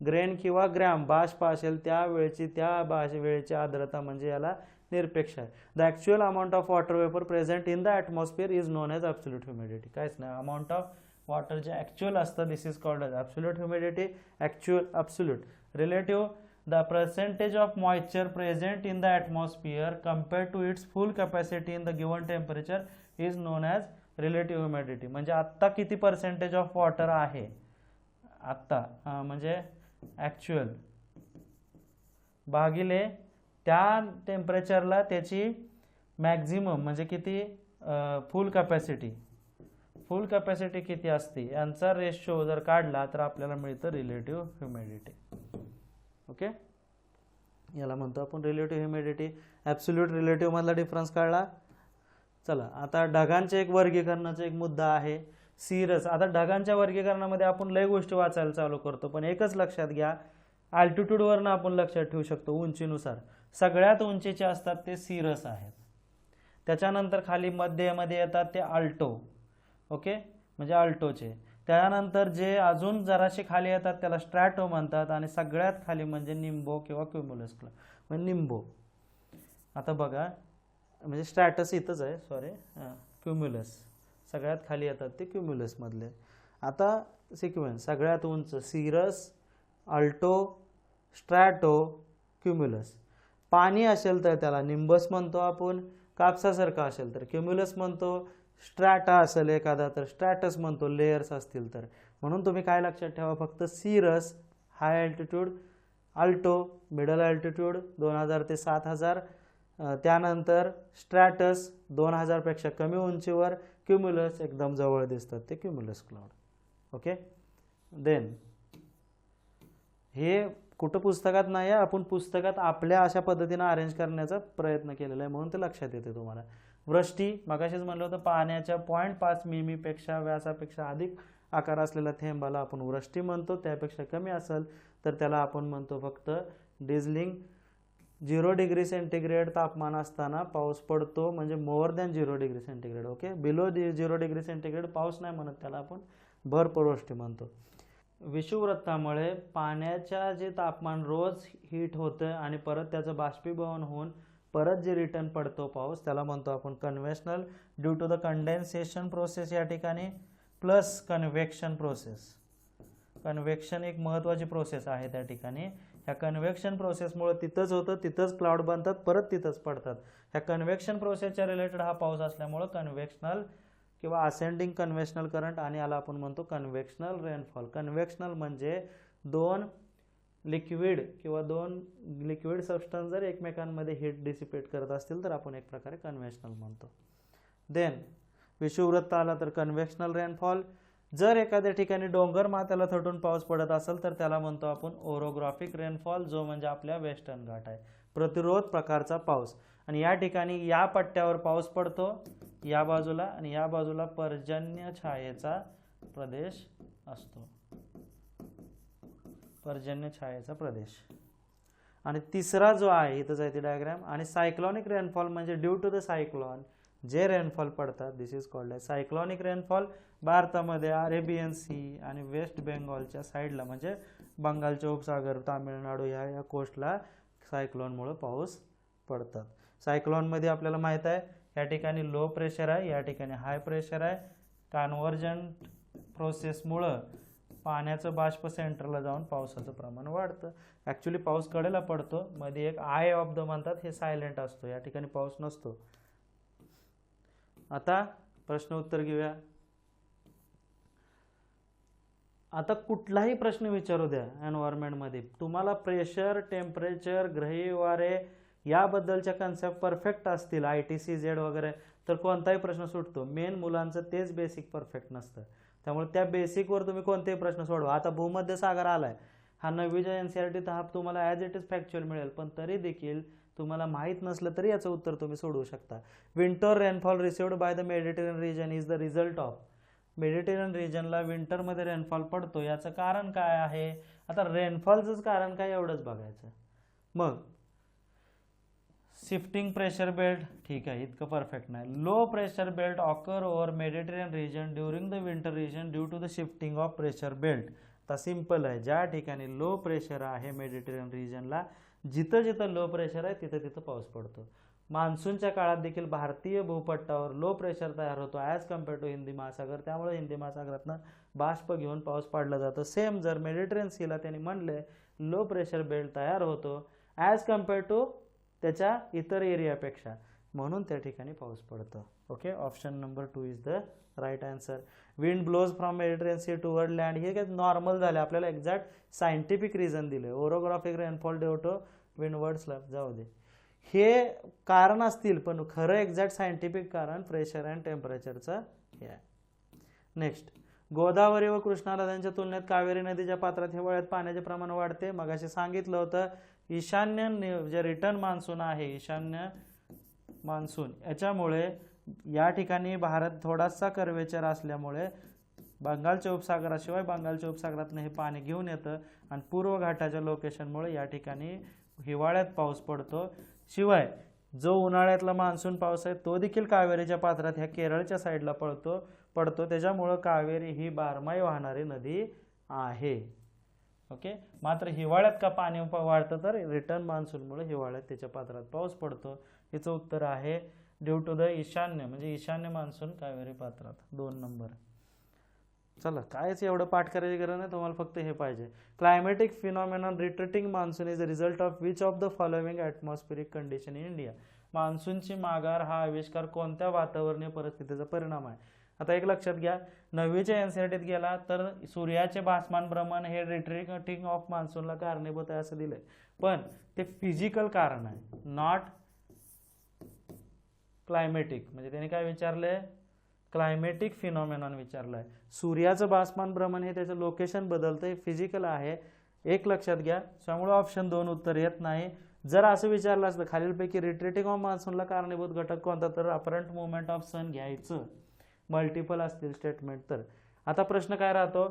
ग्रेन किंवा ग्रॅम बाष्प असेल त्या वेळची वेळेची आर्द्रता म्हणजे याला निरपेक्ष आहे. The actual amount of water vapour present in the atmosphere is known as absolute humidity. काहीच नाही, अमाऊंट ऑफ वॉटर जे ॲक्च्युअल असतं this is called as absolute humidity. Actual absolute relative the percentage of moisture present in the atmosphere compared to its full capacity in the given temperature is known as relative humidity. म्हणजे आत्ता किती percentage of water आहे आत्ता म्हणजे actual भागिले त्या टेम्परेचरला त्याची maximum म्हणजे किती फुल कॅपॅसिटी किती असते यांचा रेशो जर काढला तर आपल्याला मिळतं रिलेटिव्ह ह्युमिडिटी. ओके, याला म्हणतो आपण रिलेटिव्ह ह्युमिडिटी. ॲब्सोल्यूट रिलेटिव्ह मधला डिफरन्स काढला. चला आता ढगांचे एक वर्गीकरणाचा एक मुद्दा आहे सिरस. आता ढगांच्या वर्गीकरणामध्ये आपण लय गोष्टी वाचायला चालू करतो, पण एकच लक्षात घ्या, अल्टिट्यूडवरनं आपण लक्षात ठेवू शकतो उंचीनुसार. सगळ्यात उंचीचे असतात ते सिरस आहेत, त्याच्यानंतर खाली मध्ये येतात ते अल्टो. ओके, म्हणजे अल्टोचे. त्यानंतर जे अजून जराशे खाली येतात त्याला स्ट्रॅटो म्हणतात, आणि सगळ्यात खाली म्हणजे निम्बो किंवा क्युम्युलस म्हणजे निम्बो. आता बघा, म्हणजे स्ट्रॅटस इथंच आहे, सॉरी, क्युम्युलस सगळ्यात खाली येतात ते क्युम्युलस मधले. आता सिक्वेन्स सगळ्यात उंच सिरस, अल्टो, स्ट्रॅटो, क्युम्युलस. पाणी असेल तर त्याला निम्बस म्हणतो आपण, कापसासारखं असेल तर क्युम्युलस म्हणतो, स्ट्रॅटा असेल एखादा तर स्ट्रॅटस म्हणतो, लेयर्स असतील तर. म्हणून तुम्ही काय लक्षात ठेवा, फक्त cirrus high altitude, alto middle altitude 2000 ते 7000, त्यानंतर स्ट्रॅटस 2000 पेक्षा कमी उंचीवर, क्युम्युलस एकदम जवळ दिसतात ते क्युम्युलस क्लाउड. ओके, देन हे कुठं पुस्तकात नाही आहे, आपण पुस्तकात आपल्या अशा पद्धतीने अरेंज करण्याचा प्रयत्न केलेला आहे म्हणून ते लक्षात येते तुम्हाला. वृष्टी मगाशीच म्हणलं होतं, पाण्याच्या 0.5 मिमीपेक्षा व्यासापेक्षा अधिक आकार असलेल्या थेंबाला आपण वृष्टी म्हणतो. त्यापेक्षा कमी असेल तर त्याला आपण म्हणतो फक्त डिझलिंग. 0 डिग्री सेंटीग्रेड तापमान असताना पाऊस पडतो म्हणजे more than 0 degree centigrade. Okay, below 0 degree centigrade पाऊस नाही म्हणत, त्याला आपण बर्फवृष्टी म्हणतो. विषुववृत्तामुळे पाण्याच्या जे तापमान रोज हीट होतं आणि परत त्याचं बाष्पीभवन होऊन परत जे रिटर्न पडतो पाऊस त्याला म्हणतो आपण convectional. Due to the condensation process या ठिकाणी प्लस कन्व्हेक्शन प्रोसेस. कन्व्हेक्शन एक महत्त्वाची प्रोसेस आहे त्या ठिकाणी. ह्या कन्व्हेक्शन प्रोसेसमुळे तिथंच होतं, तिथंच क्लाउड बनतात, परत तिथंच पडतात. ह्या कन्व्हेक्शन प्रोसेसच्या रिलेटेड हा पाऊस असल्यामुळं कन्व्हेक्शनल किंवा असेंडिंग कन्व्हेक्शनल करंट, आणि याला आपण म्हणतो कन्व्हेक्शनल रेनफॉल. कन्व्हेक्शनल म्हणजे दोन लिक्विड किंवा दोन लिक्विड सबस्टन्स जर एकमेकांमध्ये हीट डिसिपेट करत असतील तर आपण एक प्रकारे कन्व्हेक्शनल म्हणतो. देन विषुववृत्त आला तर कन्व्हेक्शनल रेनफॉल. जर एखाद्या ठिकाणी डोंगर माथ्याला थटून पाऊस पडत असेल तर त्याला म्हणतो आपण ओरोग्राफिक रेनफॉल, जो म्हणजे आपल्या वेस्टर्न घाट आहे, प्रतिरोध प्रकारचा पाऊस. आणि या ठिकाणी या पट्ट्यावर पाऊस पडतो या बाजूला, आणि या बाजूला पर्जन्य छायेचा प्रदेश असतो, पर्जन्य छायेचा प्रदेश. आणि तिसरा जो आहे इथंच आहे ती डायग्राम. आणि सायक्लॉनिक रेनफॉल म्हणजे ड्यू टू द सायक्लॉन जे रेनफॉल पडतात this is called as cyclonic rainfall. भारतामध्ये अरेबियन सी आणि वेस्ट बेंगॉलच्या साईडला म्हणजे बंगालचे उपसागर, तामिळनाडू या कोस्टला सायक्लॉनमुळे पाऊस पडतात. सायक्लॉनमध्ये आपल्याला माहीत आहे या ठिकाणी लो प्रेशर आहे, या ठिकाणी हाय प्रेशर आहे. कन्व्हर्जंट प्रोसेसमुळं पाण्याचं बाष्प सेंटरला जाऊन पावसाचं प्रमाण वाढतं. ॲक्च्युली पाऊस कडेला पडतो, मध्ये एक आय ऑफ द म्हणतात, हे सायलेंट असतो, या ठिकाणी पाऊस नसतो. आता प्रश्न उत्तर घेऊया. आता कुठलाही प्रश्न विचारू द्या एन्व्हायरमेंटमध्ये, तुम्हाला प्रेशर, टेम्परेचर, ग्रही वारे याबद्दलच्या कन्सेप्ट परफेक्ट असतील, ITCZ वगैरे, तर कोणताही प्रश्न सुटतो. मेन मुलांचं तेच बेसिक परफेक्ट नसतं, त्यामुळे त्या बेसिकवर तुम्ही कोणतेही प्रश्न सोडवा. आता भूमध्य सागर आलाय, हा 9वीच्या NCERT हा तुम्हाला ॲज इट इज फॅक्च्युअल मिळेल, पण तरी देखील तुम्हाला माहीत नसलं तरी याचं उत्तर तुम्ही सोडवू शकता. Winter rainfall received by the Mediterranean region is the result of. Mediterranean रिजनला विंटरमध्ये रेनफॉल पडतो, याचं कारण काय आहे? आता रेनफॉलचंच कारण काय एवढंच बघायचं. मग शिफ्टिंग प्रेशर बेल्ट, ठीक आहे, इतकं परफेक्ट नाही. Low pressure belt occur over Mediterranean region during the winter region due to the shifting of pressure belt. आता सिंपल आहे, ज्या ठिकाणी लो प्रेशर आहे मेडिटेरियन रिजनला, जिथं जिथं लो प्रेशर आहे तिथं तिथं पाऊस पडतो. मान्सूनच्या काळात देखील भारतीय भूपट्टावर लो प्रेशर तयार होतो ॲज कम्पेअर टू हिंदी महासागर, त्यामुळे हिंदी महासागरातनं बाष्प घेऊन पाऊस पाडला जातो. सेम जर मेडिटेरियन सीला त्यांनी म्हणले लो प्रेशर बेल्ट तयार होतो ॲज कम्पेअर टू त्याच्या इतर एरियापेक्षा, म्हणून त्या ठिकाणी पाऊस पडतो. Okay, option number 2 is the right answer. Wind blows from Mediterranean sea toward land, हे काय नॉर्मल झाले, आपल्याला एक्झॅक्ट सायंटिफिक रिझन दिले. Orographic rainfall due to windward slope, जाऊ दे, हे कारण असतील पण खरं एक्झॅक्ट सायंटिफिक कारण प्रेशर अँड टेम्परेचरचं हे आहे. नेक्स्ट, गोदावरी व कृष्णा नद्यांच्या तुलनेत कावेरी नदीच्या पात्रात हिवाळ्यात पाण्याचे प्रमाण वाढते. मगाशी सांगितलं होतं ईशान्य जे रिटर्न मान्सून आहे, ईशान्य मान्सून, याच्यामुळे या ठिकाणी भारत थोडासा कर्वेचर असल्यामुळे बंगालच्या उपसागराशिवाय बंगालच्या उपसागरातनं हे पाणी घेऊन येतं आणि पूर्व घाटाच्या लोकेशनमुळे या ठिकाणी हिवाळ्यात पाऊस पडतो. शिवाय जो उन्हाळ्यातला मान्सून पाऊस आहे तो देखील कावेरीच्या पात्रात ह्या केरळच्या साईडला पडतो त्याच्यामुळं कावेरी ही बारमाही वाहणारी नदी आहे. ओके, मात्र हिवाळ्यात का पाणी वाढतं तर रिटर्न मान्सूनमुळे हिवाळ्यात त्याच्या पात्रात पाऊस पडतो. याचं उत्तर आहे ड्यू टू द ईशान्य, म्हणजे ईशान्य मान्सून कावेरी पात्रात. 2 नंबर. चला, कायच एवढं पाठ करायची गरज नाही, तुम्हाला फक्त हे पाहिजे. Climatic phenomenon retreating monsoon is a result of which of the following atmospheric condition in India. मान्सूनची माघार हा आविष्कार कोणत्या वातावरणीय परिस्थितीचा परिणाम आहे. आता एक लक्षात घ्या, 9वीच्या एनसीईआरटीत गेला तर सूर्याचे भासमान भ्रमण हे रिट्रीटिंग ऑफ मान्सूनला कारणीभूत आहे असं दिलंय, पण ते फिजिकल कारण आहे, नॉट क्लायमॅटिक. म्हणजे त्याने काय विचारलंय, क्लायमॅटिक फिनॉमिनॉन विचारलाय. सूर्याचं भासमान भ्रमण हे त्याचं लोकेशन बदलतंय, फिजिकल आहे, एक लक्षात घ्या. त्यामुळे ऑप्शन 2 उत्तर येत नाही. जर असं विचारलं असतं खालीलपैकी रिट्रीटिंग ऑफ मान्सूनला कारणीभूत घटक कोणता, तर अपरंट मुवमेंट ऑफ सन घ्यायचं. मल्टिपल असतील स्टेटमेंट तर. आता प्रश्न काय राहतो,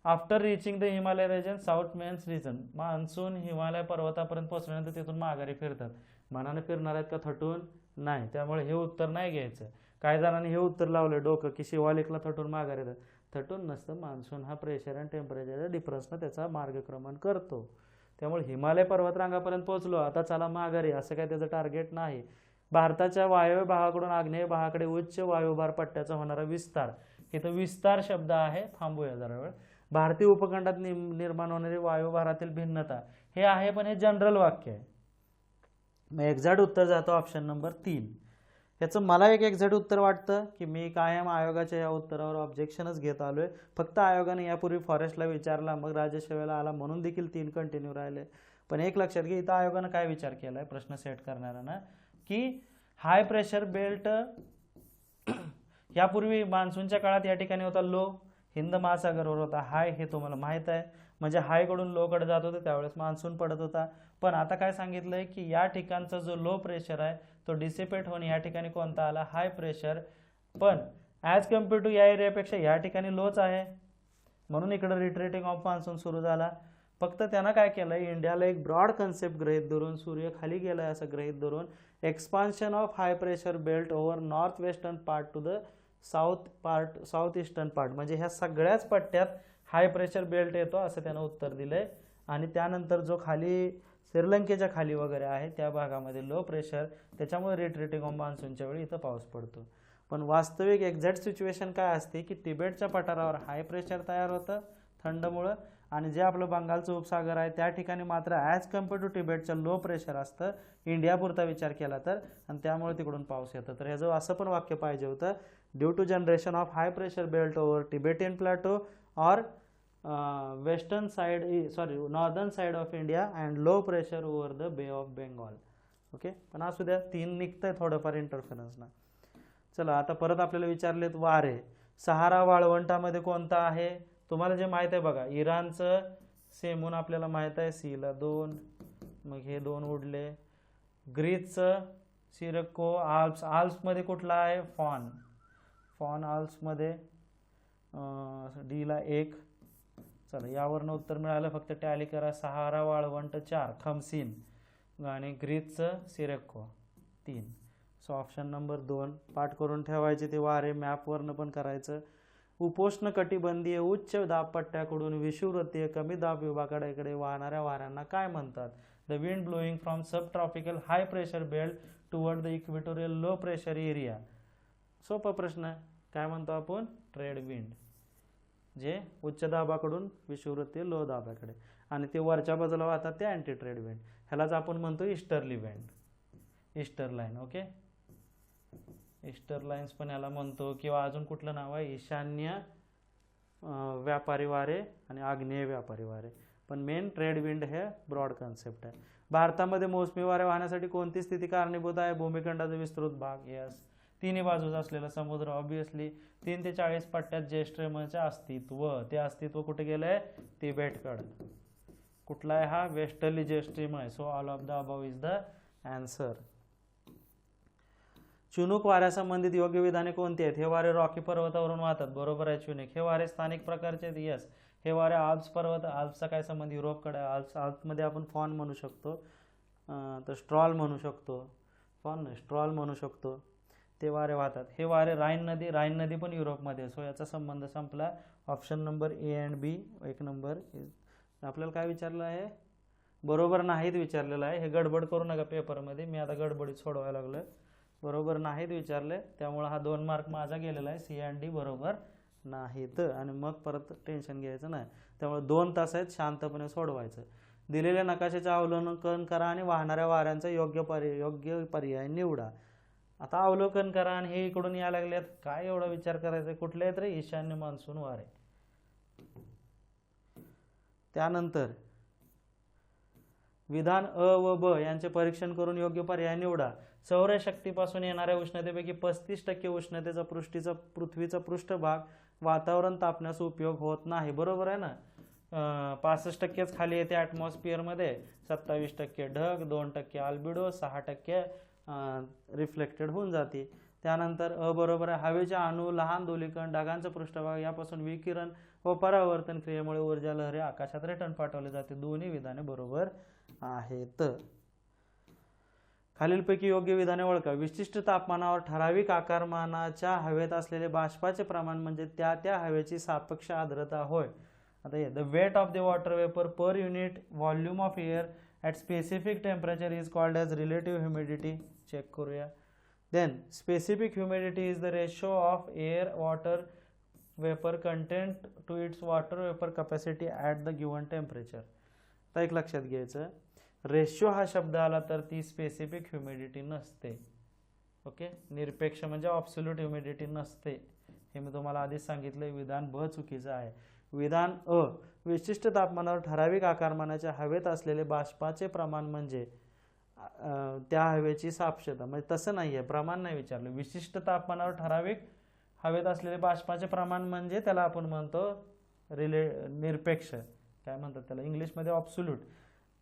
after reaching the Himalaya region south mens region, monsoon Himalaya पर्वतापर्यंत पोहोचल्यानंतर तिथून माघारी फिरतात. मनाने फिरणार आहेत का थटून? नाही, त्यामुळे हे उत्तर नाही घ्यायचं. काही जणांनी हे उत्तर लावलं डोकं की शिवालिकला थटून माघारी येतात. थटून नसतं, मान्सून हा प्रेशर आणि टेम्परेचरच्या डिफरन्सनं त्याचा मार्गक्रमण करतो. त्यामुळे हिमालय पर्वतरांगापर्यंत पोहोचलो आता चला माघारी असं काय त्याचं टार्गेट नाही. भारताच्या वायव्य भागाकडून आग्नेय भागाकडे उच्च वायुभार पट्ट्याचा होणारा विस्तार, इथं विस्तार शब्द आहे, थांबूया जरा वेळ. भारतीय उपखंडात निर्माण होणारी वायुभारातील भिन्नता हे आहे, पण हे जनरल वाक्य आहे. मग एक्झॅक्ट उत्तर जातो ऑप्शन नंबर 3. याचं मला एक एक्झॅक्ट उत्तर वाटतं की मी कायम आयोगाच्या या उत्तरावर ऑब्जेक्शनच घेत आलोय. फक्त आयोगाने यापूर्वी फॉरेस्टला विचारला, मग राज्यसेवेला आला, म्हणून देखील 3 कंटिन्यू राहिले. पण एक लक्षात घ्या, इथं आयोगानं काय विचार केलाय प्रश्न सेट करणाऱ्यांना, की हाय प्रेशर बेल्ट यापूर्वी मान्सूनच्या काळात या ठिकाणी होता लो, हिंद महासागरवर होता हाय, हे तुम्हाला माहित आहे. म्हणजे हायकडून लोकडे जात होते त्यावेळेस मान्सून पडत होता. पण आता काय सांगितलंय की या ठिकाणचा जो लो प्रेशर आहे तो डिसिपेट होऊन या ठिकाणी कोणता आला, हाय प्रेशर. पण ॲज कम्पेअर टू या एरियापेक्षा या ठिकाणी लोच आहे, म्हणून इकडे रिट्रीटिंग ऑफ मान्सून सुरू झाला. फक्त त्यानं काय केलंय, इंडियाला एक ब्रॉड कन्सेप्ट गृहीत धरून, सूर्य खाली गेलाय असं गृहीत धरून, expansion of high pressure belt over north western part two the south eastern part, म्हणजे ह्या सगळ्याच पट्ट्यात हाय प्रेशर बेल्ट येतो असं त्यानं उत्तर दिलंय. आणि त्यानंतर जो खाली श्रीलंकेच्या खाली वगैरे आहे त्या भागामध्ये लो प्रेशर, त्याच्यामुळे रिट्रीटिंग ऑफ मान्सूनच्या वेळी इथं पाऊस पडतो. पण वास्तविक एक्झॅक्ट सिच्युएशन काय असते की तिबेटच्या पठारावर हाय प्रेशर तयार होतं थंडमुळं, आणि जे आपलं बंगालचं उपसागर आहे त्या ठिकाणी मात्र ॲज कम्पेअर टू तिबेटचं लो प्रेशर असतं इंडियापुरता विचार केला तर, आणि त्यामुळे तिकडून पाऊस येतं. तर ह्याचं असं पण वाक्य पाहिजे होतं, due to generation of high pressure belt over Tibetan plateau और western side northern side of India and low pressure over the bay of Bengal. Okay, पण असू द्या, 3 निघतंय थोडंफार इंटरफरन्सना. चला, आता परत आपल्याला विचारलेत वारे. सहारा वाळवंटामध्ये कोणता आहे, तुम्हाला जे माहित आहे बघा, इराणचं सेमून आपल्याला माहित आहे, सीला 2, मग हे 2 उडले. ग्रीसचं सिरको, आल्प्समध्ये कुठला आहे, फॉन आल्प्समध्ये, डीला 1. चला, यावरनं उत्तर मिळालं, फक्त टॅली करा. सहारा वाळवंट 4 खमसीन, आणि ग्रीसचं सिरको 3. सो ऑप्शन नंबर 2 पाठ करून ठेवायचे, ते वारे मॅपवरनं पण करायचं. उपोष्ण कटिबंधीय उच्च दाब पट्ट्याकडून विषुववृत्तीय कमी दाब विभागाकडे वाहणाऱ्या वाऱ्यांना काय म्हणतात? The wind blowing from sub tropical high pressure belt toward the equatorial low pressure area. सोपा प्रश्न, काय म्हणतो आपण? ट्रेड विंड, जे उच्च दाबाकडून विषुववृत्तीय लो दाबाकडे, आणि ते वरच्या बाजूला वाहतात ते अँटी ट्रेड विंड. ह्यालाच आपण म्हणतो easterly wind, Easter line. Okay, Easter lines पण याला म्हणतो. किंवा अजून कुठलं नाव आहे? ईशान्य व्यापारी वारे आणि आग्नेय व्यापारी वारे. पण मेन ट्रेड विंड हे ब्रॉड कन्सेप्ट आहे. भारतामध्ये मोसमी वारे वाहण्यासाठी कोणती स्थिती कारणीभूत आहे? भूमिखंडाचा विस्तृत भाग. यस. तिन्ही बाजूचा असलेला समुद्र. ऑब्विसली 3 ते 40 पट्ट्यात जेस्ट्रेमचे अस्तित्व. ते अस्तित्व कुठे गेलंय? तिबेटकडे. कुठला आहे हा? वेस्टर्ली जेस्ट्रीम आहे. So all of the above is the answer. Chinook वाऱ्यासंबंधित योग्य विधाने कोणती आहेत? हे वारे रॉकी पर्वतावरून वाहतात. बरोबर आहे चिनूक. हे वारे स्थानिक प्रकारचे आहेत. यस. हे वारे आल्प्स पर्वत. आल्प्सचा काय संबंध? युरोपकडे. आल्प्समध्ये आपण फॉन म्हणू शकतो, तर स्ट्रॉल म्हणू शकतो. फॉन नाही, स्ट्रॉल म्हणू शकतो. ते वारे वाहतात. हे वारे राईन नदी पण युरोपमध्ये. सो याचा संबंध संपला. Option number A and B. 1 number. आपल्याला काय विचारलं आहे? बरोबर नाहीत विचारलेलं आहे. हे गडबड करू नका पेपरमध्ये. मी आता गडबडीत सोडवायला लागलोय. बरोबर नाहीत विचारले, त्यामुळे हा 2 मार्क माझा गेलेला आहे. सी अँड डी बरोबर नाहीत. आणि मग परत टेन्शन घ्यायचं नाही. त्यामुळे 2 तास आहेत, शांतपणे सोडवायचं. दिलेल्या नकाशाचे अवलोकन करा आणि वाहणाऱ्या वाऱ्यांचा योग्य पर्याय निवडा. आता अवलोकन करा आणि हे इकडून यायला लागलेत. काय एवढा विचार करायचा? कुठले आहेत रे? ईशान्य मान्सून वारे. त्यानंतर विधान अ व ब यांचे परीक्षण करून योग्य पर्याय निवडा. सौरशक्तीपासून येणाऱ्या उष्णतेपैकी 35% उष्णतेचा पृथ्वीचा पृष्ठभाग वातावरण तापण्यास उपयोग होत नाही. बरोबर आहे ना? 65% खाली येते ॲटमॉस्फिअरमध्ये, 27% ढग, 2% आल्बिडो, 6% रिफ्लेक्टेड होऊन जाते. त्यानंतर अ बरोबर आहे. हवेच्या अणू, लहान धूलिकण, ढगांचा पृष्ठभाग यापासून विकिरण व परावर्तन क्रियेमुळे ऊर्जा लहरी आकाशात रिटर्न पाठवले जाते. दोन्ही विधाने बरोबर आहेत. खालीलपैकी योग्य विधाने ओळखा. विशिष्ट तापमानावर ठराविक आकारमानाच्या हवेत असलेले बाष्पाचे प्रमाण म्हणजे त्या हवेची सापेक्ष आर्द्रता होय. आता the weight of the water vapour per unit volume of air at specific temperature is called as relative humidity. Check करूया. Then specific humidity is the ratio of air water vapor content to its water vapor capacity at the given temperature. आता एक लक्षात घ्यायचं, ratio हा शब्द आला तर ती स्पेसिफिक ह्युमिडिटी नसते. ओके, निरपेक्ष म्हणजे ऑब्सोल्यूट ह्युमिडिटी नसते. हे मी तुम्हाला आधीच सांगितलं. विधान ब चुकीचं आहे. विधान अ, विशिष्ट तापमानावर ठराविक आकारमानाच्या हवेत असलेले बाष्पाचे प्रमाण म्हणजे त्या हवेची सापेक्षता. म्हणजे तसं नाही आहे, प्रमाण नाही विचारलं. विशिष्ट तापमानावर ठराविक हवेत असलेले बाष्पाचे प्रमाण म्हणजे त्याला आपण म्हणतो निरपेक्ष. काय म्हणतात त्याला इंग्लिशमध्ये? ऑब्सोल्यूट.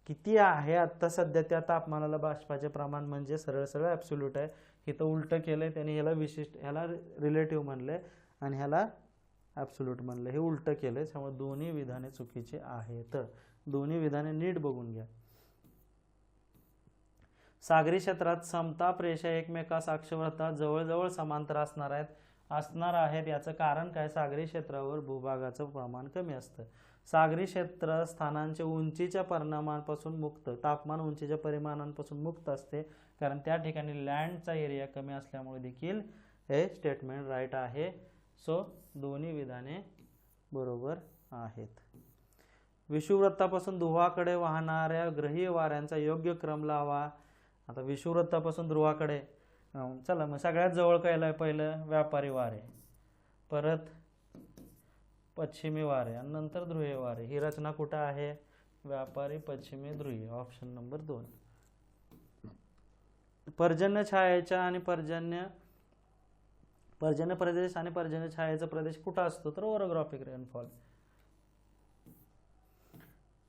किती आहे आत्ता सध्या त्या तापमानाला बाष्पाचे प्रमाण म्हणजे सरळ ॲब्सोल्यूट आहे. इथं उलटं केलंय त्याने. ह्याला विशिष्ट, ह्याला रिलेटिव्ह म्हणले आणि ह्याला ॲब्सोल्यूट म्हणले. हे उलटं केलंय. त्यामुळे दोन्ही विधाने चुकीचे आहेत. दोन्ही विधाने नीट बघून घ्या. सागरी क्षेत्रात समताप रेषा एकमेकास अक्षवृत्तात जवळजवळ समांतर असणार आहेत. याचं कारण काय? सागरी क्षेत्रावर भूभागाचं प्रमाण कमी असतं. सागरी क्षेत्र स्थानांच्या उंचीच्या परिणामांपासून मुक्त, तापमान उंचीच्या परिमाणांपासून मुक्त असते, कारण त्या ठिकाणी लँडचा एरिया कमी असल्यामुळे देखील हे स्टेटमेंट राईट आहे. सो दोन्ही विधाने बरोबर आहेत. विषुववृत्तापासून ध्रुवाकडे वाहणाऱ्या ग्रहीय वाऱ्यांचा योग्य क्रम लावा. आता विषुववृत्तापासून ध्रुवाकडे, चला मग सगळ्यात जवळ काय? पहिलं व्यापारी वारे, परत पश्चिमी वारे आणि नंतर ध्रुवीय वारे. ही रचना कुठं आहे? व्यापारी, पश्चिमी, ध्रुवीय. Option number 2. पर्जन्य छायेच्या आणि पर्जन्य प्रदेश आणि पर्जन्य छायेचा प्रदेश कुठं असतो? तर ओरोग्राफिक रेनफॉल.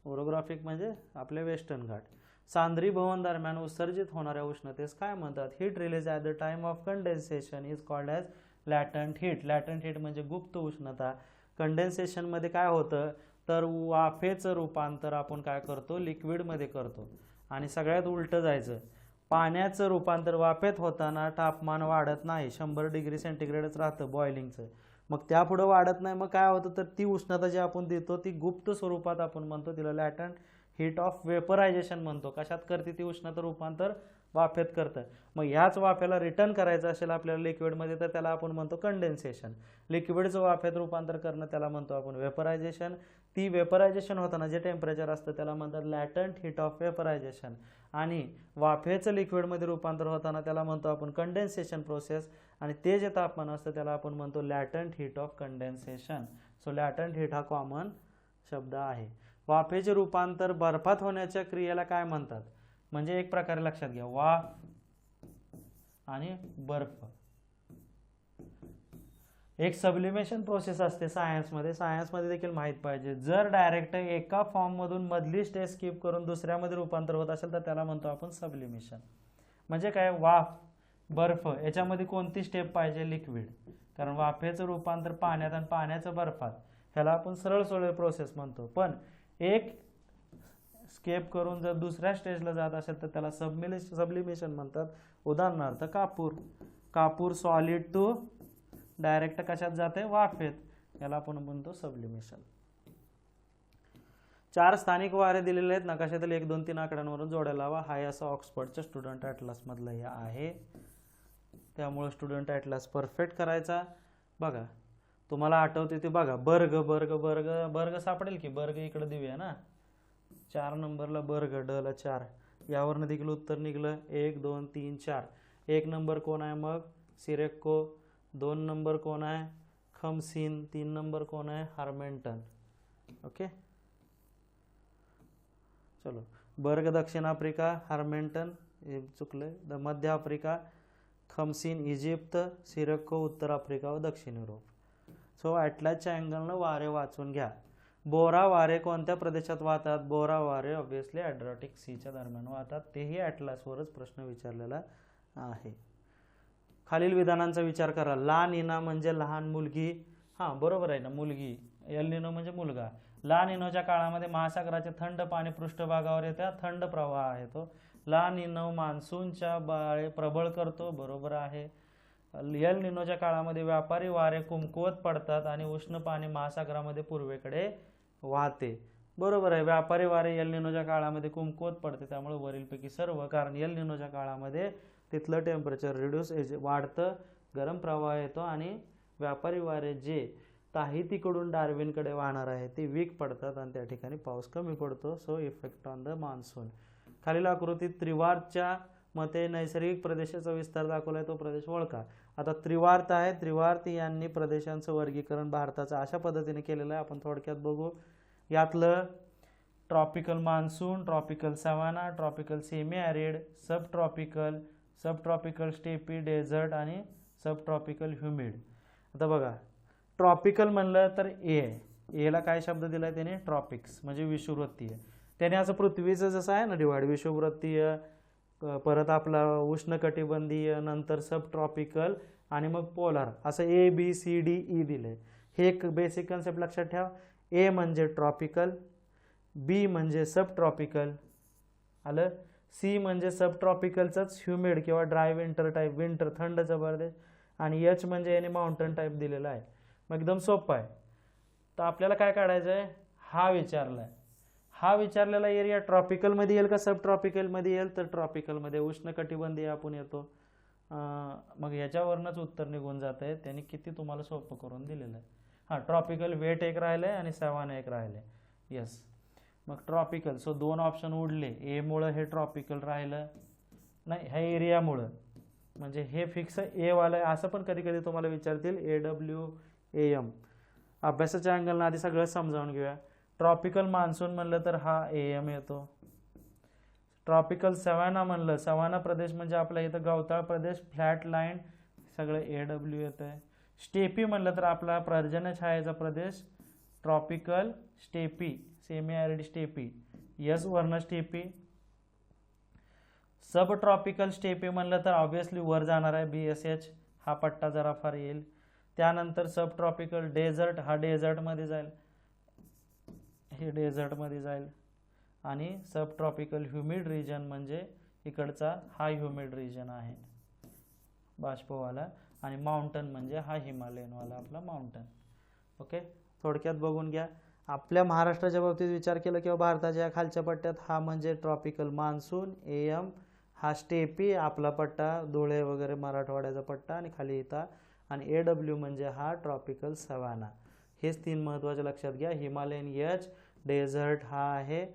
ओरोग्राफिक म्हणजे आपले वेस्टर्न घाट. सांद्री भवन दरम्यान उत्सर्जित होणाऱ्या उष्णतेस काय म्हणतात? Heat release at the time of condensation is called as latent heat. Latent heat म्हणजे गुप्त उष्णता. कंडेन्सेशनमध्ये काय होतं? तर वाफेचं रूपांतर आपण काय करतो? लिक्विडमध्ये करतो. आणि सगळ्यात उलटं जायचं, पाण्याचं रूपांतर वाफेत होताना तापमान वाढत नाही, 100 डिग्री सेंटीग्रेडच राहतं बॉइलिंगचं. मग त्यापुढे वाढत नाही, मग काय होतं तर ती उष्णता जी आपण देतो ती गुप्त स्वरूपात आपण म्हणतो तिला लॅटंट हीट ऑफ वेपरायझेशन म्हणतो. कशात करते ती उष्णता रूपांतर? वाफेत करतं. मग ह्याच वाफेला रिटर्न करायचं असेल आपल्याला लिक्विडमध्ये तर त्याला आपण म्हणतो कंडेन्सेशन. लिक्विडचं वाफेत रूपांतर करणं त्याला म्हणतो आपण वेपरायझेशन. ती वेपरायझेशन होताना जे टेम्परेचर असतं त्याला म्हणतात लॅटंट हीट ऑफ वेपरायझेशन. आणि वाफेचं लिक्विडमध्ये रूपांतर होताना त्याला म्हणतो आपण कंडेन्सेशन प्रोसेस. आणि ते जे तापमान असतं त्याला आपण म्हणतो latent heat of condensation. So latent heat हा कॉमन शब्द आहे. वाफेचे रूपांतर बर्फात होण्याच्या क्रियेला काय म्हणतात? म्हणजे एक प्रकारे लक्षात घ्या, वाफ आणि बर्फ एक सब्लिमेशन प्रोसेस असते सायन्समध्ये देखील माहीत पाहिजे. जर डायरेक्ट एका फॉर्ममधून मधली स्टेज स्किप करून दुसऱ्यामध्ये रूपांतर होत असेल तर त्याला म्हणतो आपण सब्लिमेशन. म्हणजे काय, वाफ बर्फ याच्यामध्ये कोणती स्टेप पाहिजे? लिक्विड. कारण वाफेचं रूपांतर पाण्यात आणि पाण्याचं बर्फात, ह्याला आपण सरळ सोळे प्रोसेस म्हणतो. पण एक स्केप करून जर दुसऱ्या स्टेजला जात असेल तर त्याला सब्लिमेशन म्हणतात. उदाहरणार्थ कापूर सॉलिड टू डायरेक्ट कशात जाते? वाफेत, याला आपण म्हणतो सब्लिमेशन. 4 स्थानिक वारे दिलेले आहेत नकाशातील 1, 2, 3 आकड्यांवरून जोड्या लावा. हा असं ऑक्सफर्डच्या स्टुडंट ॲटलास मधलं हे आहे. त्यामुळे स्टुडंट ॲटलास परफेक्ट करायचा. बघा तुम्हाला आठवते ते बघा, बर्ग सापडेल की? बर्ग इकडे देऊया ना, 4 नंबरला बर्ग, डला 4. यावरनं देखील उत्तर निघलं 1, 2, 3, 4. 1 नंबर कोण आहे मग? सिरेक्को. 2 नंबर कोण आहे? खमसीन. 3 नंबर कोण आहे? हार्मेंटन. ओके चलो, बर्ग दक्षिण आफ्रिका, हार्मेंटन हे चुकलं, मध्य आफ्रिका, खमसीन इजिप्त, सिरेक्को उत्तर आफ्रिका व दक्षिण युरोप. सो ॲटलासच्या अँगलनं वारे वाचून घ्या. बोरा वारे कोणत्या प्रदेशात वाहतात? बोरा वारे ऑब्व्हियसली ॲड्रियाटिक सीच्या दरम्यान वाहतात. तेही ॲटलासवरच प्रश्न विचारलेला आहे. खालील विधानांचा विचार करा. ला निना म्हणजे लहान मुलगी. हां बरोबर आहे ना, मुलगी. एल निनो म्हणजे मुलगा. ला निनोच्या काळामध्ये महासागराचे थंड पाणी पृष्ठभागावर येते, थंड प्रवाह आहे तो. ला निनो मान्सूनच्या बाळे प्रबळ करतो, बरोबर आहे. एल निनोच्या काळामध्ये व्यापारी वारे कमकुवत पडतात आणि उष्ण पाणी महासागरामध्ये पूर्वेकडे वाहते, बरोबर आहे. व्यापारी वारे एल निनोच्या काळामध्ये कमकुवत पडते, त्यामुळे वरीलपैकी सर्व. कारण एल निनोच्या काळामध्ये तिथलं टेम्परेचर रिड्यूस वाढतं, गरम प्रवाह येतो आणि व्यापारी वारे जे ताहितीकडून डार्विनकडे वाहणार आहे ते वीक पडतात आणि त्या ठिकाणी पाऊस कमी पडतो. So effect on the monsoon. खालील आकृतीत त्रिवार्तच्या मते नैसर्गिक प्रदेशाचा विस्तार दाखवलाय, तो प्रदेश ओळखा. आता त्रिवार्त आहे, त्रिवार्त यांनी प्रदेशांचं वर्गीकरण भारताचं अशा पद्धतीने केलेलं आहे, आपण थोडक्यात बघू. यातलं tropical monsoon, tropical savanna, tropical semi arid, sub tropical steppe, desert आणि सब ट्रॉपिकल ह्युमिड. आता बघा ट्रॉपिकल म्हणलं तर एला काय शब्द दिलाय त्याने? ट्रॉपिक्स म्हणजे विषुववृत्तीय. त्याने असं पृथ्वीचं जसं आहे ना डिवाइड, विषुववृत्तीय, परत आपला उष्णकटिबंधीय, नंतर सब ट्रॉपिकल आणि मग पोलार, असं ABCDE दिले. हे एक बेसिक कन्सेप्ट लक्षात ठेवा. ए म्हणजे ट्रॉपिकल, बी म्हणजे सब ट्रॉपिकल, आलं. सी म्हणजे सब ट्रॉपिकलचंच ह्युमिड किंवा ड्राय विंटर टाईप, विंटर थंड जबरदस्त. आणि एच म्हणजे याने माउंटन टाईप दिलेला आहे. मग एकदम सोपं आहे. तर आपल्याला काय काढायचं आहे? हा विचारलाय. हा विचारलेला एरिया ट्रॉपिकलमध्ये येईल का सब ट्रॉपिकलमध्ये येईल? तर ट्रॉपिकलमध्ये. उष्णकटिबंधीय आपण येतो. मग याच्यावरनंच उत्तर निघून जात आहे. त्यांनी किती तुम्हाला सोपं करून दिलेलं आहे. हां ट्रॉपिकल वेट एक राहिलं आहे आणि सवाना एक राहिलं आहे. येस, मग ट्रॉपिकल. सो 2 ऑप्शन उडले. एमुळं हे ट्रॉपिकल राहिलं नाही, ह्या एरियामुळं, म्हणजे हे फिक्स वालं आहे. असं पण कधी कधी तुम्हाला विचारतील AWAM. अभ्यासाच्या अँगलनं आधी सगळं समजावून घेऊया. ट्रॉपिकल मान्सून म्हणलं तर हा AM येतो. ट्रॉपिकल सवाना म्हणलं, सवाना प्रदेश म्हणजे आपल्या इथं गवताळ प्रदेश, फ्लॅट लाईन, सगळं AW येतं आहे. स्टेपी म्हणलं तर आपला पर्जन्यछायेचा प्रदेश, ट्रॉपिकल स्टेपी, सेमी ॲरिड स्टेपी, वर्ण स्टेपी. सब ट्रॉपिकल स्टेपी म्हणलं तर ऑब्व्हियसली वर जाणार आहे, BSH हा पट्टा जरा फार येईल. त्यानंतर सब ट्रॉपिकल डेझर्ट, हा डेझर्टमध्ये जाईल, हे डेझर्टमध्ये जाईल. आणि सब ट्रॉपिकल ह्युमिड रिजन म्हणजे इकडचा हा ह्युमिड रिजन आहे, बाष्पवाला. आणि माउंटन म्हणजे हा हिमालयनवाला आपला माउंटन. ओके, थोडक्यात बघून घ्या. आपल्या महाराष्ट्राच्या बाबतीत विचार केला किंवा भारताच्या खालच्या पट्ट्यात हा म्हणजे ट्रॉपिकल मान्सून, AM हा स्टेपी आपला पट्टा, धुळे वगैरे मराठवाड्याचा पट्टा आणि खाली येता, आणि AW म्हणजे हा ट्रॉपिकल सवाना. हेच 3 महत्त्वाचे लक्षात घ्या. हिमालयन H डेझर्ट हा आहे,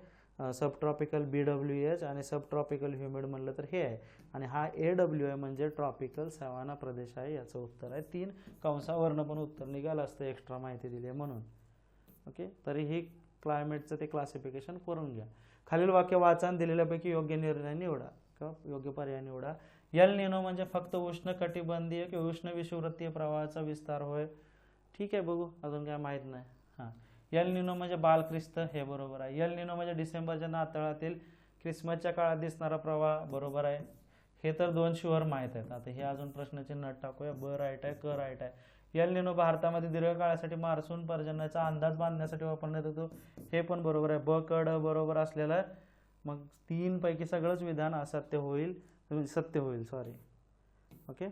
सबट्रॉपिकल BWH आणि सबट्रॉपिकल ह्युमिड म्हणलं तर हे आहे, आणि हा AWI म्हणजे ट्रॉपिकल सवाना प्रदेश आहे. याचं उत्तर आहे 3. कंसावरनं पण उत्तर निघालं असतं, एक्स्ट्रा माहिती दिली आहे म्हणून. ओके, तरी ही क्लायमेटचं ते क्लासिफिकेशन करून घ्या. खालील वाक्य वाचा आणि दिलेल्यापैकी योग्य निर्णय निवडा किंवा योग्य पर्याय निवडा. एल निनो म्हणजे फक्त उष्ण कटिबंधीय किंवा उष्ण विषुववृत्तीय प्रवाहाचा विस्तार होय. ठीक आहे, बघू अजून काय माहीत नाही. हां, एल निनो म्हणजे बालख्रिस्त, हे बरोबर आहे. एल निनो म्हणजे डिसेंबरच्या नाताळातील ख्रिसमसच्या काळात दिसणारा प्रवाह, बरोबर आहे. हे तर 2 शुअर माहीत आहेत. आता हे अजून प्रश्नचिन्ह टाकूया. ब राईट आहे, क राईट आहे. एल निनो भारतामध्ये दीर्घकाळासाठी मान्सून पर्जन्याचा अंदाज बांधण्यासाठी वापरण्यात येतो, हे पण बरोबर आहे. ब क ड बरोबर असलेलं, मग 3 पैकी सगळंच विधान असत्य होईल, सत्य होईल, सॉरी. ओके,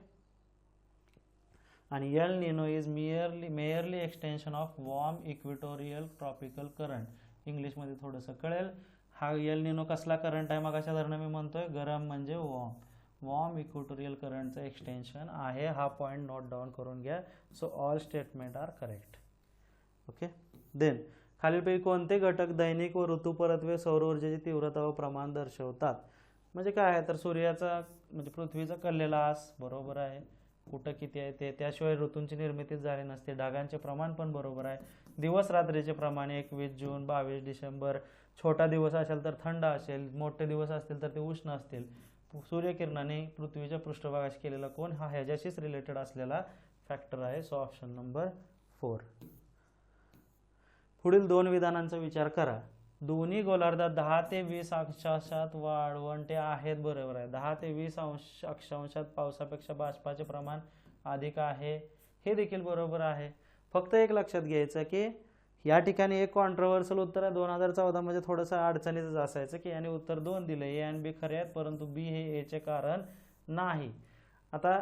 आणि El Nino is merely extension of warm equatorial tropical current. इंग्लिशमध्ये थोडंसं कळेल. हा एल निनो कसला करंट आहे, मग अशा धरणं मी म्हणतोय, गरम म्हणजे वॉर्म इक्विटोरियल करंटचं एक्सटेन्शन आहे. हा पॉईंट नोट डाऊन करून घ्या. So all statement are correct. Okay, then खालीलपैकी कोणते घटक दैनिक व ऋतुपरत्वे सौर ऊर्जेची तीव्रता व प्रमाण दर्शवतात. म्हणजे काय आहे तर सूर्याचा म्हणजे पृथ्वीचा कल्लेलास, बरोबर आहे. कुठं किती आहे ते, त्याशिवाय ऋतूंची निर्मितीच झाली नसते. ढगांचे प्रमाण पण बरोबर आहे. दिवस रात्रीचे प्रमाण 21 जून 22 डिसेंबर. छोटा दिवस असेल तर थंड असेल, मोठे दिवस असतील तर ते उष्ण असतील. सूर्यकिरणाने पृथ्वीच्या पृष्ठभागाशी केलेला कोण, हा ह्याच्याशीच रिलेटेड असलेला फॅक्टर आहे. So option number 4. पुढील 2 विधानांचा विचार करा. दोन्ही गोलार्धात 10 ते 20 अंशात वाळवंटे आहेत, बरोबर आहे. 10 ते 20 अक्षांशात पावसापेक्षा बाष्पाचे प्रमाण अधिक आहे, हे देखील बरोबर आहे. फक्त एक लक्षात घ्यायचं की या ठिकाणी एक कॉन्ट्रोवर्सल उत्तर आहे. 2014 म्हणजे थोडंसं अडचणीचंच असायचं की याने उत्तर 2 दिलं, ए आणि बी खरे आहेत, परंतु बी हे एचे कारण नाही. आता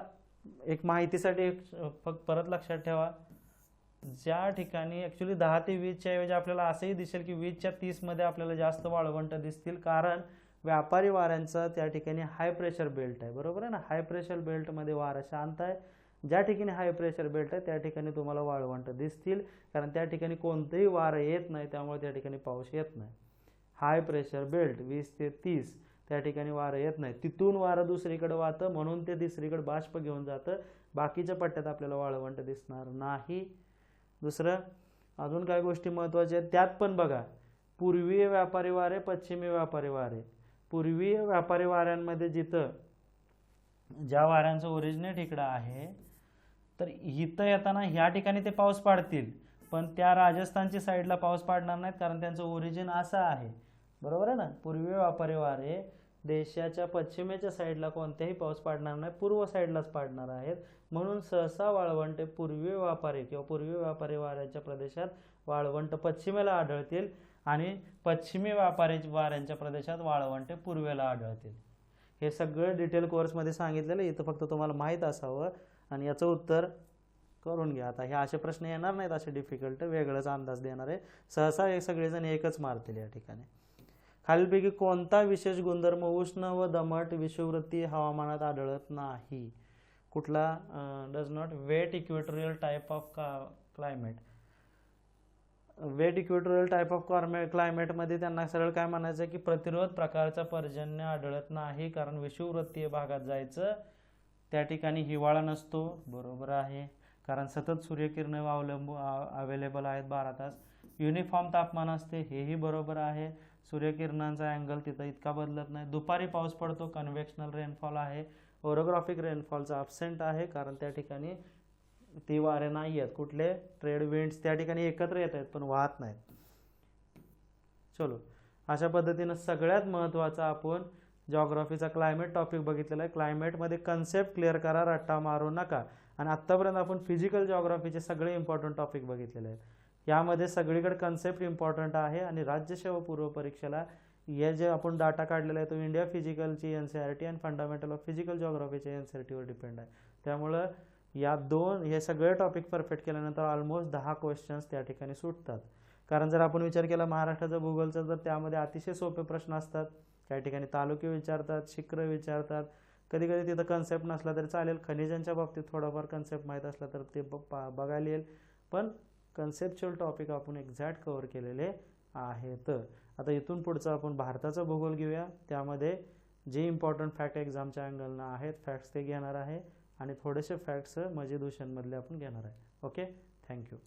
एक माहितीसाठी फक्त परत लक्षात ठेवा, ज्या ठिकाणी ॲक्च्युली 10 ते 20च्या ऐवजी आपल्याला असंही दिसेल की 20च्या 30मध्ये आपल्याला जास्त वाळवंट दिसतील, कारण व्यापारी वाऱ्यांचा त्या ठिकाणी हाय प्रेशर बेल्ट आहे, बरोबर आहे ना. हाय प्रेशर बेल्टमध्ये वारा शांत आहे. ज्या ठिकाणी हाय प्रेशर बेल्ट आहे त्या ठिकाणी तुम्हाला वाळवंट दिसतील, कारण त्या ठिकाणी कोणतंही वारं येत नाही, त्यामुळे त्या ठिकाणी पाऊस येत नाही. हाय प्रेशर बेल्ट 20 ते 30 त्या ठिकाणी वारं येत नाही, तिथून वारं दुसरीकडे वाहतं, म्हणून ते दुसरीकडे बाष्प घेऊन जातं. बाकीच्या पट्ट्यात आपल्याला वाळवंट दिसणार नाही. दुसरं अजून काय गोष्टी महत्त्वाच्या आहेत त्यात पण बघा, पूर्वीय व्यापारी वारे, पश्चिमी व्यापारी वारे. पूर्वीय व्यापारी वाऱ्यांमध्ये जिथं ज्या वाऱ्यांचं ओरिजिनेट इकडं आहे, तर इथं येताना ह्या ठिकाणी ते पाऊस पाडतील, पण त्या राजस्थानची साईडला पाऊस पाडणार नाहीत, कारण त्यांचं ओरिजिन असं आहे, बरोबर आहे ना. पूर्वीय व्यापारी वारे देशाच्या पश्चिमेच्या साईडला कोणत्याही पाऊस पाडणार नाही, पूर्व साईडलाच पाडणार आहेत. म्हणून सहसा वाळवंटे पूर्वीय व्यापारी किंवा पूर्वीय व्यापारी वाऱ्याच्या प्रदेशात वाळवंट पश्चिमेला आढळतील, आणि पश्चिमी व्यापारी वाऱ्यांच्या प्रदेशात वाळवंटे पूर्वेला आढळतील. हे सगळं डिटेल कोर्समध्ये सांगितलेलं, इथं फक्त तुम्हाला माहीत असावं आणि याचं उत्तर करून घ्या. आता हे असे प्रश्न येणार नाहीत, असे डिफिकल्ट, वेगळंच अंदाज देणार आहे. सहसा हे सगळेजण एकच मारतील या ठिकाणी. खालीलपैकी कोणता विशेष गुणधर्म उष्ण व दमट विषुववृत्तीय हवामानात आढळत नाही. कुठला, does not wet equatorial type of climate. Wet equatorial type of क्लायमेटमध्ये त्यांना सरळ काय म्हणायचं की प्रतिरोध प्रकारचा पर्जन्य आढळत नाही, कारण विषुववृत्तीय भागात जायचं, त्या ठिकाणी हिवाळा नसतो, बरोबर आहे, कारण सतत सूर्यकिरणे अवेलेबल आहेत 12 तास. युनिफॉर्म तापमान असते, हेही बरोबर आहे. सूर्यकिरणांचा अँगल तिथं इतका बदलत नाही. दुपारी पाऊस पडतो, कन्व्हेक्शनल रेनफॉल आहे. ओरोग्राफिक रेनफॉलचा अब्सेंट आहे, कारण त्या ठिकाणी ती वारे नाही आहेत. कुठले ट्रेड विंड्स त्या ठिकाणी एकत्र येत आहेत पण वाहत नाहीत. चलो, अशा पद्धतीनं सगळ्यात महत्त्वाचा आपण जॉग्राफीचा क्लायमेट टॉपिक बघितलेला आहे. क्लायमेटमध्ये कन्सेप्ट क्लिअर करा, रट्टा मारू नका. आणि आत्तापर्यंत आपण फिजिकल जॉग्राफीचे सगळे इम्पॉर्टंट टॉपिक बघितलेले आहेत. यामध्ये सगळीकडे कन्सेप्ट इम्पॉर्टंट आहे, आणि राज्यसेवा पूर्व परीक्षेला हे जे आपण डाटा काढलेला आहे तो इंडिया फिजिकलची NCERT आणि फंडामेंटल ऑफ फिजिकल जॉग्राफीच्या NCERTवर डिपेंड आहे. त्यामुळं या दोन हे सगळे टॉपिक परफेक्ट केल्यानंतर ऑलमोस्ट 10 क्वेश्चन्स त्या ठिकाणी सुटतात. कारण जर आपण विचार केला महाराष्ट्राचा भूगोलचा तर त्यामध्ये अतिशय सोपे प्रश्न असतात. काही ठिकाणी तालुके विचारतात, शिखरं विचारतात, कधी कधी तिथं कन्सेप्ट नसला तरी चालेल, खनिजांच्या बाबतीत थोडाफार कन्सेप्ट माहीत असला तर ते बघायला येईल, पण कन्सेप्च्युअल टॉपिक आपण एक्झॅक्ट कव्हर केलेले आहेत. आता इथून पुढचं आपण भारताचा भूगोल घेऊया. त्यामध्ये जे इम्पॉर्टंट फॅक्ट एक्झामच्या अँगलनं आहेत फॅक्ट्स ते घेणार आहे आणि थोडेसे फॅक्ट्स मजेदूषणमधले आपण घेणार आहे. Okay, thank you.